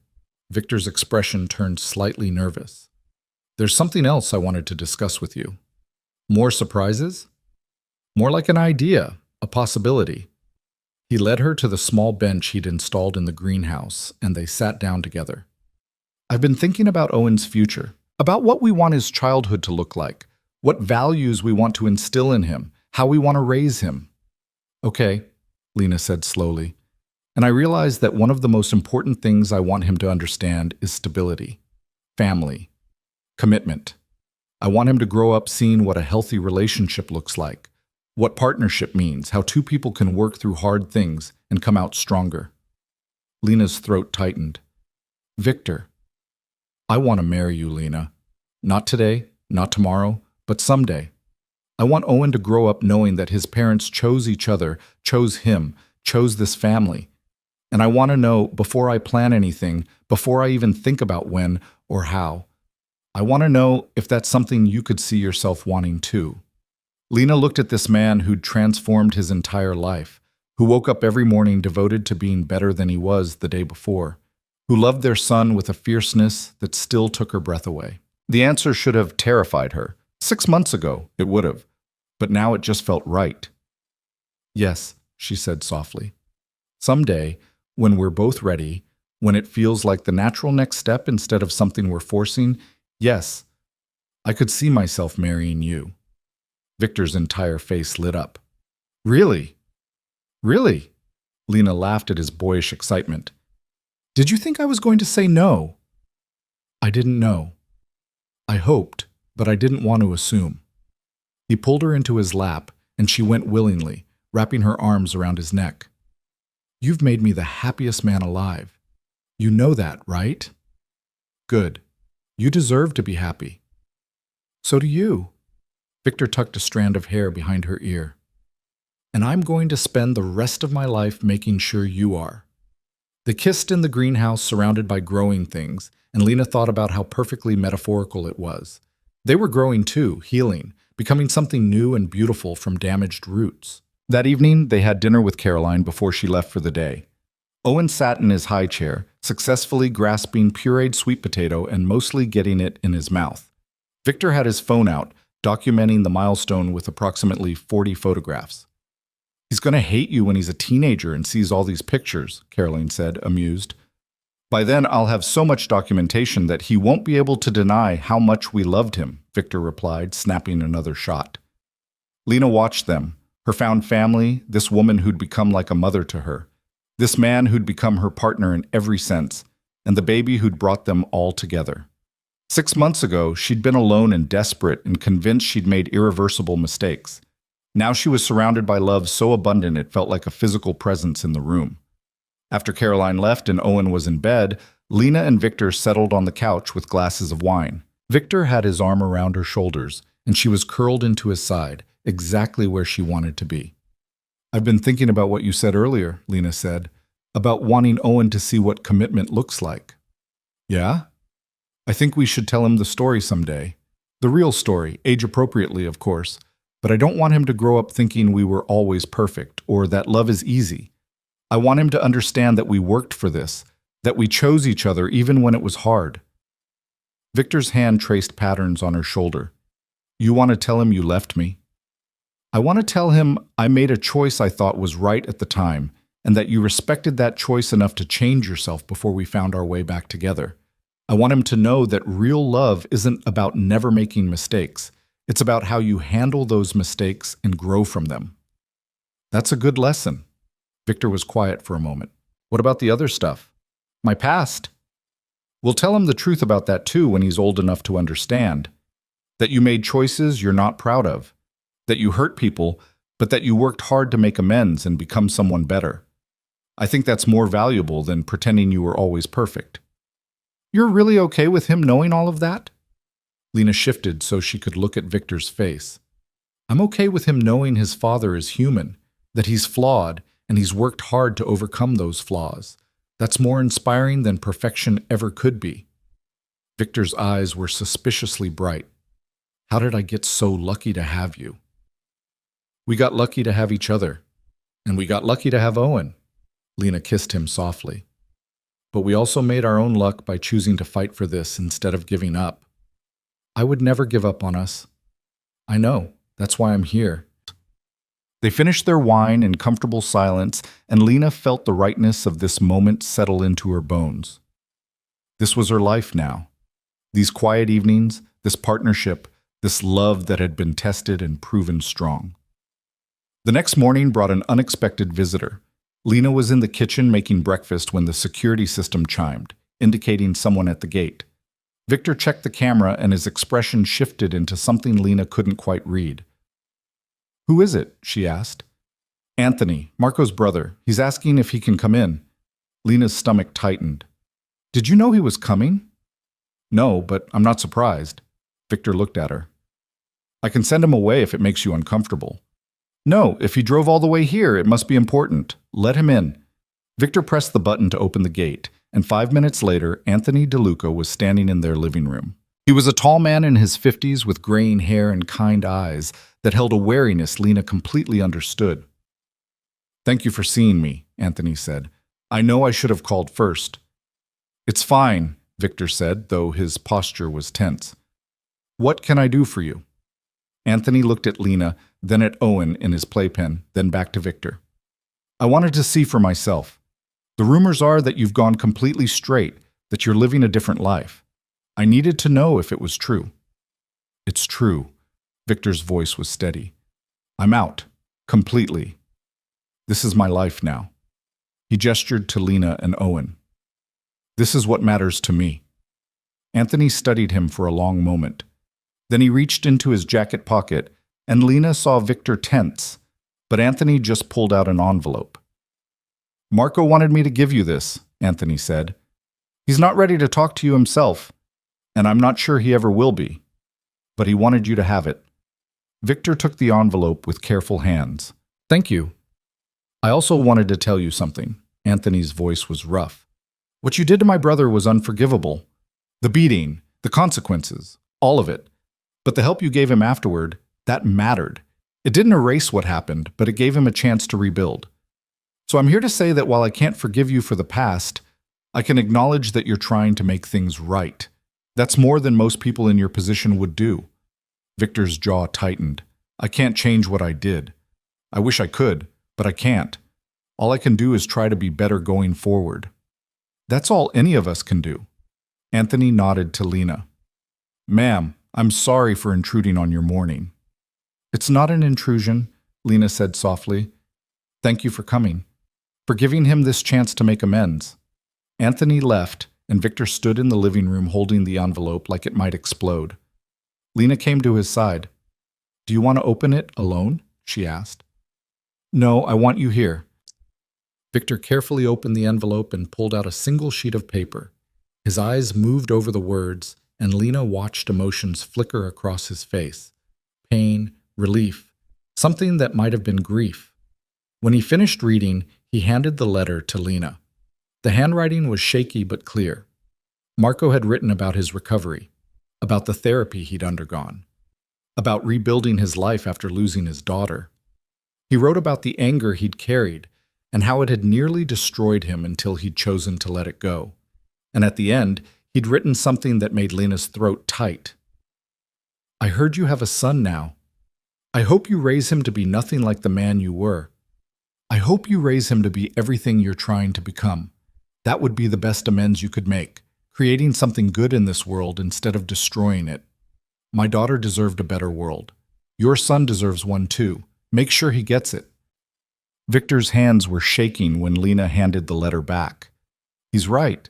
Victor's expression turned slightly nervous. "There's something else I wanted to discuss with you." "More surprises?" "More like an idea, a possibility." He led her to the small bench he'd installed in the greenhouse, and they sat down together. "I've been thinking about Owen's future, about what we want his childhood to look like, what values we want to instill in him, how we want to raise him." "Okay," Lena said slowly. "And I realize that one of the most important things I want him to understand is stability, family, commitment. I want him to grow up seeing what a healthy relationship looks like, what partnership means, how two people can work through hard things and come out stronger." Lena's throat tightened. "Victor, I want to marry you, Lena. Not today, not tomorrow, but someday. I want Owen to grow up knowing that his parents chose each other, chose him, chose this family. And I want to know, before I plan anything, before I even think about when or how, I want to know if that's something you could see yourself wanting too." Lena looked at this man who'd transformed his entire life, who woke up every morning devoted to being better than he was the day before, who loved their son with a fierceness that still took her breath away. The answer should have terrified her. 6 months ago, it would have. But now it just felt right. "Yes," she said softly. "Someday, when we're both ready, when it feels like the natural next step instead of something we're forcing, yes, I could see myself marrying you." Victor's entire face lit up. "Really? Really?" Lena laughed at his boyish excitement. "Did you think I was going to say no?" "I didn't know. I hoped, but I didn't want to assume." He pulled her into his lap, and she went willingly, wrapping her arms around his neck. "You've made me the happiest man alive. You know that, right?" "Good. You deserve to be happy." "So do you." Victor tucked a strand of hair behind her ear. "And I'm going to spend the rest of my life making sure you are." They kissed in the greenhouse surrounded by growing things, and Lena thought about how perfectly metaphorical it was. They were growing too, healing, becoming something new and beautiful from damaged roots. That evening, they had dinner with Caroline before she left for the day. Owen sat in his high chair, successfully grasping pureed sweet potato and mostly getting it in his mouth. Victor had his phone out, documenting the milestone with approximately 40 photographs. "He's going to hate you when he's a teenager and sees all these pictures," Caroline said, amused. "By then, I'll have so much documentation that he won't be able to deny how much we loved him," Victor replied, snapping another shot. Lena watched them, her found family, this woman who'd become like a mother to her, this man who'd become her partner in every sense, and the baby who'd brought them all together. 6 months ago, she'd been alone and desperate and convinced she'd made irreversible mistakes. Now she was surrounded by love so abundant it felt like a physical presence in the room. After Caroline left and Owen was in bed, Lena and Victor settled on the couch with glasses of wine. Victor had his arm around her shoulders, and she was curled into his side, exactly where she wanted to be. "I've been thinking about what you said earlier," Lena said, "about wanting Owen to see what commitment looks like." "Yeah? I think we should tell him the story someday. The real story, age-appropriately, of course, but I don't want him to grow up thinking we were always perfect or that love is easy. I want him to understand that we worked for this, that we chose each other even when it was hard." Victor's hand traced patterns on her shoulder. "You want to tell him you left me?" "I want to tell him I made a choice I thought was right at the time, and that you respected that choice enough to change yourself before we found our way back together. I want him to know that real love isn't about never making mistakes. It's about how you handle those mistakes and grow from them." "That's a good lesson." Victor was quiet for a moment. "What about the other stuff? My past?" "We'll tell him the truth about that too when he's old enough to understand. That you made choices you're not proud of. That you hurt people, but that you worked hard to make amends and become someone better. I think that's more valuable than pretending you were always perfect." "You're really okay with him knowing all of that?" Lena shifted so she could look at Victor's face. "I'm okay with him knowing his father is human, that he's flawed, and he's worked hard to overcome those flaws. That's more inspiring than perfection ever could be." Victor's eyes were suspiciously bright. "How did I get so lucky to have you?" "We got lucky to have each other, and we got lucky to have Owen." Lena kissed him softly. "But we also made our own luck by choosing to fight for this instead of giving up. I would never give up on us." "I know. That's why I'm here." They finished their wine in comfortable silence, and Lena felt the rightness of this moment settle into her bones. This was her life now. These quiet evenings, this partnership, this love that had been tested and proven strong. The next morning brought an unexpected visitor. Lena was in the kitchen making breakfast when the security system chimed, indicating someone at the gate. Victor checked the camera and his expression shifted into something Lena couldn't quite read. "Who is it?" she asked. "Anthony, Marco's brother. He's asking if he can come in." Lena's stomach tightened. "Did you know he was coming?" "No, but I'm not surprised." Victor looked at her. "I can send him away if it makes you uncomfortable." "No, if he drove all the way here, it must be important. Let him in." Victor pressed the button to open the gate, and 5 minutes later, Anthony DeLuca was standing in their living room. He was a tall man in his 50s with graying hair and kind eyes that held a wariness Lena completely understood. "Thank you for seeing me," Anthony said. "I know I should have called first." "It's fine," Victor said, though his posture was tense. "What can I do for you?" Anthony looked at Lena, then at Owen in his playpen, then back to Victor. "I wanted to see for myself. The rumors are that you've gone completely straight, that you're living a different life. I needed to know if it was true." "It's true." Victor's voice was steady. "I'm out. Completely. This is my life now." He gestured to Lena and Owen. "This is what matters to me." Anthony studied him for a long moment. Then he reached into his jacket pocket, and Lena saw Victor tense, but Anthony just pulled out an envelope. "Marco wanted me to give you this," Anthony said. "He's not ready to talk to you himself, and I'm not sure he ever will be. But he wanted you to have it." Victor took the envelope with careful hands. "Thank you. I also wanted to tell you something." Anthony's voice was rough. "What you did to my brother was unforgivable. The beating, the consequences, all of it. But the help you gave him afterward, that mattered. It didn't erase what happened, but it gave him a chance to rebuild. So I'm here to say that while I can't forgive you for the past, I can acknowledge that you're trying to make things right. That's more than most people in your position would do." Victor's jaw tightened. "I can't change what I did. I wish I could, but I can't. All I can do is try to be better going forward." "That's all any of us can do." Anthony nodded to Lena. "Ma'am, I'm sorry for intruding on your morning." "It's not an intrusion," Lena said softly. "Thank you for coming, for giving him this chance to make amends." Anthony left, and Victor stood in the living room holding the envelope like it might explode. Lena came to his side. "Do you want to open it alone?" she asked. "No, I want you here." Victor carefully opened the envelope and pulled out a single sheet of paper. His eyes moved over the words, and Lena watched emotions flicker across his face. Pain, relief, something that might have been grief. When he finished reading, he handed the letter to Lena. The handwriting was shaky but clear. Marco had written about his recovery, about the therapy he'd undergone, about rebuilding his life after losing his daughter. He wrote about the anger he'd carried and how it had nearly destroyed him until he'd chosen to let it go. And at the end, he'd written something that made Lena's throat tight. "I heard you have a son now. I hope you raise him to be nothing like the man you were. I hope you raise him to be everything you're trying to become. That would be the best amends you could make, creating something good in this world instead of destroying it. My daughter deserved a better world. Your son deserves one too. Make sure he gets it." Victor's hands were shaking when Lena handed the letter back. "He's right."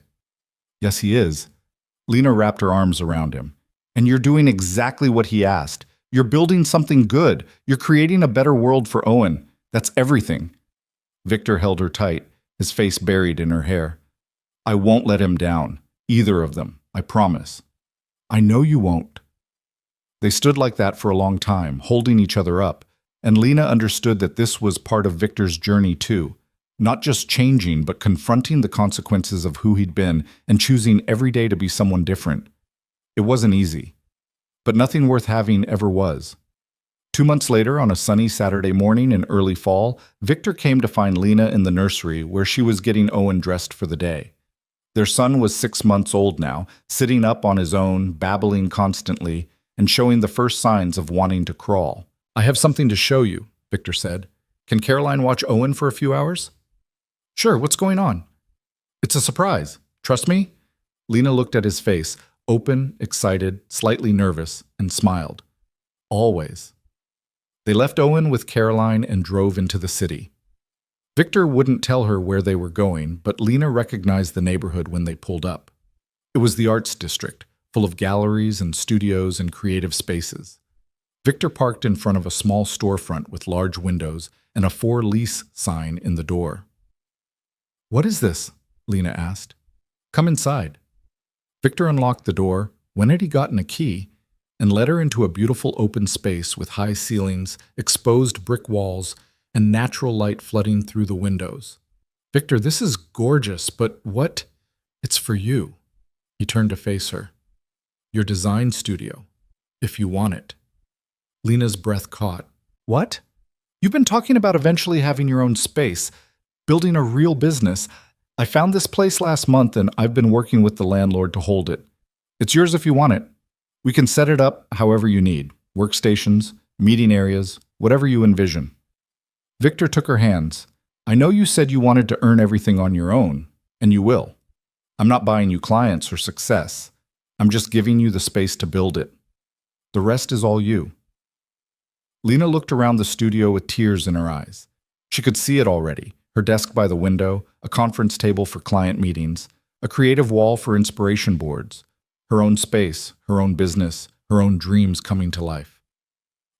"Yes, he is." Lena wrapped her arms around him. "And you're doing exactly what he asked. You're building something good. You're creating a better world for Owen. That's everything." Victor held her tight, his face buried in her hair. "I won't let him down. Either of them. I promise." "I know you won't." They stood like that for a long time, holding each other up, and Lena understood that this was part of Victor's journey too. Not just changing, but confronting the consequences of who he'd been and choosing every day to be someone different. It wasn't easy, but nothing worth having ever was. 2 months later, on a sunny Saturday morning in early fall, Victor came to find Lena in the nursery where she was getting Owen dressed for the day. Their son was 6 months old now, sitting up on his own, babbling constantly, and showing the first signs of wanting to crawl. "I have something to show you," Victor said. "Can Caroline watch Owen for a few hours?" "Sure, what's going on?" "It's a surprise. Trust me?" Lena looked at his face, open, excited, slightly nervous, and smiled. "Always." They left Owen with Caroline and drove into the city. Victor wouldn't tell her where they were going, but Lena recognized the neighborhood when they pulled up. It was the arts district, full of galleries and studios and creative spaces. Victor parked in front of a small storefront with large windows and a "for lease" sign in the door. "What is this?" Lena asked. "Come inside." Victor unlocked the door, when had he gotten a key, and led her into a beautiful open space with high ceilings, exposed brick walls, and natural light flooding through the windows. "Victor, this is gorgeous, but what?" "It's for you." He turned to face her. "Your design studio, if you want it." Lena's breath caught. "What? You've been talking about eventually having your own space, building a real business. I found this place last month and I've been working with the landlord to hold it. It's yours if you want it. We can set it up however you need. Workstations, meeting areas, whatever you envision." Victor took her hands. "I know you said you wanted to earn everything on your own, and you will. I'm not buying you clients or success. I'm just giving you the space to build it. The rest is all you." Lena looked around the studio with tears in her eyes. She could see it already. Her desk by the window, a conference table for client meetings, a creative wall for inspiration boards, her own space, her own business, her own dreams coming to life.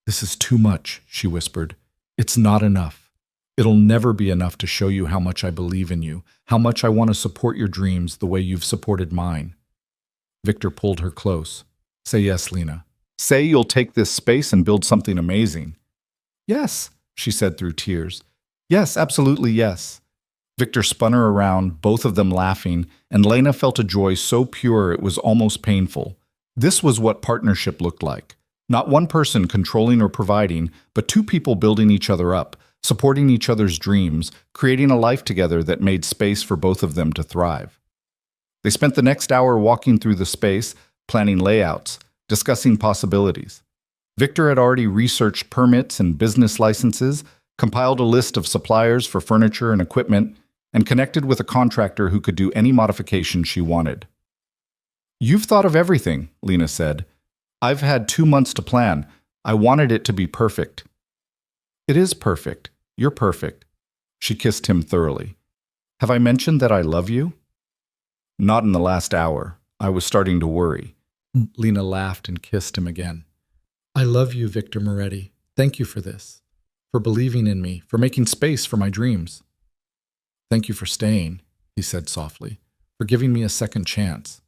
"This is too much," she whispered. "It's not enough. It'll never be enough to show you how much I believe in you, how much I want to support your dreams the way you've supported mine." Victor pulled her close. "Say yes, Lena. Say you'll take this space and build something amazing." "Yes," she said through tears. "Yes, absolutely yes." Victor spun her around, both of them laughing, and Lena felt a joy so pure it was almost painful. This was what partnership looked like. Not one person controlling or providing, but two people building each other up, supporting each other's dreams, creating a life together that made space for both of them to thrive. They spent the next hour walking through the space, planning layouts, discussing possibilities. Victor had already researched permits and business licenses, compiled a list of suppliers for furniture and equipment, and connected with a contractor who could do any modification she wanted. "You've thought of everything," Lena said. "I've had 2 months to plan. I wanted it to be perfect." "It is perfect. You're perfect." She kissed him thoroughly. "Have I mentioned that I love you?" Not in the last hour. I was starting to worry. Lena laughed and kissed him again. I love you, Victor Moretti. Thank you for this, for believing in me, for making space for my dreams. Thank you for staying, he said softly, for giving me a second chance,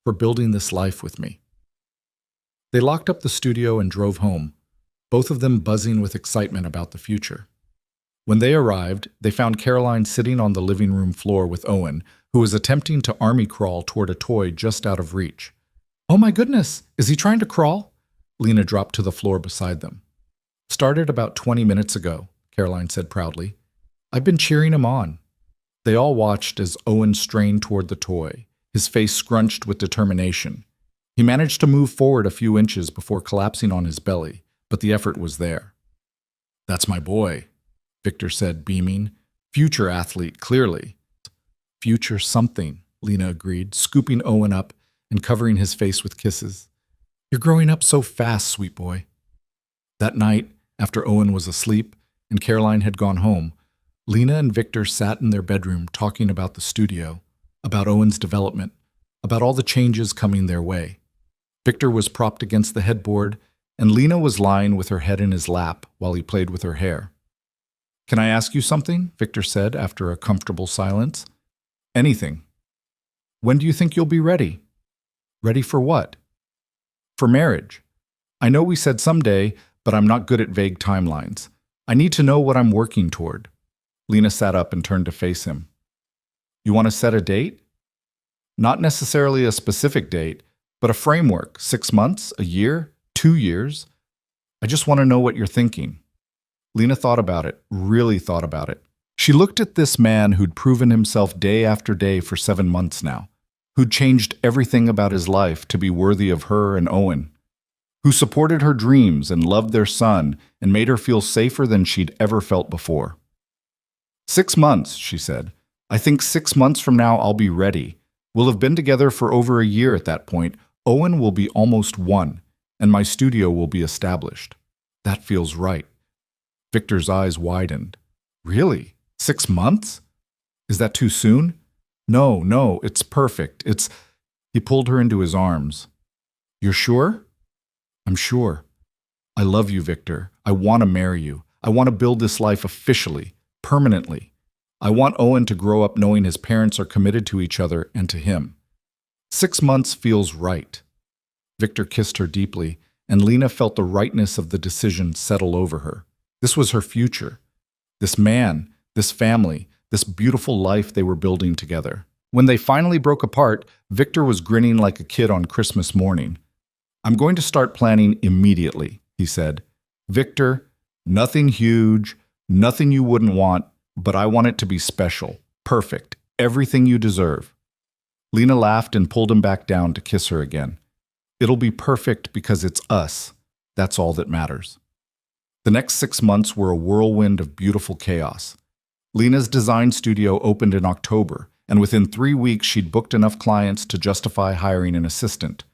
for building this life with me. They locked up the studio and drove home, both of them buzzing with excitement about the future. When they arrived, they found Caroline sitting on the living room floor with Owen, who was attempting to army crawl toward a toy just out of reach. Oh my goodness, is he trying to crawl? Lena dropped to the floor beside them. Started about 20 minutes ago, Caroline said proudly. I've been cheering him on. They all watched as Owen strained toward the toy, his face scrunched with determination. He managed to move forward a few inches before collapsing on his belly, but the effort was there. That's my boy, Victor said, beaming. Future athlete, clearly. Future something, Lena agreed, scooping Owen up and covering his face with kisses. You're growing up so fast, sweet boy. That night, after Owen was asleep and Caroline had gone home, Lena and Victor sat in their bedroom talking about the studio, about Owen's development, about all the changes coming their way. Victor was propped against the headboard, and Lena was lying with her head in his lap while he played with her hair. Can I ask you something? Victor said after a comfortable silence. Anything. When do you think you'll be ready? Ready for what? For marriage. I know we said someday, but I'm not good at vague timelines. I need to know what I'm working toward. Lena sat up and turned to face him. You want to set a date? Not necessarily a specific date, but a framework. 6 months, a year, 2 years. I just want to know what you're thinking. Lena thought about it, really thought about it. She looked at this man who'd proven himself day after day for 7 months now, who'd changed everything about his life to be worthy of her and Owen, who supported her dreams and loved their son and made her feel safer than she'd ever felt before. 6 months, she said. I think 6 months from now I'll be ready. We'll have been together for over a year at that point. Owen will be almost 1, and my studio will be established. That feels right. Victor's eyes widened. Really? 6 months? Is that too soon? No, it's perfect. He pulled her into his arms. You're sure? I'm sure. I love you, Victor. I want to marry you. I want to build this life officially, permanently. I want Owen to grow up knowing his parents are committed to each other and to him. 6 months feels right. Victor kissed her deeply, and Lena felt the rightness of the decision settle over her. This was her future. This man, this family, this beautiful life they were building together. When they finally broke apart, Victor was grinning like a kid on Christmas morning. I'm going to start planning immediately, he said. Victor, nothing huge, nothing you wouldn't want, but I want it to be special, perfect, everything you deserve. Lena laughed and pulled him back down to kiss her again. It'll be perfect because it's us. That's all that matters. The next 6 months were a whirlwind of beautiful chaos. Lena's design studio opened in October, and within 3 weeks she'd booked enough clients to justify hiring an assistant.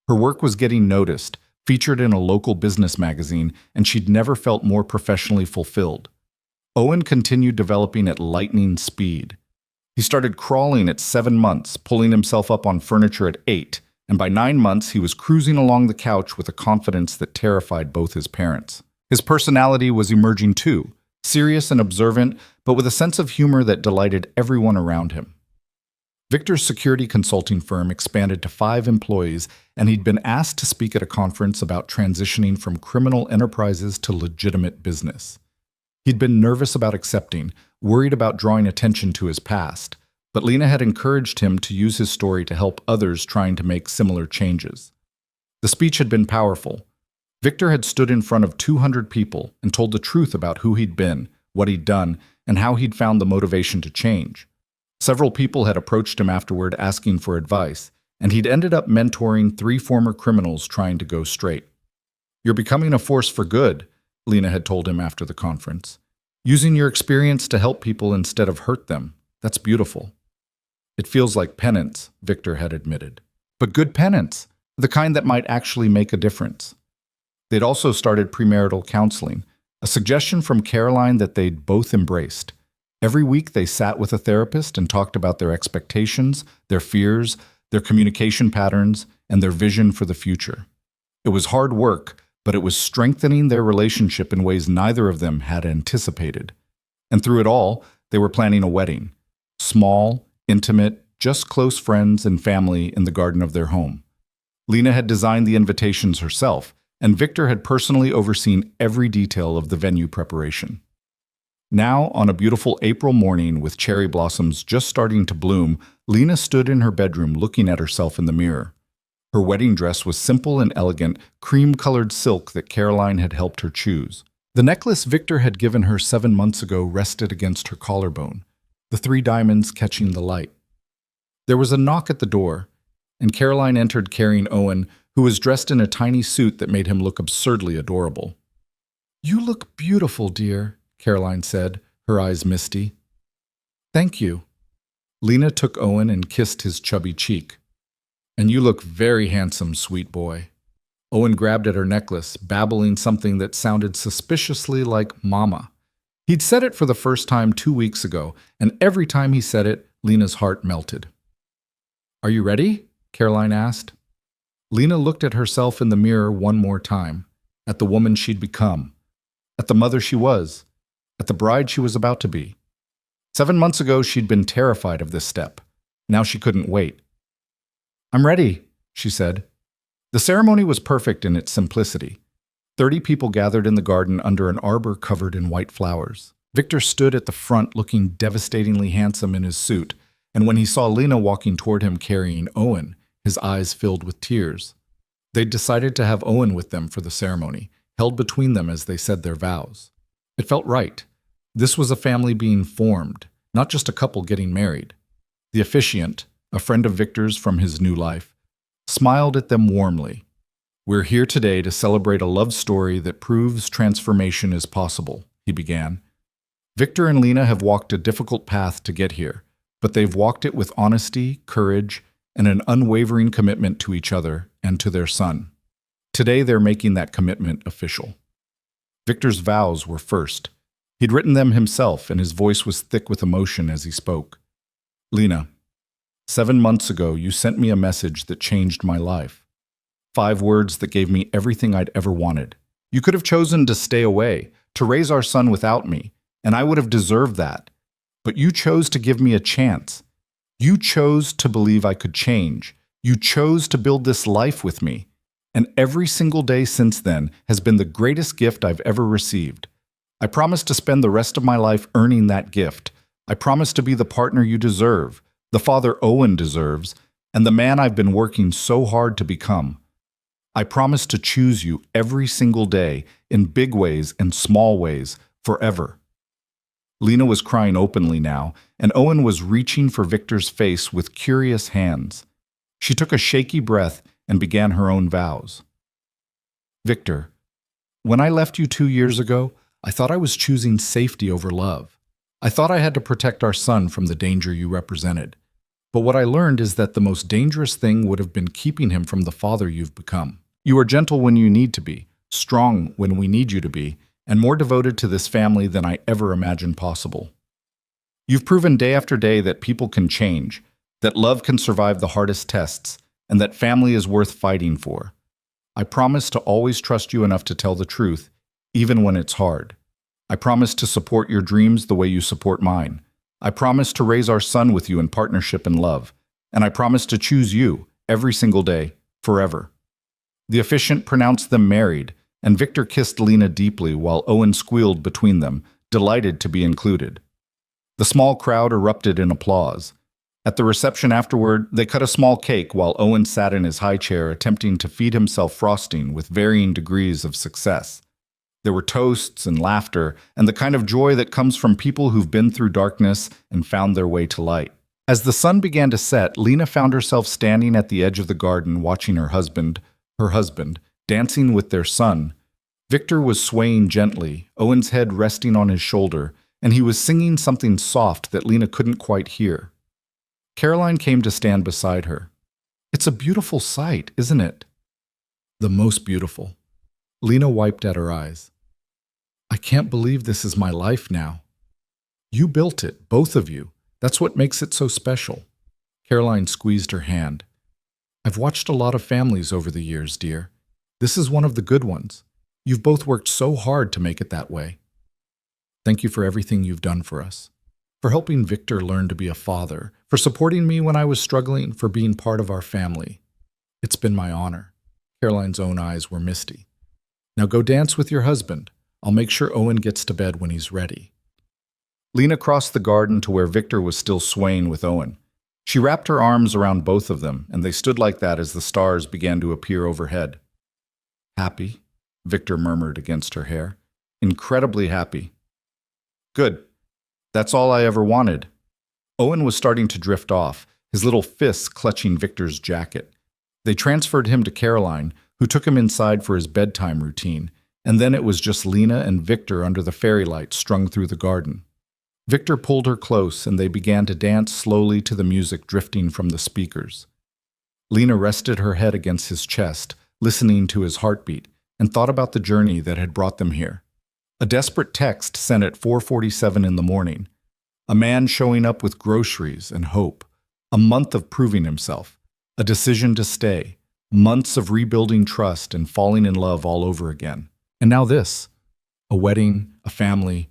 Her work was getting noticed, featured in a local business magazine, and she'd never felt more professionally fulfilled. Owen continued developing at lightning speed. He started crawling at 7 months, pulling himself up on furniture at 8, and by 9 months he was cruising along the couch with a confidence that terrified both his parents. His personality was emerging too, serious and observant, but with a sense of humor that delighted everyone around him. Victor's security consulting firm expanded to 5 employees, and he'd been asked to speak at a conference about transitioning from criminal enterprises to legitimate business. He'd been nervous about accepting, worried about drawing attention to his past, but Lena had encouraged him to use his story to help others trying to make similar changes. The speech had been powerful. Victor had stood in front of 200 people and told the truth about who he'd been, what he'd done, and how he'd found the motivation to change. Several people had approached him afterward asking for advice, and he'd ended up mentoring 3 former criminals trying to go straight. You're becoming a force for good, Lena had told him after the conference. Using your experience to help people instead of hurt them. That's beautiful. It feels like penance, Victor had admitted. But good penance, the kind that might actually make a difference. They'd also started premarital counseling, a suggestion from Caroline that they'd both embraced. Every week they sat with a therapist and talked about their expectations, their fears, their communication patterns, and their vision for the future. It was hard work, but it was strengthening their relationship in ways neither of them had anticipated. And through it all, they were planning a wedding. Small, intimate, just close friends and family in the garden of their home. Lena had designed the invitations herself, and Victor had personally overseen every detail of the venue preparation. Now, on a beautiful April morning with cherry blossoms just starting to bloom, Lena stood in her bedroom looking at herself in the mirror. Her wedding dress was simple and elegant, cream-colored silk that Caroline had helped her choose. The necklace Victor had given her 7 months ago rested against her collarbone, the 3 diamonds catching the light. There was a knock at the door, and Caroline entered carrying Owen, who was dressed in a tiny suit that made him look absurdly adorable. "You look beautiful, dear," Caroline said, her eyes misty. "Thank you." Lena took Owen and kissed his chubby cheek. "And you look very handsome, sweet boy." Owen grabbed at her necklace, babbling something that sounded suspiciously like mama. He'd said it for the first time 2 weeks ago, and every time he said it, Lena's heart melted. "Are you ready?" Caroline asked. Lena looked at herself in the mirror one more time, at the woman she'd become, at the mother she was, at the bride she was about to be. 7 months ago, she'd been terrified of this step. Now she couldn't wait. "I'm ready," she said. The ceremony was perfect in its simplicity. 30 people gathered in the garden under an arbor covered in white flowers. Victor stood at the front looking devastatingly handsome in his suit, and when he saw Lena walking toward him carrying Owen, his eyes filled with tears. They'd decided to have Owen with them for the ceremony, held between them as they said their vows. It felt right. This was a family being formed, not just a couple getting married. The officiant, a friend of Victor's from his new life, smiled at them warmly. "We're here today to celebrate a love story that proves transformation is possible," he began. "Victor and Lena have walked a difficult path to get here, but they've walked it with honesty, courage, and an unwavering commitment to each other and to their son. Today they're making that commitment official." Victor's vows were first. He'd written them himself, and his voice was thick with emotion as he spoke. "Lena, 7 months ago you sent me a message that changed my life. 5 words that gave me everything I'd ever wanted. You could have chosen to stay away, to raise our son without me, and I would have deserved that. But you chose to give me a chance. You chose to believe I could change. You chose to build this life with me. And every single day since then has been the greatest gift I've ever received. I promise to spend the rest of my life earning that gift. I promise to be the partner you deserve, the father Owen deserves, and the man I've been working so hard to become. I promise to choose you every single day, in big ways and small ways, forever." Lena was crying openly now, and Owen was reaching for Victor's face with curious hands. She took a shaky breath and began her own vows. "Victor, when I left you 2 years ago, I thought I was choosing safety over love. I thought I had to protect our son from the danger you represented. But what I learned is that the most dangerous thing would have been keeping him from the father you've become. You are gentle when you need to be, strong when we need you to be, and more devoted to this family than I ever imagined possible. You've proven day after day that people can change, that love can survive the hardest tests, and that family is worth fighting for. I promise to always trust you enough to tell the truth, even when it's hard. I promise to support your dreams the way you support mine. I promise to raise our son with you in partnership and love. And I promise to choose you every single day, forever." The officiant pronounced them married, and Victor kissed Lena deeply while Owen squealed between them, delighted to be included. The small crowd erupted in applause. At the reception afterward, they cut a small cake while Owen sat in his high chair attempting to feed himself frosting with varying degrees of success. There were toasts and laughter, and the kind of joy that comes from people who've been through darkness and found their way to light. As the sun began to set, Lena found herself standing at the edge of the garden watching her husband, dancing with their son. Victor was swaying gently, Owen's head resting on his shoulder, and he was singing something soft that Lena couldn't quite hear. Caroline came to stand beside her. "It's a beautiful sight, isn't it?" "The most beautiful." Lena wiped at her eyes. "I can't believe this is my life now." You built it, both of you. That's what makes it so special. Caroline squeezed her hand. I've watched a lot of families over the years, dear. This is one of the good ones. You've both worked so hard to make it that way. Thank you for everything you've done for us. For helping Victor learn to be a father, for supporting me when I was struggling, for being part of our family. It's been my honor. Caroline's own eyes were misty. Now go dance with your husband. I'll make sure Owen gets to bed when he's ready. Lena crossed the garden to where Victor was still swaying with Owen. She wrapped her arms around both of them, and they stood like that as the stars began to appear overhead. Happy, Victor murmured against her hair. Incredibly happy. Good. That's all I ever wanted. Owen was starting to drift off, his little fists clutching Victor's jacket. They transferred him to Caroline, who took him inside for his bedtime routine, and then it was just Lena and Victor under the fairy lights strung through the garden. Victor pulled her close, and they began to dance slowly to the music drifting from the speakers. Lena rested her head against his chest, listening to his heartbeat, and thought about the journey that had brought them here. A desperate text sent at 4:47 in the morning. A man showing up with groceries and hope. A month of proving himself. A decision to stay. Months of rebuilding trust and falling in love all over again. And now this. A wedding, a family,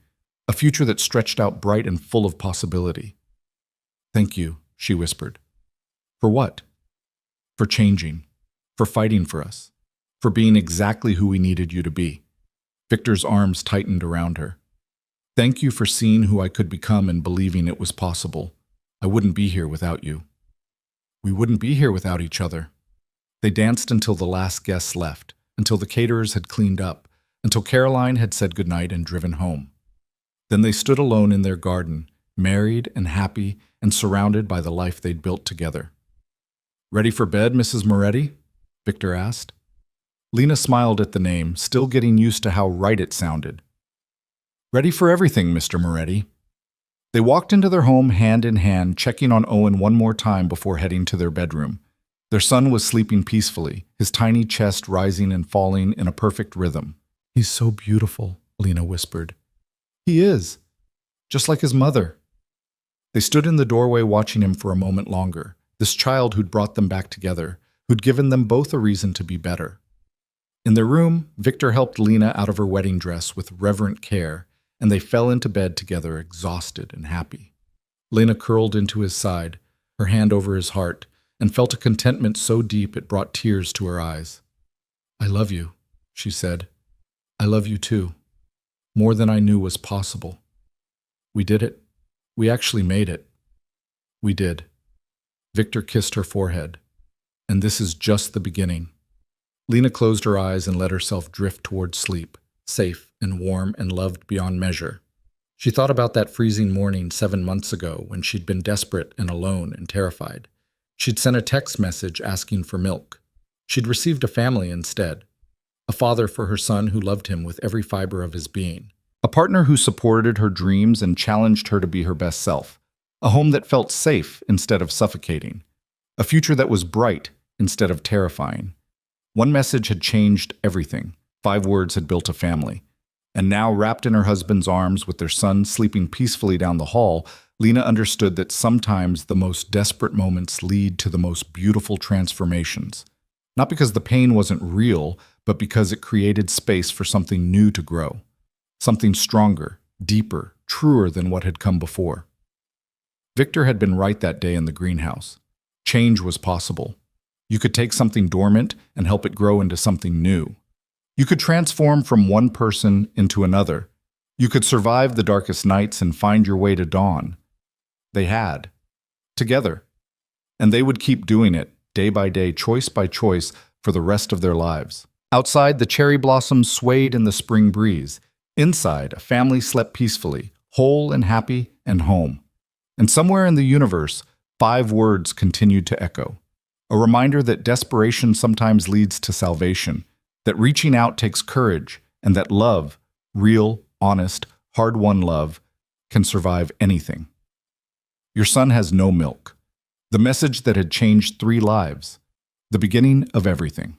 a future that stretched out bright and full of possibility. Thank you, she whispered. For what? For changing. For fighting for us. For being exactly who we needed you to be. Victor's arms tightened around her. Thank you for seeing who I could become and believing it was possible. I wouldn't be here without you. We wouldn't be here without each other. They danced until the last guests left, until the caterers had cleaned up, until Caroline had said goodnight and driven home. Then they stood alone in their garden, married and happy and surrounded by the life they'd built together. Ready for bed, Mrs. Moretti? Victor asked. Lena smiled at the name, still getting used to how right it sounded. Ready for everything, Mr. Moretti. They walked into their home hand in hand, checking on Owen one more time before heading to their bedroom. Their son was sleeping peacefully, his tiny chest rising and falling in a perfect rhythm. He's so beautiful, Lena whispered. He is, just like his mother. They stood in the doorway watching him for a moment longer, this child who'd brought them back together, who'd given them both a reason to be better. In their room, Victor helped Lena out of her wedding dress with reverent care, and they fell into bed together, exhausted and happy. Lena curled into his side, her hand over his heart, and felt a contentment so deep it brought tears to her eyes. I love you, she said. I love you too. More than I knew was possible. We did it. We actually made it. We did. Victor kissed her forehead. And this is just the beginning. Lena closed her eyes and let herself drift towards sleep, safe and warm and loved beyond measure. She thought about that freezing morning 7 months ago when she'd been desperate and alone and terrified. She'd sent a text message asking for milk. She'd received a family instead. A father for her son who loved him with every fiber of his being. A partner who supported her dreams and challenged her to be her best self. A home that felt safe instead of suffocating. A future that was bright instead of terrifying. One message had changed everything. 5 words had built a family. And now, wrapped in her husband's arms with their son sleeping peacefully down the hall, Lena understood that sometimes the most desperate moments lead to the most beautiful transformations. Not because the pain wasn't real, but because it created space for something new to grow. Something stronger, deeper, truer than what had come before. Victor had been right that day in the greenhouse. Change was possible. You could take something dormant and help it grow into something new. You could transform from one person into another. You could survive the darkest nights and find your way to dawn. They had. Together. And they would keep doing it, day by day, choice by choice, for the rest of their lives. Outside, the cherry blossoms swayed in the spring breeze. Inside, a family slept peacefully, whole and happy and home. And somewhere in the universe, 5 words continued to echo. A reminder that desperation sometimes leads to salvation, that reaching out takes courage, and that love, real, honest, hard-won love, can survive anything. Your son has no milk. The message that had changed 3 lives. The beginning of everything.